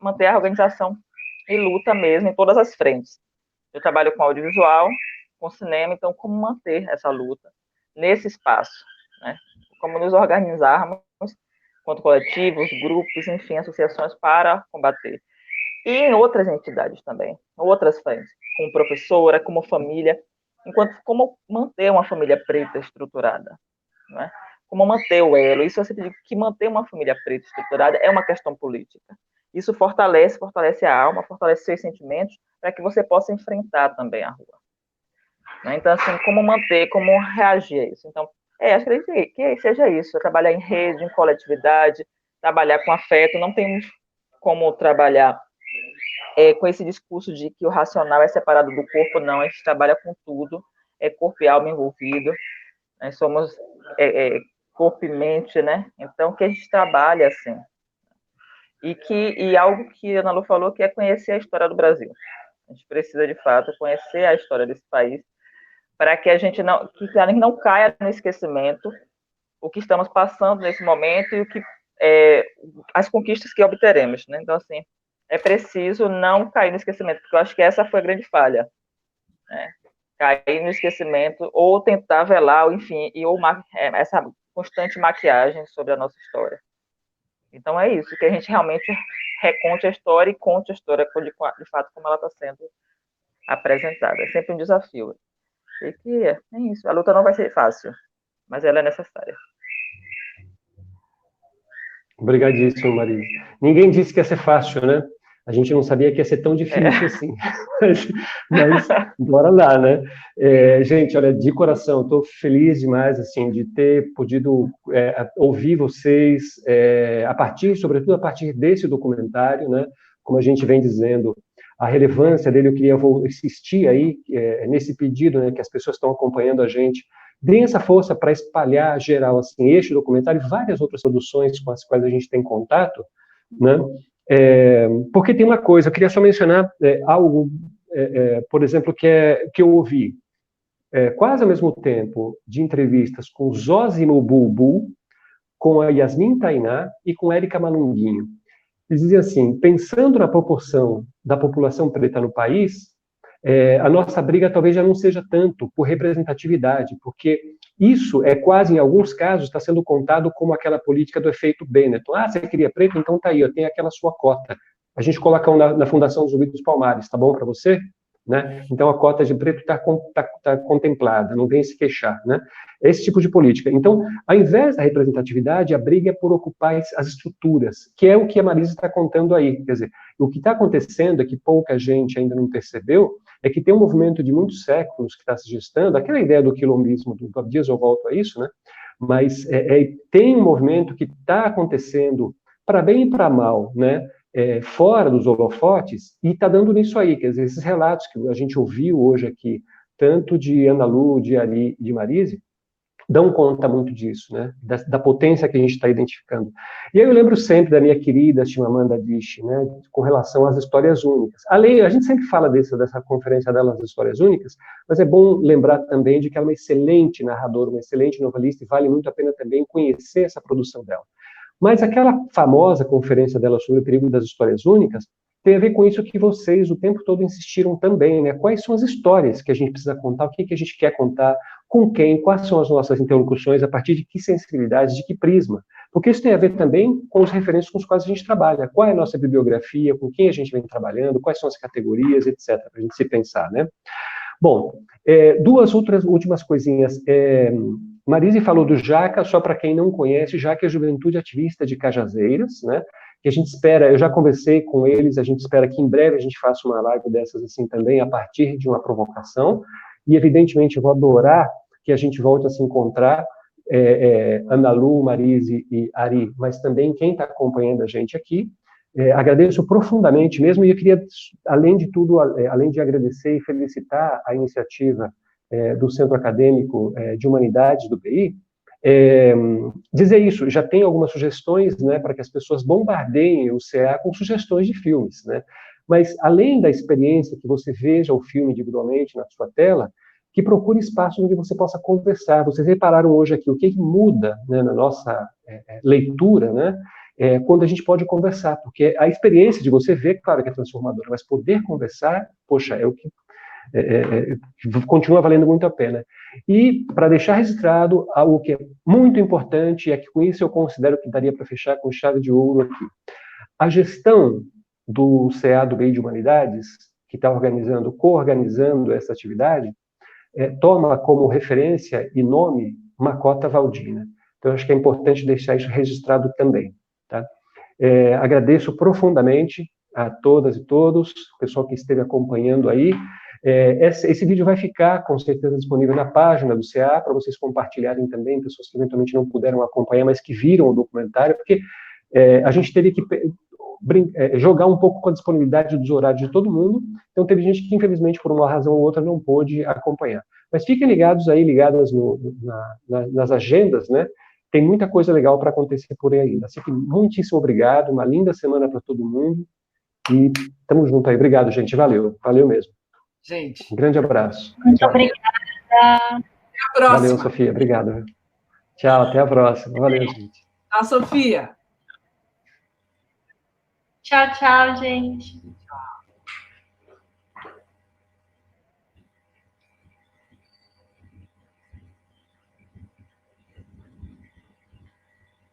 S5: manter a organização e luta mesmo em todas as frentes. Eu trabalho com audiovisual, com cinema, então como manter essa luta nesse espaço, né? Como nos organizarmos quanto coletivos, grupos, enfim, associações para combater. E em outras entidades também, outras frentes, como professora, como família, como manter uma família preta estruturada, não é? Como manter o elo. Isso eu sempre digo que manter uma família preta estruturada é uma questão política. Isso fortalece a alma, fortalece seus sentimentos, para que você possa enfrentar também a rua. Né? Então, assim, como manter, como reagir a isso? Então, acho que seja isso, trabalhar em rede, em coletividade, trabalhar com afeto, não temos como trabalhar com esse discurso de que o racional é separado do corpo, não, a gente trabalha com tudo, é corpo e alma envolvido, nós somos corpo e mente, né? Então, que a gente trabalha assim. E algo que a Ana Lu falou, que é conhecer a história do Brasil. A gente precisa, de fato, conhecer a história desse país, para que a gente não caia no esquecimento o que estamos passando nesse momento e as conquistas que obteremos, né? Então, assim, é preciso não cair no esquecimento, porque eu acho que essa foi a grande falha né? Cair no esquecimento, ou tentar velar, ou, enfim, ou essa constante maquiagem sobre a nossa história. Então é isso, que a gente realmente reconte a história e conte a história de fato como ela está sendo apresentada. É sempre um desafio. E que é isso, a luta não vai ser fácil, mas ela é necessária.
S2: Obrigadíssimo, Marisa. Ninguém disse que ia ser fácil, né? A gente não sabia que ia ser tão difícil assim. Mas bora lá, né? Gente, olha, de coração, estou feliz demais, assim, de ter podido ouvir vocês, sobretudo a partir desse documentário, né? Como a gente vem dizendo, a relevância dele, eu queria insistir aí nesse pedido, né, que as pessoas estão acompanhando a gente, deem essa força para espalhar geral, assim, este documentário e várias outras produções com as quais a gente tem contato, né? Porque tem uma coisa, eu queria só mencionar algo, por exemplo, que eu ouvi quase ao mesmo tempo de entrevistas com Zósimo Bulbul, com a Yasmin Tainá e com Érica Malunguinho. Eles diziam assim, pensando na proporção da população preta no país, a nossa briga talvez já não seja tanto por representatividade, porque isso quase, em alguns casos, está sendo contado como aquela política do efeito Benetton. Você queria preto? Então tá aí, tem aquela sua cota. A gente coloca na Fundação Zumbi dos Palmares, tá bom para você? Né? Então a cota de preto está contemplada, não vem se queixar, né? Esse tipo de política. Então, ao invés da representatividade, a briga é por ocupar as estruturas, que é o que a Marisa está contando aí. Quer dizer, o que está acontecendo é que pouca gente ainda não percebeu, é que tem um movimento de muitos séculos que está se gestando, aquela ideia do quilombismo, do Abdias, eu volto a isso, né? Mas tem um movimento que está acontecendo para bem e para mal, né? Fora dos holofotes, e está dando nisso aí, quer dizer, esses relatos que a gente ouviu hoje aqui, tanto de Ana Lu, de Ari e de Marise, dão conta muito disso, né? Da potência que a gente está identificando. E aí eu lembro sempre da minha querida Chimamanda Adichie, né? Com relação às histórias únicas. A gente sempre fala dessa conferência dela, das histórias únicas, mas é bom lembrar também de que ela é uma excelente narradora, uma excelente novelista, e vale muito a pena também conhecer essa produção dela. Mas aquela famosa conferência dela sobre o perigo das histórias únicas tem a ver com isso que vocês o tempo todo insistiram também, né? Quais são as histórias que a gente precisa contar, o que a gente quer contar, com quem, quais são as nossas interlocuções, a partir de que sensibilidade, de que prisma. Porque isso tem a ver também com os referentes com os quais a gente trabalha. Qual é a nossa bibliografia, com quem a gente vem trabalhando, quais são as categorias, etc., para a gente se pensar, né? Bom, duas últimas coisinhas. Marise falou do JACA, só para quem não conhece, JACA é a Juventude Ativista de Cajazeiras, né? Que a gente espera, eu já conversei com eles, a gente espera que em breve a gente faça uma live dessas assim também, a partir de uma provocação, e evidentemente eu vou adorar que a gente volte a se encontrar, Ana Lu, Marise e Ari, mas também quem está acompanhando a gente aqui. Agradeço profundamente mesmo, e eu queria, além de tudo, além de agradecer e felicitar a iniciativa do Centro Acadêmico de Humanidades do BI, dizer isso, já tem algumas sugestões, né, para que as pessoas bombardeiem o CA com sugestões de filmes, né, mas além da experiência que você veja o filme individualmente na sua tela, que procure espaços onde você possa conversar. Vocês repararam hoje aqui o que muda, né, na nossa leitura, né, quando a gente pode conversar, porque a experiência de você ver, claro que é transformadora, mas poder conversar, poxa, é o que continua valendo muito a pena. E, para deixar registrado, algo que é muito importante, e que com isso eu considero que daria para fechar com chave de ouro aqui. A gestão do CA do BI de Humanidades, que está co-organizando essa atividade, toma como referência e nome Macota Valdina. Então, acho que é importante deixar isso registrado também. Tá? Agradeço profundamente a todas e todos, o pessoal que esteve acompanhando aí. Esse vídeo vai ficar, com certeza, disponível na página do CA, para vocês compartilharem também, pessoas que eventualmente não puderam acompanhar, mas que viram o documentário, porque a gente teve que jogar um pouco com a disponibilidade dos horários de todo mundo, então teve gente que, infelizmente, por uma razão ou outra, não pôde acompanhar. Mas fiquem ligadas nas agendas, né? Tem muita coisa legal para acontecer por aí ainda. Assim que, muitíssimo obrigado, uma linda semana para todo mundo, e estamos juntos aí. Obrigado, gente, valeu mesmo.
S3: Gente.
S2: Um grande abraço.
S1: Muito obrigada.
S3: Até a próxima.
S2: Valeu, Sofia. Obrigado. Tchau, até a próxima. Valeu, gente.
S3: Tchau, Sofia.
S1: Tchau, gente.